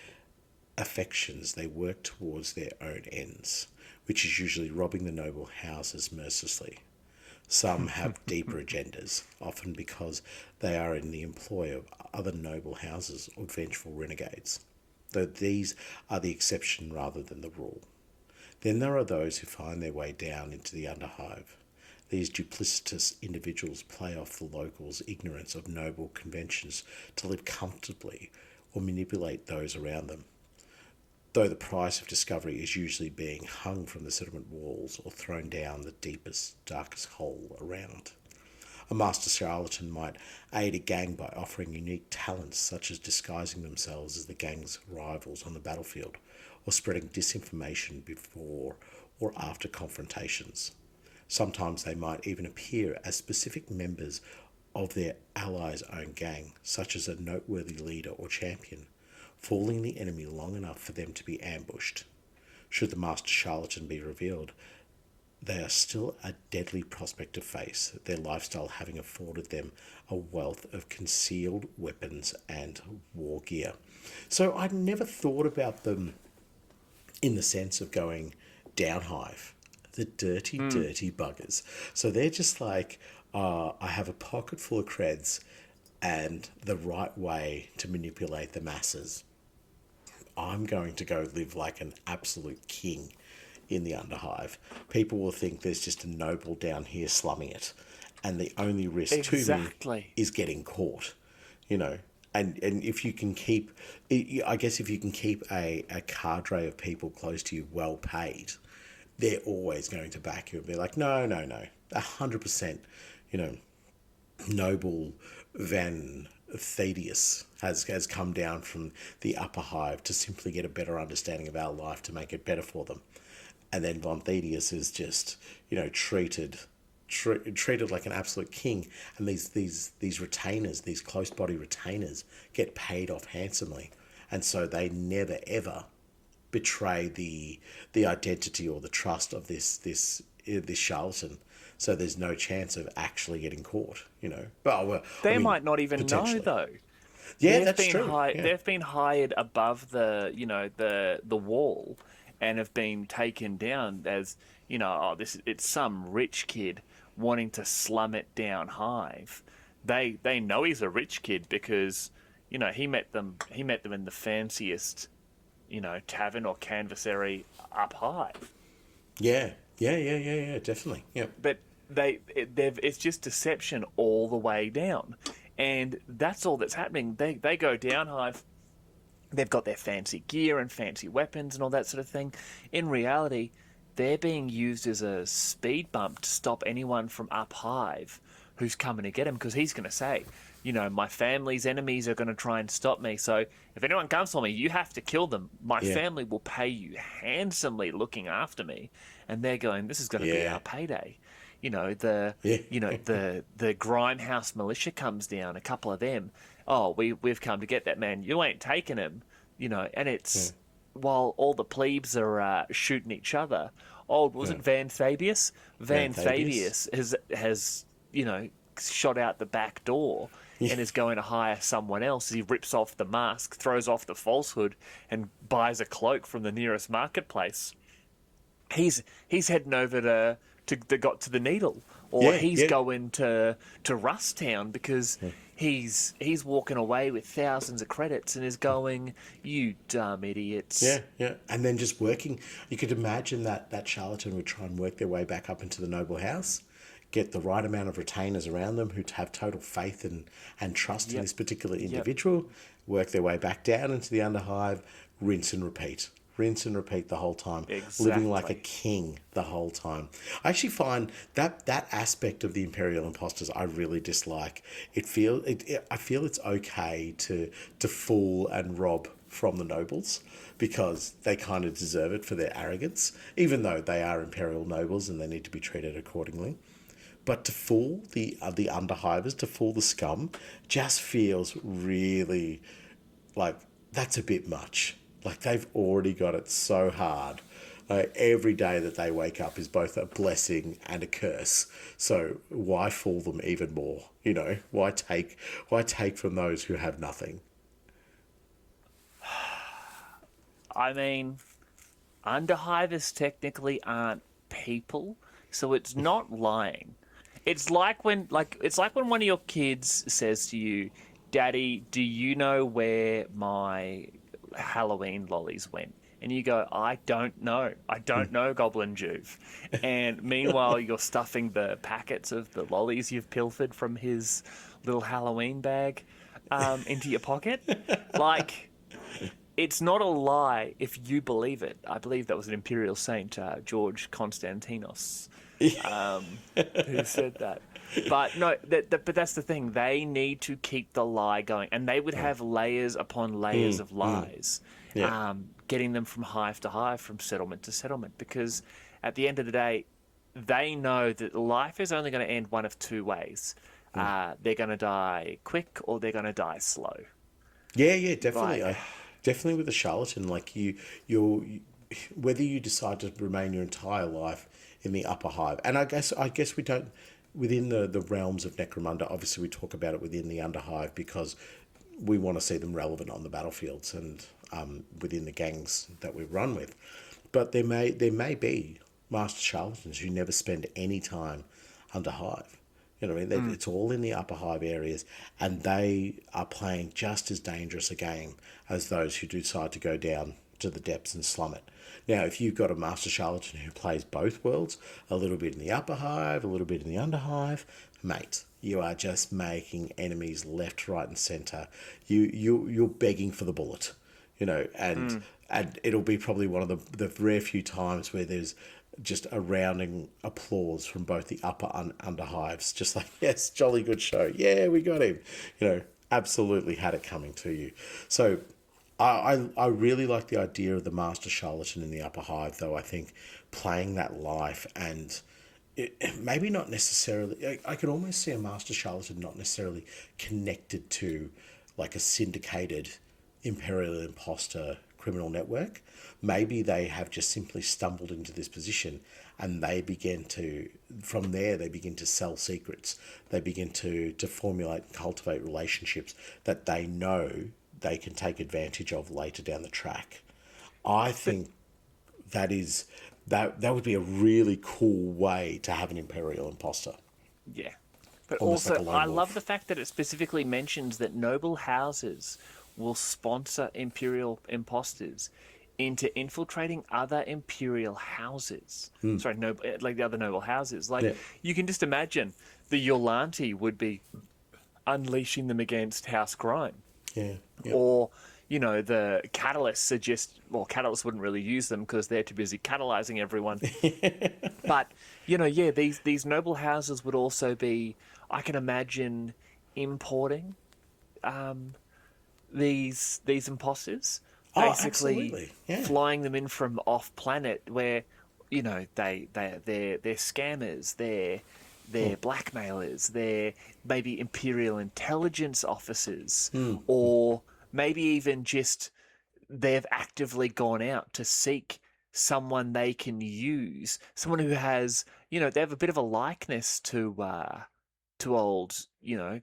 affections, they work towards their own ends, which is usually robbing the noble houses mercilessly. Some have deeper agendas, often because they are in the employ of other noble houses or vengeful renegades, though these are the exception rather than the rule. Then there are those who find their way down into the Underhive. These duplicitous individuals play off the locals' ignorance of noble conventions to live comfortably or manipulate those around them, though the price of discovery is usually being hung from the settlement walls or thrown down the deepest, darkest hole around. A master charlatan might aid a gang by offering unique talents such as disguising themselves as the gang's rivals on the battlefield, or spreading disinformation before or after confrontations. Sometimes they might even appear as specific members of their allies' own gang, such as a noteworthy leader or champion, fooling the enemy long enough for them to be ambushed. Should the master charlatan be revealed, they are still a deadly prospect to face, their lifestyle having afforded them a wealth of concealed weapons and war gear. So I never thought about them in the sense of going downhive, the dirty, dirty buggers. So they're just like, I have a pocket full of creds and the right way to manipulate the masses. I'm going to go live like an absolute king in the Underhive. People will think there's just a noble down here slumming it, and the only risk to me is getting caught, you know. And if you can keep, I guess if you can keep a cadre of people close to you well paid, they're always going to back you and be like, no, 100%, you know, noble Van Thaddeus has come down from the upper hive to simply get a better understanding of our life to make it better for them. And then Von Thaddeus is just, you know, treated like an absolute king. And these retainers, these close body retainers, get paid off handsomely. And so they never, ever betray the identity or the trust of this charlatan. So there's no chance of actually getting caught, you know. Well, they might not even know, though. Yeah, that's true. They've been hired above the, you know, the wall, and have been taken down as, you know, it's some rich kid wanting to slum it down hive. They know he's a rich kid because, you know, he met them in the fanciest, you know, tavern or canvassary up hive. Yeah, definitely. Yeah. But it's just deception all the way down. And that's all that's happening. They go down hive. They've got their fancy gear and fancy weapons and all that sort of thing. In reality, they're being used as a speed bump to stop anyone from up hive who's coming to get him, because he's going to say, you know, my family's enemies are going to try and stop me. So if anyone comes for me, you have to kill them. My family will pay you handsomely looking after me. And they're going, this is going to be our payday. You know, the Grimehouse militia comes down, a couple of them. Oh, we've come to get that man. You ain't taking him, you know. And it's while all the plebes are shooting each other. Was it Van Thaddeus? Van Thaddeus has you know, shot out the back door and is going to hire someone else. He rips off the mask, throws off the falsehood, and buys a cloak from the nearest marketplace. He's heading over to the Needle, or he's going to Rusttown because he's walking away with thousands of credits and is going, you dumb idiots. Yeah. And then just working. You could imagine that charlatan would try and work their way back up into the noble house, get the right amount of retainers around them who have total faith and trust in this particular individual, work their way back down into the Underhive, rinse and repeat the whole time, living like a king the whole time. I actually find that aspect of the Imperial Imposters I really dislike. I feel it's okay to fool and rob from the nobles because they kind of deserve it for their arrogance, even though they are Imperial nobles and they need to be treated accordingly. But to fool the Underhivers, to fool the scum, just feels really like that's a bit much. Like they've already got it so hard. Every day that they wake up is both a blessing and a curse. So why fool them even more? You know, why take from those who have nothing? I mean, Underhivers technically aren't people, so it's not lying. It's like when one of your kids says to you, "Daddy, do you know where my Halloween lollies went?" And you go, I don't know, Goblin Juve. And meanwhile, you're stuffing the packets of the lollies you've pilfered from his little Halloween bag into your pocket. Like, it's not a lie if you believe it. I believe that was an imperial saint, George Constantinos, who said that. But no, but that's the thing. They need to keep the lie going, and they would have layers upon layers of lies, Yeah. getting them from hive to hive, from settlement to settlement. Because at the end of the day, they know that life is only going to end one of two ways. They're going to die quick, or they're going to die slow. Yeah, definitely. Like, Definitely with a charlatan, like you, whether you decide to remain your entire life in the upper hive, and I guess we don't within the realms of Necromunda. Obviously, we talk about it within the Underhive because we want to see them relevant on the battlefields and within the gangs that we run with. But there may be master charlatans who never spend any time under hive. You know what I mean? It's all in the upper hive areas, and they are playing just as dangerous a game as those who decide to go down to the depths and slum it. Now, if you've got a master charlatan who plays both worlds, a little bit in the upper hive, a little bit in the underhive, mate, you are just making enemies left, right, and centre. You're begging for the bullet, you know, and it'll be probably one of the rare few times where there's just a rounding applause from both the upper and under hives, just like, yes, jolly good show. Yeah, we got him. You know, absolutely had it coming to you. So I really like the idea of the master charlatan in the upper hive, though. I think playing that life and maybe not necessarily, I can almost see a master charlatan not necessarily connected to like a syndicated Imperial Imposter criminal network. Maybe they have just simply stumbled into this position and they begin to, from there, they begin to sell secrets. They begin to formulate and cultivate relationships that they know they can take advantage of later down the track. I think that would be a really cool way to have an Imperial Imposter. Yeah. But Almost also, like a lone I wolf. love the fact that it specifically mentions that noble houses will sponsor Imperial Imposters into infiltrating other Imperial houses. Sorry, like the other noble houses. Like, you can just imagine the Yolante would be unleashing them against House Grime. Yeah. Or, you know, the Catalysts are just... Well, Catalysts wouldn't really use them because they're too busy catalyzing everyone. But, you know, yeah, these noble houses would also be... I can imagine importing these imposters, basically flying them in from off planet, where, you know, they're scammers, they're blackmailers, they're maybe Imperial intelligence officers, or maybe even just they've actively gone out to seek someone they can use, someone who has, you know, they have a bit of a likeness to old, you know,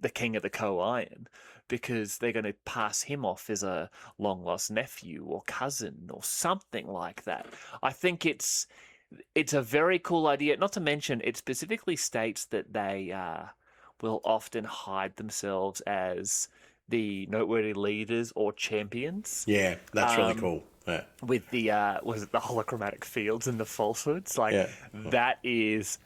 the King of the Co-Iron, because they're going to pass him off as a long-lost nephew or cousin or something like that. I think it's a very cool idea. Not to mention, it specifically states that they will often hide themselves as the noteworthy leaders or champions. Yeah, that's really cool. Yeah. With the was it the holochromatic fields and the falsehoods? Like, that is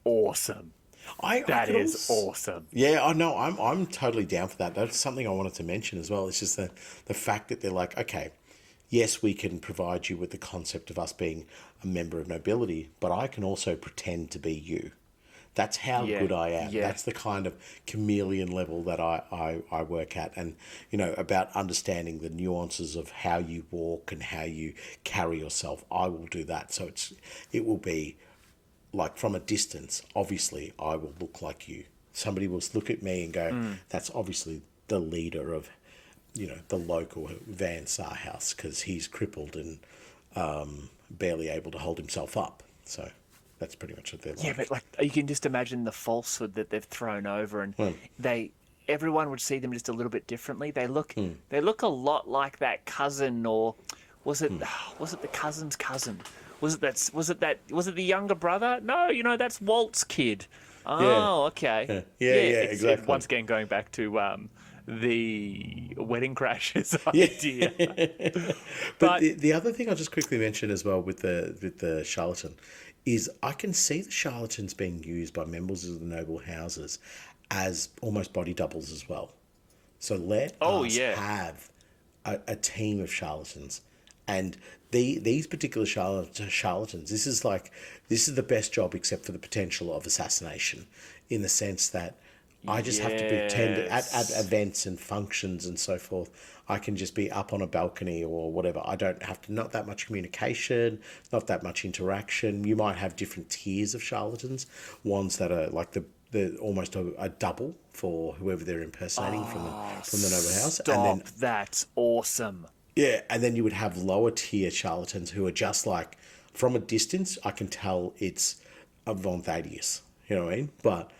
awesome. That is awesome. Yeah, I know. I'm totally down for that. That's something I wanted to mention as well. It's just the fact that they're like, okay, yes, we can provide you with the concept of us being a member of nobility, but I can also pretend to be you. That's how good I am. Yeah. That's the kind of chameleon level that I work at. And, you know, about understanding the nuances of how you walk and how you carry yourself. I will do that. So it will be like from a distance, obviously I will look like you. Somebody will look at me and go, that's obviously the leader of, you know, the local Van Sar house, because he's crippled and barely able to hold himself up. So that's pretty much what they're like. Yeah, but like, you can just imagine the falsehood that they've thrown over, and everyone would see them just a little bit differently. They look a lot like that cousin, or was it the cousin's cousin? Was it the younger brother? No, you know, that's Walt's kid. Oh, okay. Yeah, exactly. Once again, going back to the Wedding Crashers idea. But the other thing I'll just quickly mention as well with the charlatan is I can see the charlatans being used by members of the noble houses as almost body doubles as well. So let us have a team of charlatans And these particular charlatans, this is the best job except for the potential of assassination, in the sense that I just have to pretend at events and functions and so forth. I can just be up on a balcony or whatever. I don't have to, not that much communication, not that much interaction. You might have different tiers of charlatans, ones that are like the almost a double for whoever they're impersonating from the noble house. Stop! And then, That's awesome. yeah, and then you would have lower tier charlatans who are just like, from a distance, I can tell it's a Von Thaddeus. You know what I mean? But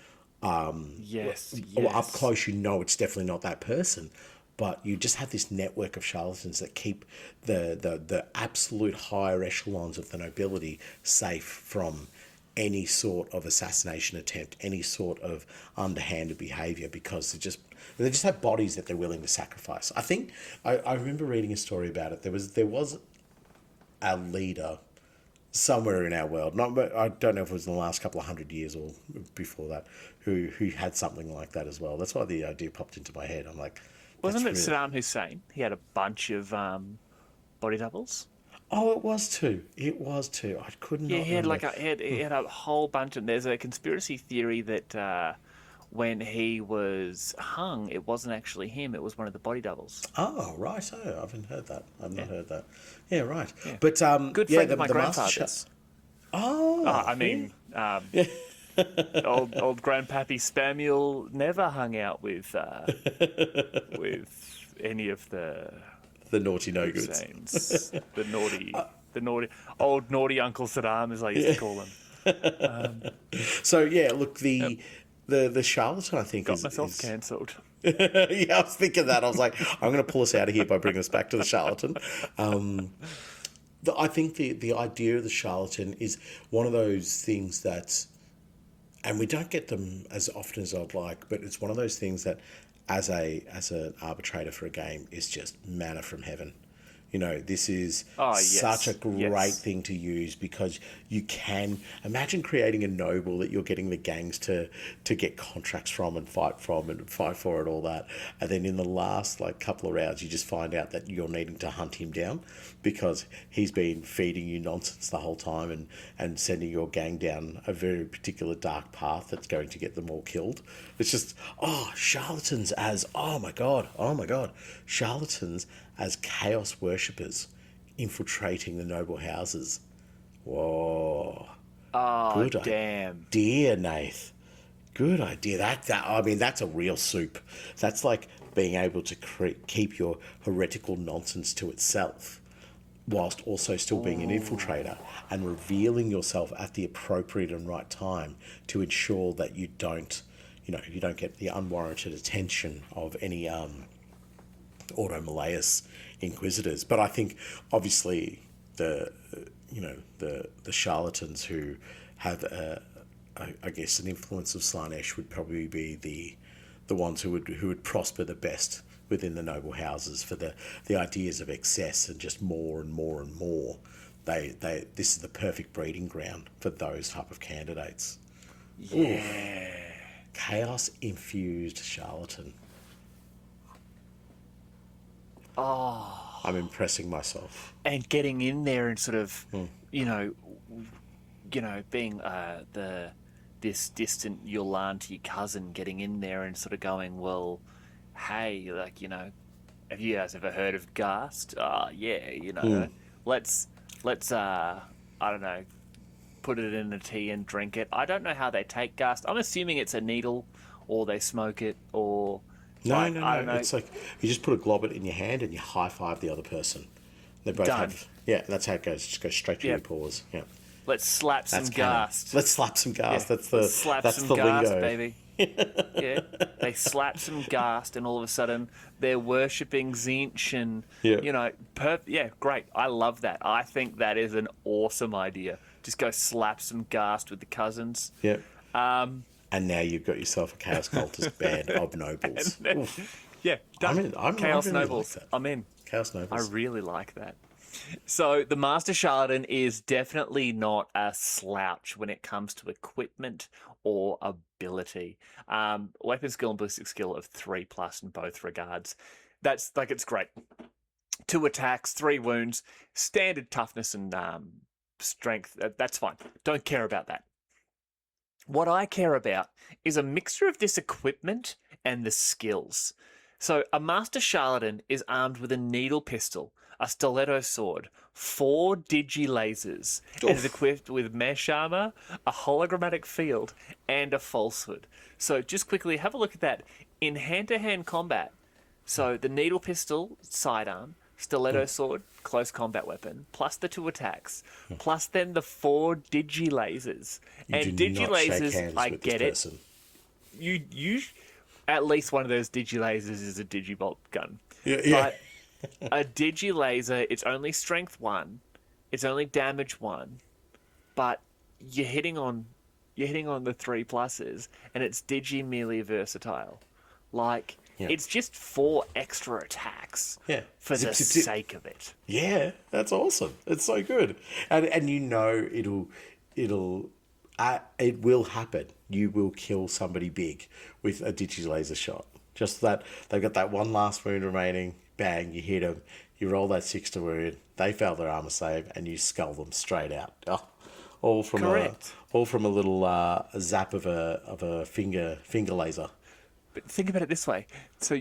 Yes. up close, you know it's definitely not that person. But you just have this network of charlatans that keep the absolute higher echelons of the nobility safe from any sort of assassination attempt, any sort of underhanded behaviour, because they just have bodies that they're willing to sacrifice. I think I remember reading a story about it. There was a leader somewhere in our world, I don't know if it was in the last couple of 100 years or before that, who had something like that as well. That's why the idea popped into my head. I'm like, Wasn't it Saddam Hussein? He had a bunch of body doubles. Oh, it was too. I couldn't. Yeah, he had he had a whole bunch of. There's a conspiracy theory that when he was hung, it wasn't actually him; it was one of the body doubles. Oh, right. Oh, I haven't heard that. I've not heard that. Yeah, right. Yeah. But Good friend of my grandfather's. I mean, old Grandpappy Spamuel never hung out with any of the naughty no goods. Hussein's. The naughty old naughty Uncle Saddam, as I used to call him. So yeah, look, the charlatan, I think, Got myself cancelled. Yeah, I was thinking that. I was like, I'm going to pull us out of here by bringing us back to the charlatan. I think the idea of the charlatan is one of those things that, and we don't get them as often as I'd like, but it's one of those things that, as an arbitrator for a game, is just manna from heaven. You know, this is such a great thing to use, because you can imagine creating a noble that you're getting the gangs to get contracts from and fight for it, all that. And then in the last couple of rounds, you just find out that you're needing to hunt him down because he's been feeding you nonsense the whole time and sending your gang down a very particular dark path that's going to get them all killed. It's just, charlatans as, oh my God, charlatans as chaos worshippers infiltrating the noble houses. Whoa. Oh, good damn. idea, Nath. Good idea. That's a real soup. That's like being able to keep your heretical nonsense to itself whilst also still being an infiltrator and revealing yourself at the appropriate and right time to ensure that you don't get the unwarranted attention of any Auto-Malleus inquisitors. But I think obviously the charlatans who have I guess an influence of Slaanesh would probably be the ones who would prosper the best within the noble houses for the ideas of excess and just more and more and more. This is the perfect breeding ground for those type of candidates. Yeah. Oof. Chaos infused charlatan. Oh. I'm impressing myself. And getting in there and sort of, being this distant Yolan to your cousin, getting in there and sort of going, well, hey, have you guys ever heard of Gast? Let's I don't know, put it in a tea and drink it. I don't know how they take Gast. I'm assuming it's a needle, or they smoke it, or no. I don't know. It's like you just put a globet in your hand and you high five the other person. They both Done. That's how it goes. Just go straight to your paws. Yeah. Let's slap some Gast. Let's slap some Gast. Yeah. That's the Gast, lingo, baby. Yeah, they slap some Gast, and all of a sudden they're worshipping Zinch, and great. I love that. I think that is an awesome idea. Just go slap some Gast with the cousins. Yeah. And now you've got yourself a Chaos Cultist band of nobles. Yeah, done. Chaos really Nobles. like that. I'm in. Chaos Nobles. I really like that. So the Master Charlatan is definitely not a slouch when it comes to equipment or ability. Weapon skill and ballistic skill of 3+ in both regards. It's great. 2 attacks, 3 wounds, standard toughness and strength. That's fine. Don't care about that. What I care about is a mixture of this equipment and the skills. So a Master Charlatan is armed with a needle pistol, a stiletto sword, 4 digi lasers, and is equipped with mesh armor, a hologrammatic field, and a falsehood. So just quickly have a look at that. In hand-to-hand combat, so the needle pistol, sidearm, stiletto sword, close combat weapon, plus the 2 attacks, plus then the 4 digi lasers. And digi lasers, I get it. You at least one of those digi lasers is a digibolt gun. Yeah. But a digi laser, it's only strength 1, it's only damage 1, but you're hitting on the 3 pluses, and it's digi melee versatile. Like, it's just 4 extra attacks for the sake of it. Yeah, that's awesome. It's so good, and it will happen. You will kill somebody big with a digi laser shot. Just that they've got that one last wound remaining. Bang, you hit them. You roll that 6 to wound. They fail their armor save, and you skull them straight out. Oh, all from a little zap of a finger laser. But think about it this way. So,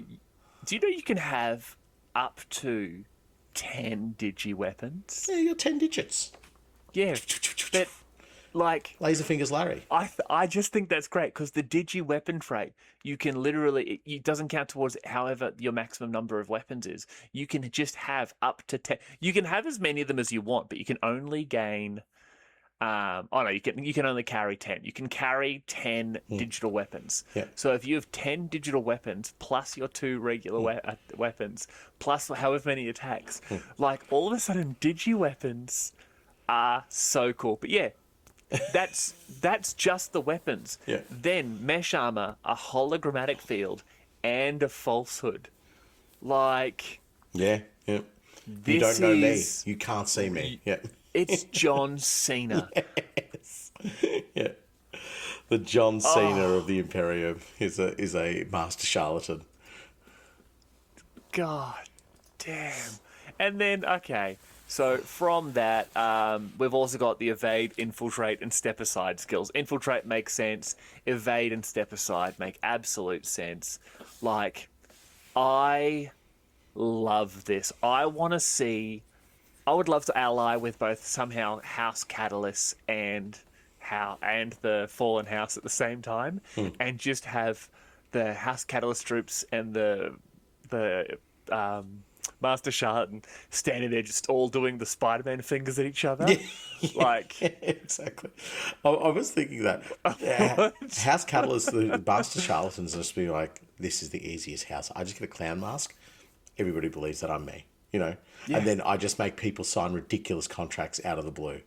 do you know you can have up to 10 digi weapons? Yeah, you got 10 digits. Yeah, but like Laser fingers Larry. I just think that's great because the digi weapon trait, you can literally, it doesn't count towards however your maximum number of weapons is. You can just have up to 10. You can have as many of them as you want, but you can only gain. You can only carry 10. You can carry 10 digital weapons. Yeah. So if you have 10 digital weapons plus your 2 regular weapons plus however many attacks, like all of a sudden digi weapons are so cool. But yeah, that's just the weapons. Yeah. Then mesh armor, a hologrammatic field, and a falsehood. Like Yeah. You don't know me. You can't see me. Yeah. It's John Cena. Yes. Yeah. The John Cena of the Imperium is a master charlatan. God damn. And then, okay, so from that, we've also got the evade, infiltrate, and step aside skills. Infiltrate makes sense. Evade and step aside make absolute sense. Like, I love this. I would love to ally with both somehow House Catalyst and the Fallen House at the same time, and just have the House Catalyst troops and the Master Charlatan standing there, just all doing the Spider-Man fingers at each other. Like exactly. I was thinking that House Catalyst, the Master Charlatans, just be like, this is the easiest house. I just get a clown mask. Everybody believes that I'm me. And then I just make people sign ridiculous contracts out of the blue.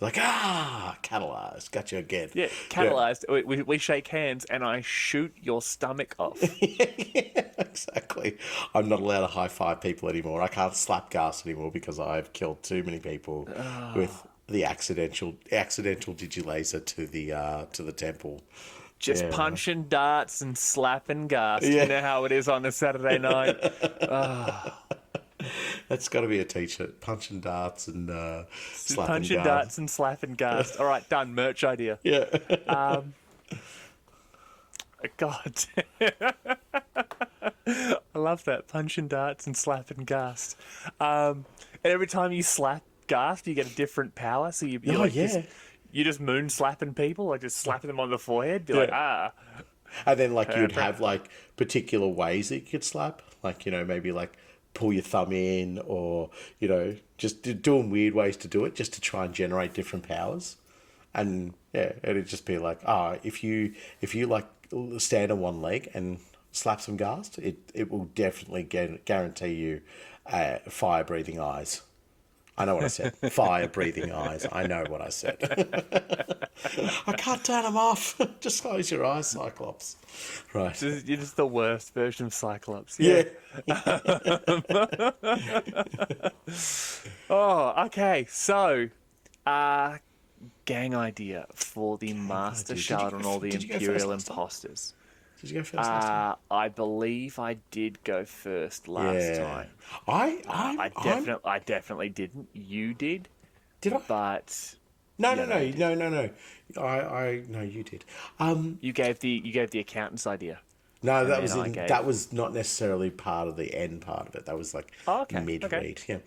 Like, catalyzed, got you again. Yeah, catalyzed. Yeah. We shake hands and I shoot your stomach off. Yeah, exactly. I'm not allowed to high five people anymore. I can't slap gas anymore because I've killed too many people with the accidental digilaser to the temple. Just punching darts and slapping gas. Yeah. You know how it is on a Saturday night. That's got to be a t-shirt. Punching darts and slapping punching gas. darts and slapping gas. All right, done. Merch idea. Yeah. God. I love that. Punching darts and slapping gas. And every time you slap gas, you get a different power. So you're you're just moon slapping people, like just slapping them on the forehead. Be like, And then you'd have particular ways that you could slap. Maybe pull your thumb in, or just doing weird ways to do it, just to try and generate different powers. And it'd just be like, if you stand on one leg and slap some gas, it will definitely guarantee you fire breathing eyes. I know what I said. Fire breathing eyes. I know what I said. I can't turn them off. Just close your eyes, Cyclops. Right. You're just the worst version of Cyclops. Yeah. Okay. So, gang idea for the Master Charlatan or the Imperial Imposters. Did you go first last time? I believe I did go first last time. I definitely didn't. You did. Did I? But No, yeah, no, you no, did. no, no, no. No, you did. You gave the accountant's idea. No, And that then was I in. gave- That was not necessarily part of the end part of it. That was like Oh, okay, mid-read. okay. Yeah.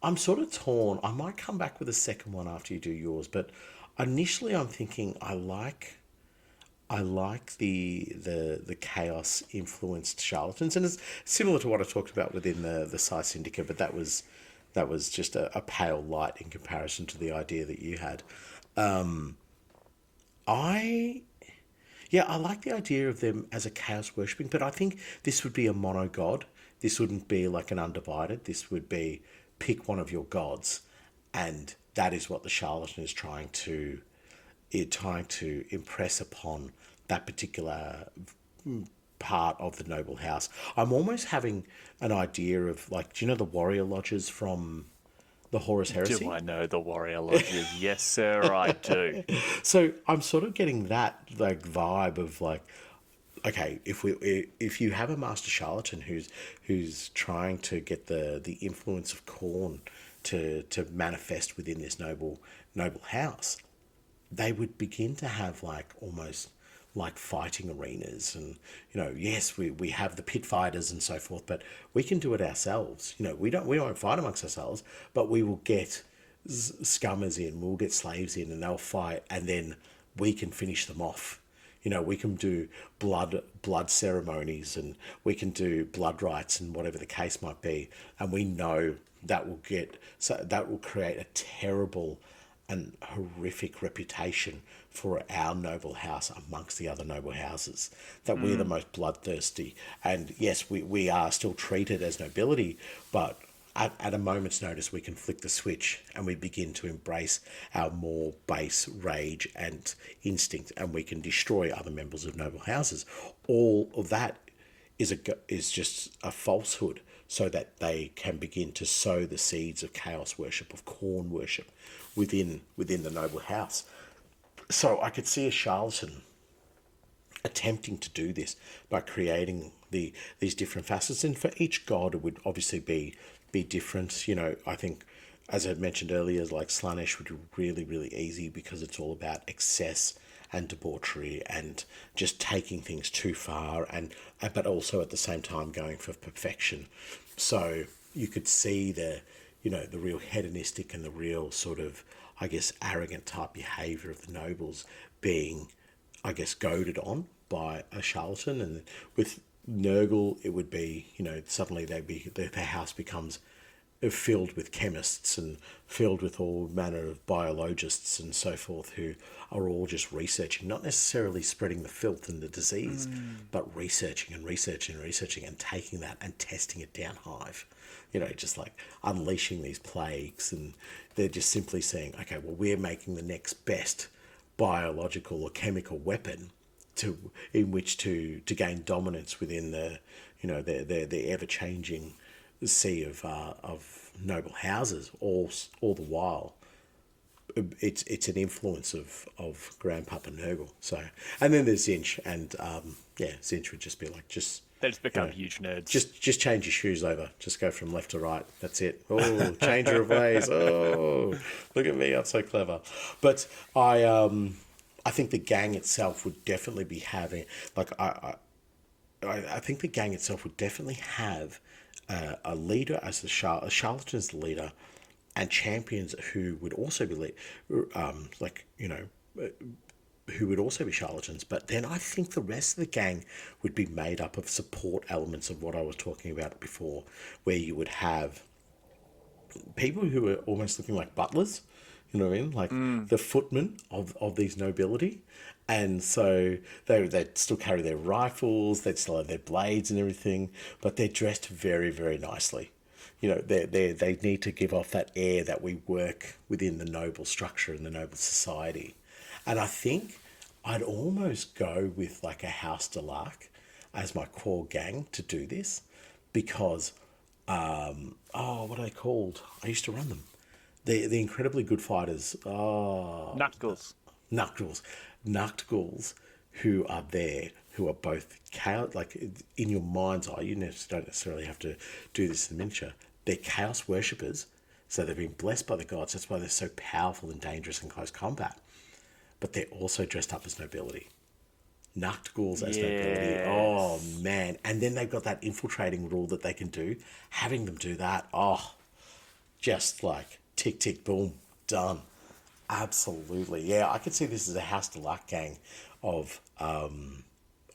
I'm sort of torn. I might come back with a second one after you do yours, but initially I'm thinking I like the chaos influenced charlatans, and it's similar to what I talked about within the Psi Syndica, but that was just a pale light in comparison to the idea that you had. I like the idea of them as a chaos worshipping, but I think this would be a mono god. This wouldn't be like an undivided. This would be pick one of your gods, and that is what the charlatan is trying to impress upon that particular part of the noble house. I'm almost having an idea of, like, do you know the warrior lodges from the Horus Heresy? Do I know the warrior lodges? Yes, sir, I do. So I'm sort of getting that like vibe of like, okay, if you have a master charlatan who's trying to get the influence of Khorne to manifest within this noble house, they would begin to have like almost like fighting arenas, and yes, we have the pit fighters and so forth, but we can do it ourselves. We don't fight amongst ourselves, but we will get scummers in, we'll get slaves in, and they'll fight, and then we can finish them off. We can do blood ceremonies, and we can do blood rites, and whatever the case might be, and we know that will create a terrible and horrific reputation for our noble house amongst the other noble houses, that we're the most bloodthirsty. And yes, we are still treated as nobility, but at a moment's notice we can flick the switch and we begin to embrace our more base rage and instinct, and we can destroy other members of noble houses. All of that is just a falsehood, so that they can begin to sow the seeds of chaos worship, of Khorne worship within the noble house. So I could see a charlatan attempting to do this by creating these different facets, and for each god it would obviously be different. I think, as I mentioned earlier, like Slaanesh would be really, really easy because it's all about excess and debauchery and just taking things too far, but also at the same time going for perfection. So you could see the real hedonistic and the real sort of, I guess, arrogant type behaviour of the nobles being, I guess, goaded on by a charlatan. And with Nurgle, it would be, suddenly their house becomes filled with chemists and filled with all manner of biologists and so forth, who are all just researching, not necessarily spreading the filth and the disease, but researching and taking that and testing it down hive. Just like unleashing these plagues, and they're just simply saying, okay, well, we're making the next best biological or chemical weapon in which to gain dominance within the ever changing sea of noble houses. All the while, it's an influence of Grandpapa Nurgle. So, and then there's Zinch, and Zinch would just be like, They just become huge nerds. Just change your shoes over. Just go from left to right. That's it. Oh, changer of ways. Oh, look at me. I'm so clever. But I think the gang itself would definitely be having, like, I think the gang itself would definitely have a leader as a charlatan as the leader, and champions who would also be who would also be charlatans. But then I think the rest of the gang would be made up of support elements of what I was talking about before, where you would have people who are almost looking like butlers, you know what I mean? Like the footmen of these nobility. And so they'd still carry their rifles, they'd still have their blades and everything, but they're dressed very, very nicely. They need to give off that air that we work within the noble structure and the noble society. And I think I'd almost go with like a House de l'Arc as my core gang to do this, because, what are they called? I used to run them. The incredibly good fighters. Knuckles. Noctgals who are there, who are both chaos, like in your mind's eye, you don't necessarily have to do this in miniature. They're chaos worshippers, so they've been blessed by the gods. That's why they're so powerful and dangerous in close combat. But they're also dressed up as nobility. Nucked ghouls as nobility. Oh, man. And then they've got that infiltrating rule that they can do. Having them do that, just like tick, tick, boom, done. Absolutely. Yeah, I could see this as a House to Luck gang of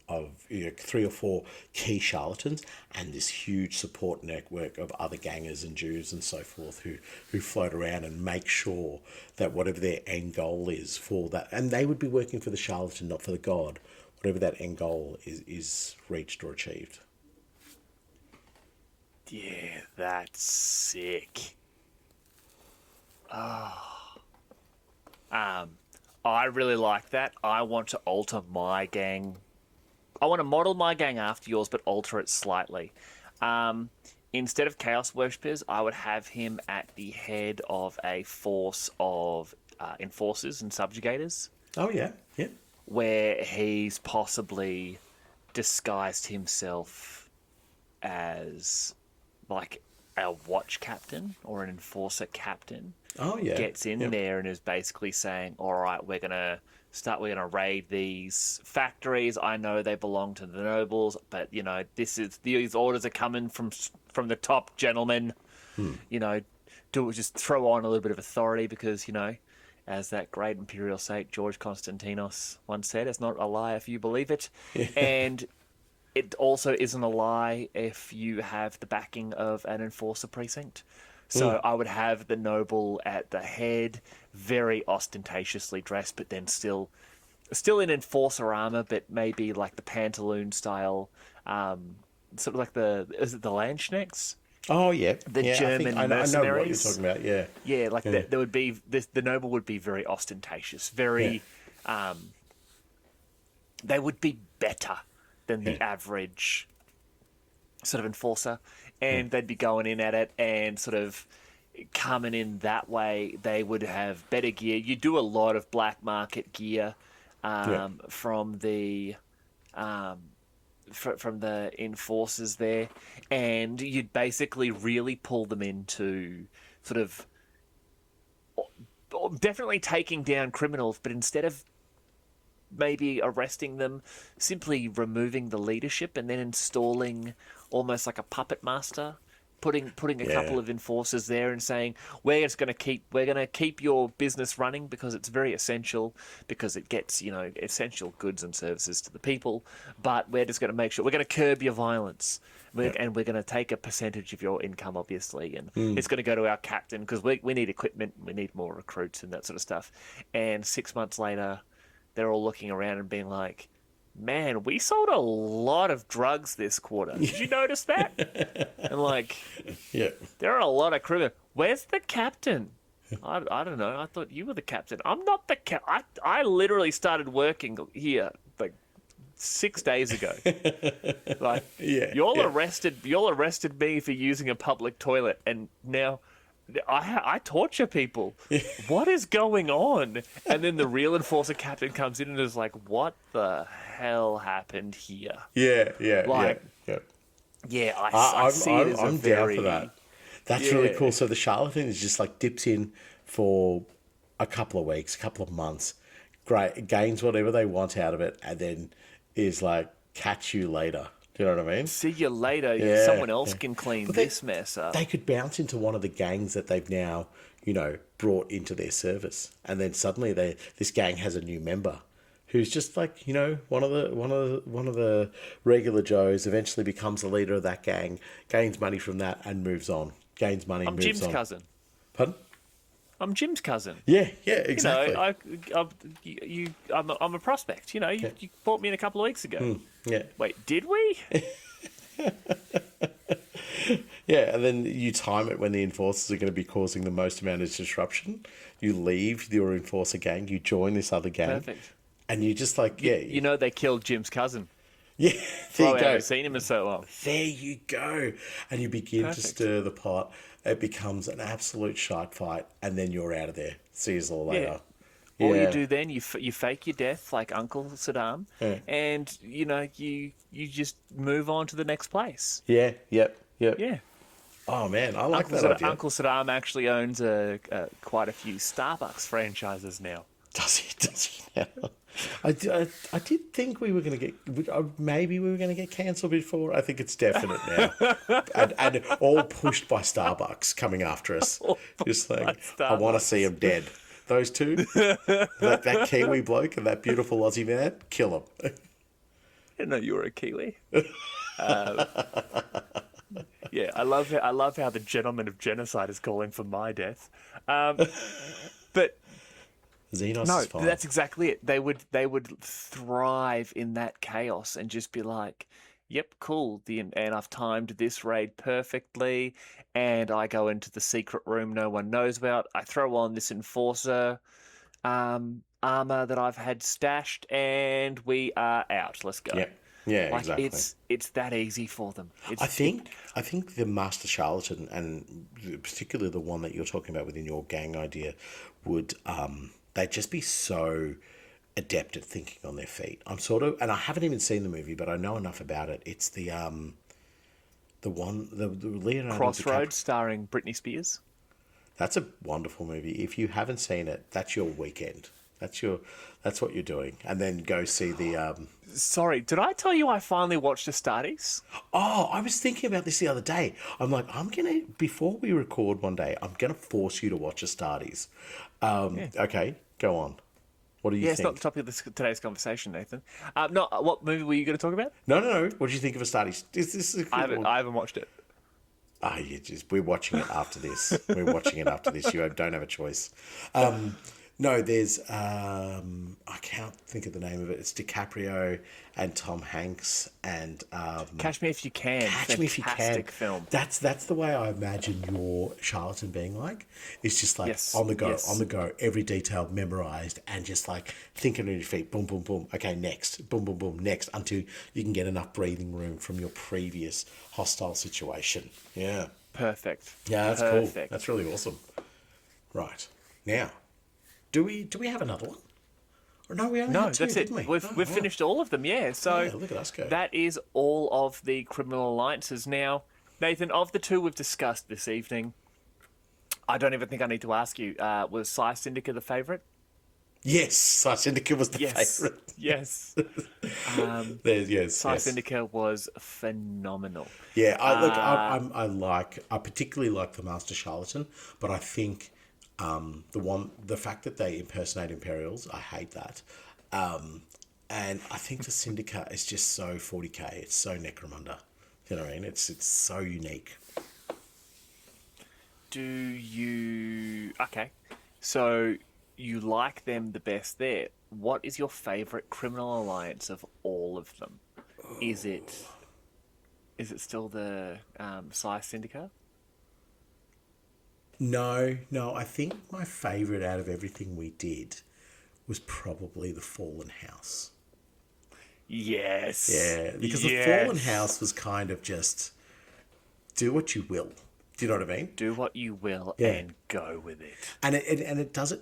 3 or 4 key charlatans and this huge support network of other gangers and Jews and so forth who float around and make sure that whatever their end goal is for that, and they would be working for the charlatan, not for the god, whatever that end goal is reached or achieved. Yeah, that's sick. I really like that. I want to alter my gang. I want to model my gang after yours, but alter it slightly. Instead of Chaos Worshippers, I would have him at the head of a force of enforcers and subjugators. Oh, yeah. Yeah. Where he's possibly disguised himself as like a watch captain or an enforcer captain. Oh, yeah. Gets in there and is basically saying, all right, we're going to raid these factories. I know they belong to the nobles, but, these orders are coming from the top gentlemen. Just throw on a little bit of authority because, as that great imperial saint George Constantinos once said, it's not a lie if you believe it. Yeah. And it also isn't a lie if you have the backing of an enforcer precinct. So I would have the noble at the head, very ostentatiously dressed, but then still in enforcer armor, but maybe like the pantaloon style, sort of like is it the Landsknechts? Oh yeah, the German mercenaries. I know what you're talking about. Yeah, yeah, like there would be the noble would be very ostentatious, very. They would be better than the average sort of enforcer. And they'd be going in at it and sort of coming in that way. They would have better gear. You do a lot of black market gear from the from the enforcers there, and you'd basically really pull them into sort of definitely taking down criminals, but instead of maybe arresting them, simply removing the leadership and then installing almost like a puppet master, putting a couple of enforcers there and saying, we're going to keep your business running because it's very essential, because it gets essential goods and services to the people, but we're just going to make sure we're going to curb your violence. And we're going to take a percentage of your income, obviously, and it's going to go to our captain because we need equipment, we need more recruits and that sort of stuff. And 6 months later, they're all looking around and being like, man, we sold a lot of drugs this quarter. Did you notice that? And like, there are a lot of criminals. Where's the captain? I don't know. I thought you were the captain. I'm not the captain. I literally started working here like 6 days ago. Like, y'all arrested me for using a public toilet, and now I torture people. What is going on? And then the real enforcer captain comes in and is like, what the hell happened here? I see it as I'm down for that. That's really cool. So the charlatan is just like dips in for a couple of weeks, a couple of months, great, gains whatever they want out of it, and then is like, catch you later. Do you know what I mean? See you later. Someone else can clean this mess up. They could bounce into one of the gangs that they've now, brought into their service, and then suddenly this gang has a new member who's just like, one of the regular Joes. Eventually becomes the leader of that gang, gains money from that, and moves on. Gains money. I'm moves Jim's on. cousin. Pardon? I'm Jim's cousin. Yeah, exactly. I'm a prospect. You bought me in a couple of weeks ago. Yeah. Wait, did we? Yeah, and then you time it when the enforcers are going to be causing the most amount of disruption. You leave your enforcer gang, you join this other gang. Perfect. And you just like, they killed Jim's cousin. Yeah, there you go. I haven't seen him in so long. There you go. And you begin to stir the pot. It becomes an absolute shite fight, and then you're out of there. See you all later. All you Yeah. do then, you fake your death like Uncle Saddam, Yeah. and you just move on to the next place. Yeah. Yep. Yep. Yeah. Oh man, I like that idea. Uncle Saddam actually owns quite a few Starbucks franchises now. Does he? Does he now? I did think we were going to get, maybe we were going to get cancelled before. I think it's definite now. and all pushed by Starbucks coming after us. Just like, I want to see him dead. Those two, that Kiwi bloke and that beautiful Aussie man, kill him. I didn't know you were a Kiwi. Yeah, I love how the gentleman of genocide is calling for my death. But Xenos no, is fine. that's exactly it. They would thrive in that chaos and just be like, "Yep, cool." And I've timed this raid perfectly, and I go into the secret room no one knows about. I throw on this enforcer armor that I've had stashed, and we are out. Let's go. Yeah. Yeah, Like exactly. it's that easy for them. I think the Master Charlatan, and particularly the one that you're talking about within your gang idea, would they'd just be so adept at thinking on their feet. I'm sort of, and I haven't even seen the movie, but I know enough about it. It's the Leonardo Crossroads starring Britney Spears. That's a wonderful movie. If you haven't seen it, that's your weekend. That's what you're doing, and then go see the. Sorry, did I tell you I finally watched Astartes? Oh, I was thinking about this the other day. I'm like, before we record one day, I'm gonna force you to watch Astartes. Okay, go on. What do you Yeah, think? it's not the topic of today's conversation, Nathan. No, what movie were you going to talk about? No. What do you think of Astartes? I haven't watched it. We're watching it after this. We're watching it after this. You don't have a choice. No, there's I can't think of the name of it. It's DiCaprio and Tom Hanks and Catch Me If You Can. Catch Me If You Can. Fantastic film. That's the way I imagine your charlatan being like. It's just like Yes, on the yes. go, every detail memorized, and just like thinking on your feet. Boom, boom, boom. Okay, next. Boom, boom, boom. Next, until you can get enough breathing room from your previous hostile situation. Yeah. Perfect. Yeah, that's Perfect. cool. That's really awesome. Right. Now, do we have another one? Or no, we only No, had two, that's it. didn't we? We've Oh, wow. finished all of them, yeah. So Yeah, look at us go. that is all of the criminal alliances. Now, Nathan, of the two we've discussed this evening, I don't even think I need to ask you, was Psi Syndica the favourite? Yes, Psi Syndica was the favourite. Yes. Yes. Psi Syndica was phenomenal. Yeah, I particularly like the Master Charlatan, but I think the fact that they impersonate Imperials, I hate that. And I think the Syndicate is just so 40k. It's so Necromunda. You know what I mean? It's so unique. Okay, so you like them the best there. What is your favourite criminal alliance of all of them? Is it still the Psi Syndica? No. I think my favourite out of everything we did was probably the Fallen House. Yes. Yeah, because the Fallen House was kind of just do what you will. Do you know what I mean? Do what you will Yeah. and go with it. And it does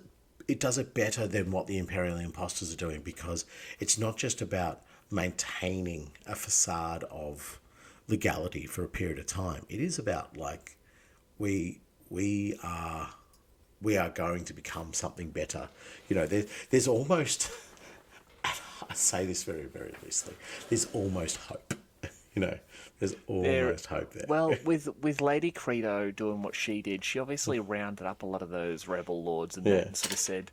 it better than what the Imperial Imposters are doing, because it's not just about maintaining a facade of legality for a period of time. It is about like we are going to become something better. You know, there's almost I say this very, very loosely. There's almost hope. You know, there's almost hope there. Well, with Lady Credo doing what she did, she obviously rounded up a lot of those rebel lords and then sort of said,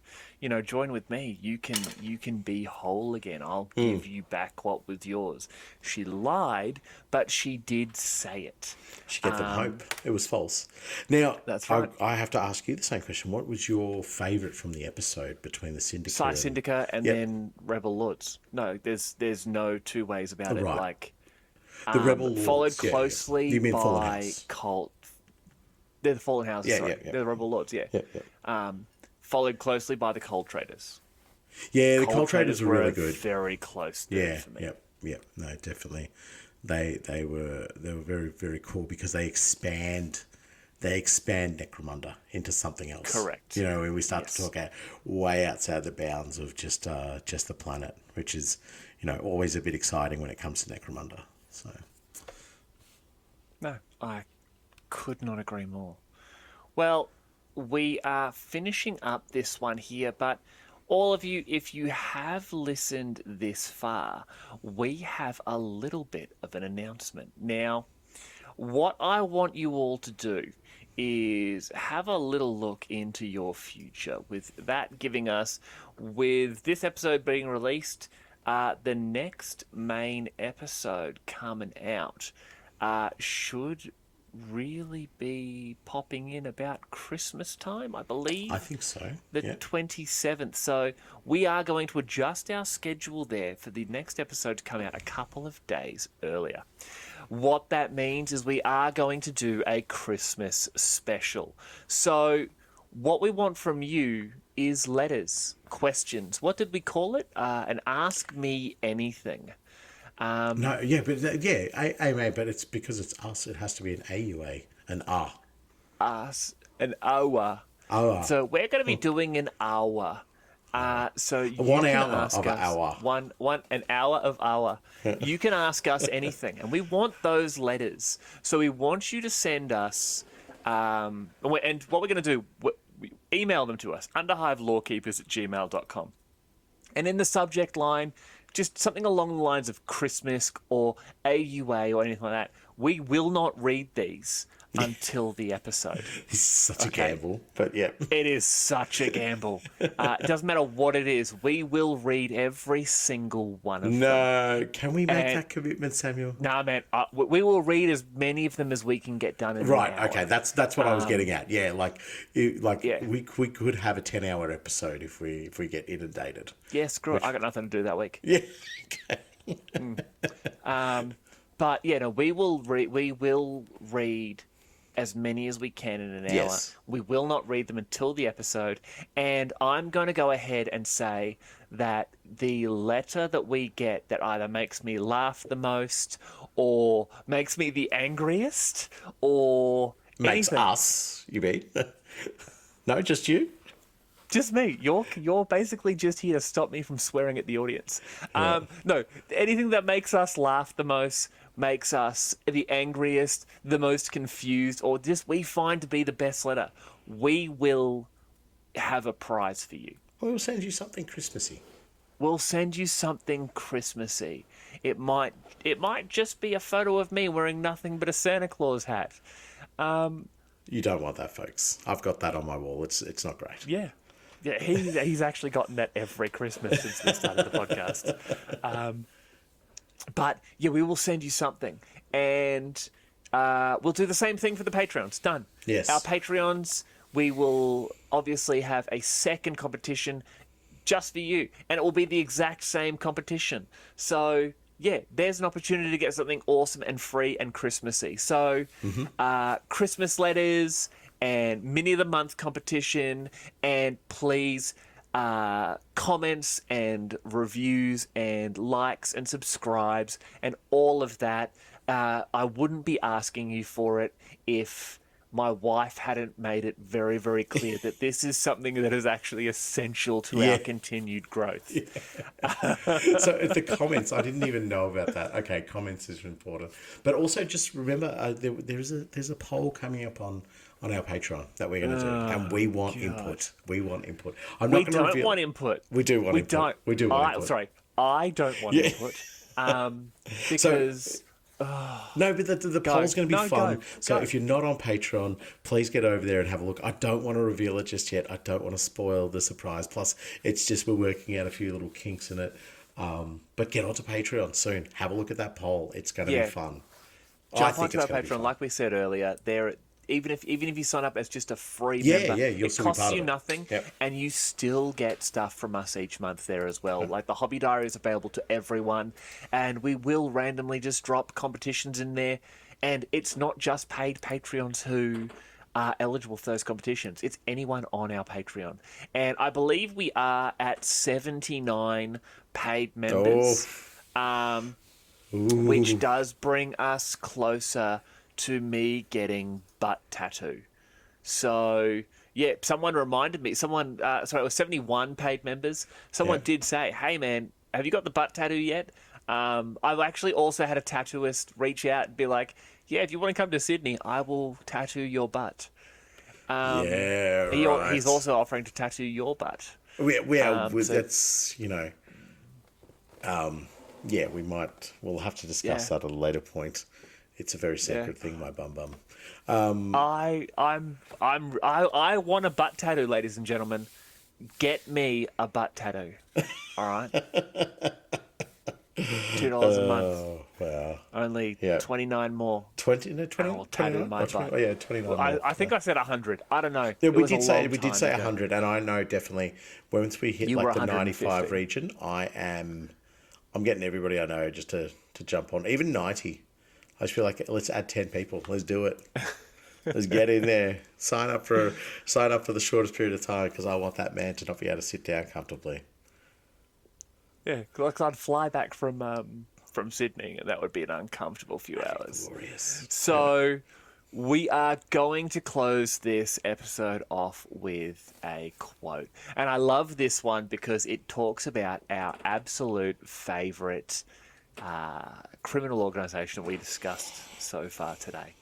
join with me. You can be whole again. I'll give you back what was yours. She lied, but she did say it. She gave them hope. It was false. Now, That's right. I have to ask you the same question. What was your favourite from the episode between the Syndicate? Psi Syndica and then rebel lords. No, there's no two ways about it. Right. Like the rebel lords, followed closely You mean Fallen by House? cult. They're the Fallen Houses. Yeah, sorry. yeah. They're the rebel lords. Yeah. Followed closely by the cold traders. Yeah, the Cold Traders were really good. Very close. For me. Yep. No, definitely. They were very, very cool because they expand they expand Necromunda into something else. Correct. You know, when we start to talk out way outside the bounds of just the planet, which is, you know, always a bit exciting when it comes to Necromunda. So, No, I could not agree more. Well, we are finishing up this one here, but all of you, if you have listened this far, we have a little bit of an announcement. Now, what I want you all to do is have a little look into your future, with that giving us, with this episode being released, the next main episode coming out should really be popping in about Christmas time, I believe. I think so. The 27th. So we are going to adjust our schedule there for the next episode to come out a couple of days earlier. What that means is we are going to do a Christmas special. So what we want from you is letters, questions. What did we call it? An Ask Me Anything. No, yeah, but AMA, but it's because it's us. It has to be an AUA, an R. Us, an hour. Hour. So we're going to be doing an hour. So you 1 can hour ask of us, an hour. an hour of hour. You can ask us anything, and we want those letters. So we want you to send us, and what we're going to do, we email them to us, underhivelorekeepers@gmail.com. And in the subject line, just something along the lines of Christmas or AUA or anything like that. We will not read these until the episode. It's such a gamble, but yeah. It is such a gamble. It doesn't matter what it is. We will read every single one of them. No, can we make that commitment, Samuel? Nah, man. We will read as many of them as we can get done in an Right. hour. Okay. That's what I was getting at. Yeah. Yeah. we could have a 10-hour episode if we get inundated. Yeah, screw it. I got nothing to do that week. Yeah. Okay. But yeah, no, we will read as many as we can in an hour. Yes. We will not read them until the episode. And I'm going to go ahead and say that the letter that we get that either makes me laugh the most or makes me the angriest or Makes anything. us, you mean? No, just you? Just me. You're basically just here to stop me from swearing at the audience. Yeah. No, anything that makes us laugh the most, makes us the angriest, the most confused, or just we find to be the best letter, we will have a prize for you. We'll send you something Christmassy. We'll send you something Christmassy. It might just be a photo of me wearing nothing but a Santa Claus hat. You don't want that, folks. I've got that on my wall. It's not great. Yeah. Yeah, he's actually gotten that every Christmas since we started the podcast. But yeah, we will send you something, and we'll do the same thing for the Patreons. Done. Yes. Our Patreons, we will obviously have a second competition just for you, and it will be the exact same competition. So yeah, there's an opportunity to get something awesome and free and Christmassy. So Christmas letters and mini of the month competition, and please comments and reviews and likes and subscribes and all of that. I wouldn't be asking you for it if my wife hadn't made it very, very clear that this is something that is actually essential to our continued growth. So the comments, I didn't even know about that. Okay, comments is important. But also just remember, there's a poll coming up on our Patreon that we're going to do, and we want input. We want input. I'm not We going to don't reveal. want input. We do want input. We do want input. Sorry, I don't want input. Because... No, but the poll's going to be fun. Go. So if you're not on Patreon, please get over there and have a look. I don't want to reveal it just yet. I don't want to spoil the surprise. Plus, it's just we're working out a few little kinks in it. But get onto Patreon soon. Have a look at that poll. It's going to be fun. Jump onto our Patreon, like we said earlier. Even if you sign up as just a free member, you'll it still be costs part you of it. nothing, Yep. and you still get stuff from us each month there as well. Like the hobby diary is available to everyone, and we will randomly just drop competitions in there. And it's not just paid Patreons who are eligible for those competitions. It's anyone on our Patreon. And I believe we are at 79 paid members, which does bring us closer to me getting butt tattoo. So, yeah, someone reminded me, it was 71 paid members. Someone did say, hey, man, have you got the butt tattoo yet? I've actually also had a tattooist reach out and be like, yeah, if you want to come to Sydney, I will tattoo your butt. Right. He's also offering to tattoo your butt. That's, we'll have to discuss that at a later point. It's a very sacred thing, my bum. I want a butt tattoo, ladies and gentlemen. Get me a butt tattoo. All right. $2 a month. Oh, wow. Only 29 more. 20? No, 20? I will tattoo my butt. Oh, yeah, 29 more. I think I said 100. I don't know. Yeah, we did say 100, and I know definitely once we hit You like were the 150. 95 region, I'm getting everybody I know just to jump on. Even 90. I just feel like let's add 10 people. Let's do it. Let's get in there. Sign up for the shortest period of time because I want that man to not be able to sit down comfortably. Yeah, because I'd fly back from Sydney, and that would be an uncomfortable few hours. Glorious. So we are going to close this episode off with a quote. And I love this one because it talks about our absolute favourite criminal organisation we discussed so far today.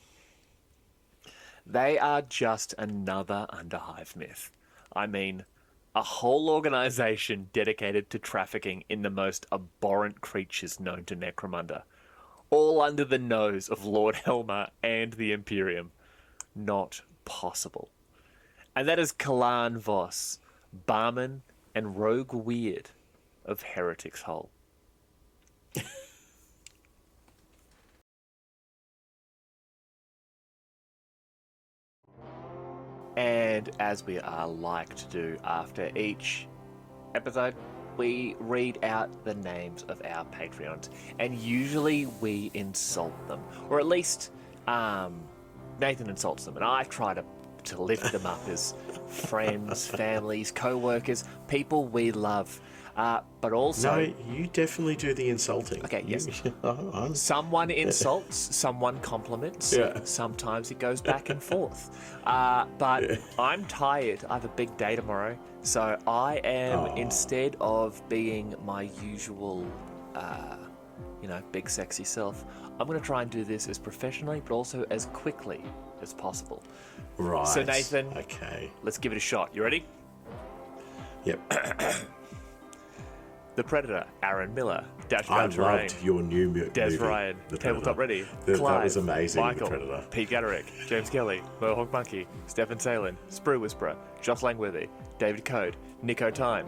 They are just another Underhive myth. I mean, a whole organisation dedicated to trafficking in the most abhorrent creatures known to Necromunda. All under the nose of Lord Helmer and the Imperium. Not possible. And that is Kalan Voss, barman and rogue weird of Heretic's Hole. And as we are like to do after each episode, we read out the names of our Patreons. And usually we insult them. Or at least Nathan insults them. And I try to lift them up as friends, families, co-workers, people we love. But also... No, you definitely do the insulting. Okay, yes. I'm Someone insults, someone compliments. Yeah. Sometimes it goes back and forth. But I'm tired. I have a big day tomorrow. So I am, instead of being my usual, big sexy self, I'm going to try and do this as professionally, but also as quickly as possible. Right. So Nathan, okay. Let's give it a shot. You ready? Yep. The Predator, Aaron Miller, Dash I Down Terrain, loved your new Des movie, Ryan, The Tabletop Predator. Ready, That Clive, was amazing, Michael, The Predator. Pete Gaderick, James Kelly, Mohawk Monkey, Stefan Salen, Sprue Whisperer, Joss Langworthy, David Code, Nico Time,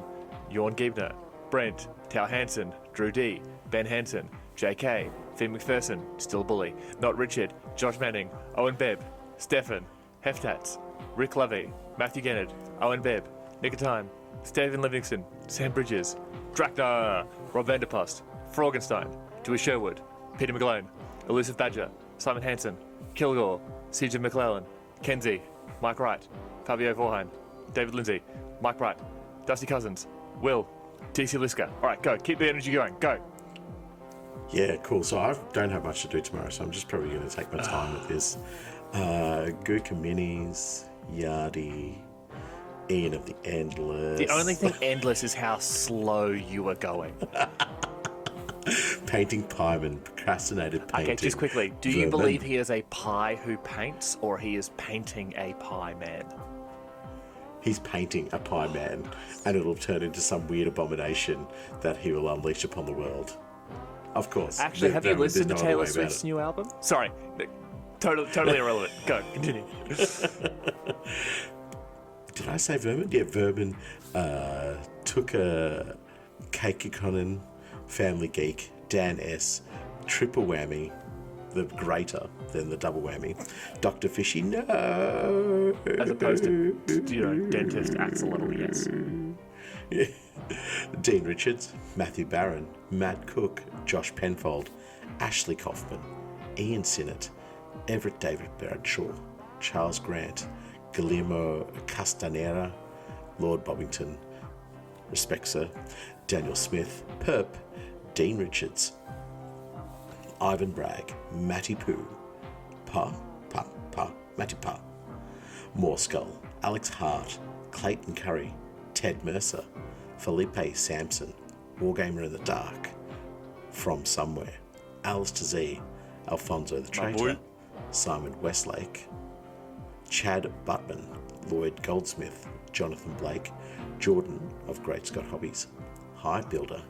Jorn Giebner, Brent, Tao Hansen, Drew D, Ben Hansen, JK, Finn McPherson, Still Bully, Not Richard, Josh Manning, Owen Bebb, Stefan, Heftats, Rick Lovey, Matthew Gennard, Owen Bebb, Nick of Time, Stephen Livingston, Sam Bridges, Draknar, Rob Vanderpost, Fraugenstein, Dewey Sherwood, Peter McGlone, Elusive Badger, Simon Hansen, Kilgore, Siege of McClellan, Kenzie, Mike Wright, Fabio Vorheim, David Lindsay, Mike Wright, Dusty Cousins, Will, TC Liska. All right, go. Keep the energy going. Go. Yeah, cool. So I don't have much to do tomorrow, so I'm just probably going to take my time with this. Gooka Minis, Yardi, Ian of the Endless. The only thing endless is how slow you are going. Painting Pieman, procrastinated painting. Okay, just quickly. Do you Vermin. believe he is a pie who paints, or he is painting a pie man? He's painting a pie man, and it'll turn into some weird abomination that he will unleash upon the world. Of course. Actually, have you listened to there's no other Taylor way about Swift's it. new album? Sorry. Totally irrelevant. Go, continue. Did I say Vermin? Yeah, Vermin took a Keikikonen, Family Geek, Dan S, triple whammy, the greater than the double whammy, Dr. Fishy, no. As opposed to, dentist axolotl, yes. Yeah. Dean Richards, Matthew Barron, Matt Cook, Josh Penfold, Ashley Kaufman, Ian Sinnott, Everett David Bradshaw, Charles Grant, Guillermo Castanera, Lord Bobbington, respect sir, Daniel Smith, Perp, Dean Richards, Ivan Bragg, Matty Poo, Matty Pa, Morskull, Alex Hart, Clayton Curry, Ted Mercer, Felipe Sampson, Wargamer in the Dark, From Somewhere, Alistair Z, Alfonso the Traitor, Simon Westlake, Chad Buttman, Lloyd Goldsmith, Jonathan Blake, Jordan of Great Scott Hobbies, High Builder,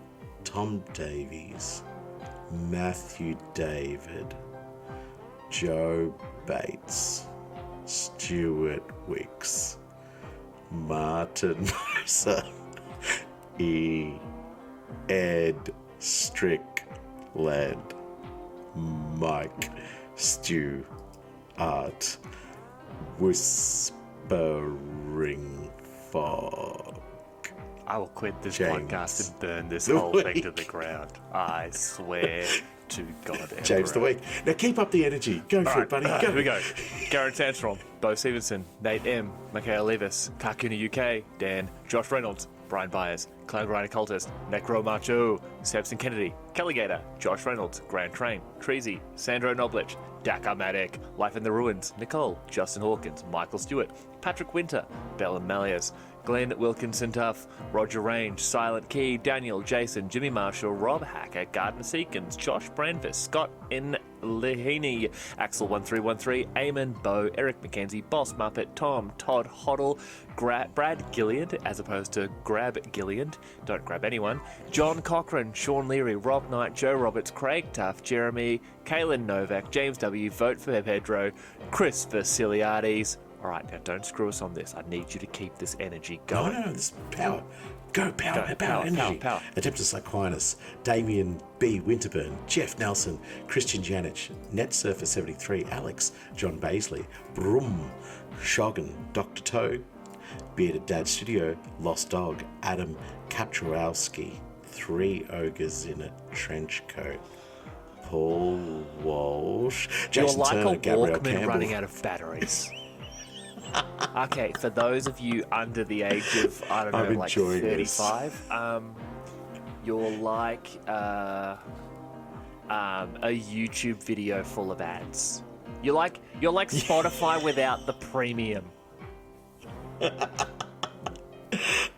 Tom Davies, Matthew David, Joe Bates, Stuart Wicks, Martin Mercer, Ed Strickland, Mike Stew Art, Whispering Fog. I will quit this James podcast and burn this whole thing to the ground. I swear to God. James the Week. Now keep up the energy. Go for it, buddy. Go. Here we go. Garrett Sandstrom, Bo Stevenson, Nate M, Michael Levis, Kakuna UK, Dan, Josh Reynolds, Brian Byers, Cloud Rider Cultist, Necro Macho, Sebson Kennedy, Kelligator, Josh Reynolds, Grand Train, Treasy, Sandro Noblich, Dakar Matic, Life in the Ruins, Nicole, Justin Hawkins, Michael Stewart, Patrick Winter, Bella Malleus, Glenn Wilkinson Tuff, Roger Range, Silent Key, Daniel, Jason, Jimmy Marshall, Rob Hacker, Gardner Seekins, Josh Branvis, Scott N. Lehini, Axel1313, Eamon, Bo, Eric McKenzie, Boss Muppet, Tom, Todd Hoddle, Brad Gilliand, as opposed to Grab Gilliand, don't grab anyone, John Cochran, Sean Leary, Rob Knight, Joe Roberts, Craig Tuff, Jeremy, Kaylin Novak, James W, Vote for Pedro, Chris Vasiliades. All right, now don't screw us on this. I need you to keep this energy going. No, this is power. Go, power, energy. Power. Adeptus Aquinas, Damien B. Winterburn, Jeff Nelson, Christian Janich, NetSurfer73, Alex, John Baisley, Brum, Shogun, Dr. Toe, Bearded Dad Studio, Lost Dog, Adam Kapczorowski, 3 Ogres in a Trench Coat, Paul Walsh, Jason You're like Turner, a Gabriel Walkman Campbell. running out of batteries. Okay, for those of you under the age of, I don't know, I'm like enjoying 35, you're like a YouTube video full of ads. You're like Spotify without the premium.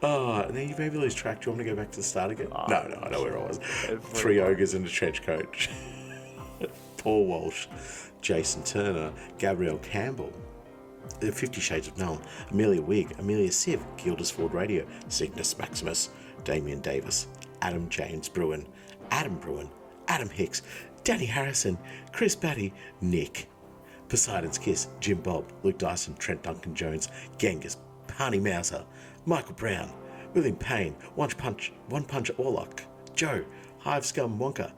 Oh, now you maybe lose track. Do you want me to go back to the start again? No, I know where I was. 3 Ogres in a Trench Coat. Paul Walsh, Jason Turner, Gabrielle Campbell, 50 Shades of Null, Amelia Wigg, Amelia Siv, Gildas Ford Radio, Cygnus Maximus, Damian Davis, Adam James Bruin, Adam Hicks, Danny Harrison, Chris Batty, Nick, Poseidon's Kiss, Jim Bob, Luke Dyson, Trent Duncan Jones, Genghis, Honey Mouser, Michael Brown, William Payne, One Punch Orlock, Joe, Hive Scum Wonka,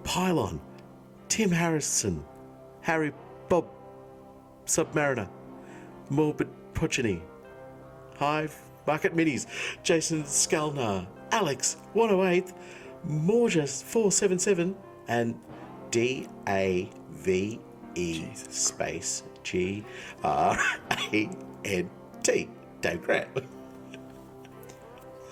Pylon, Tim Harrison, Harry Bob, Submariner, Morbid Puccini, Hive, Market Minis, Jason Skalnar, Alex, 108, Morges, 477, and DAVE space GRANT, Dave Grant.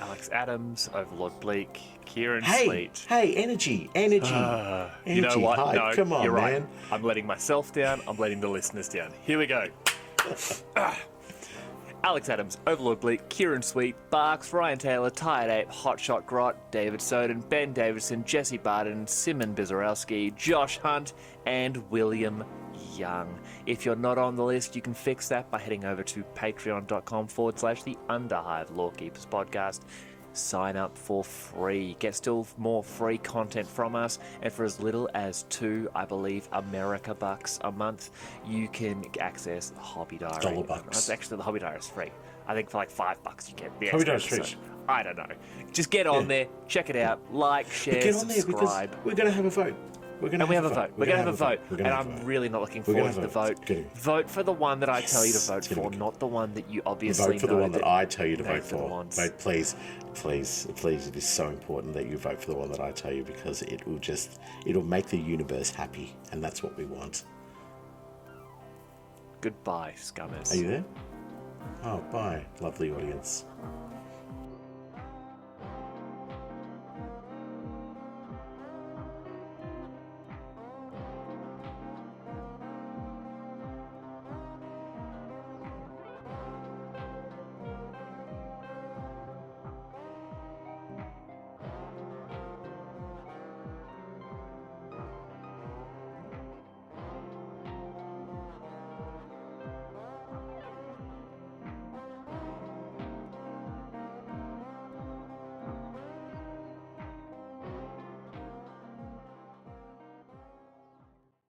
Alex Adams, Overlord Bleak, Kieran Hey, Sleet. energy. You know what? Hype. No, Come on, you're right. man. I'm letting myself down. I'm letting the listeners down. Here we go. Alex Adams, Overlord Bleak, Kieran Sweet, Barks, Ryan Taylor, Tired Ape, Hotshot Grot, David Soden, Ben Davidson, Jesse Barden, Simon Bizarowski, Josh Hunt, and William Young. If you're not on the list, you can fix that by heading over to patreon.com/the Underhive Lorekeepers podcast. Sign up for free. Get still more free content from us, and for as little as $2, I believe, America bucks a month, you can access the Hobby Diary. $1. Actually, the Hobby Diary is free. I think for like $5 you get the Hobby extra Diary's free. episode. I don't know. Just get on there, check it out, like, share, Get on there subscribe. because we're going to have a vote. We're going to have a vote. We're going to have a vote. And I'm vote. really not looking We're gonna forward to the vote. vote. It's gonna be- Vote for the one that I tell you to Yes, vote it's gonna for, be- not the one that you obviously Vote for the know one that I tell you to vote for the for. ones. Vote, please. It is so important that you vote for the one that I tell you, because it'll make the universe happy, and that's what we want. Goodbye, scummers. Are you there? Oh, bye, lovely audience.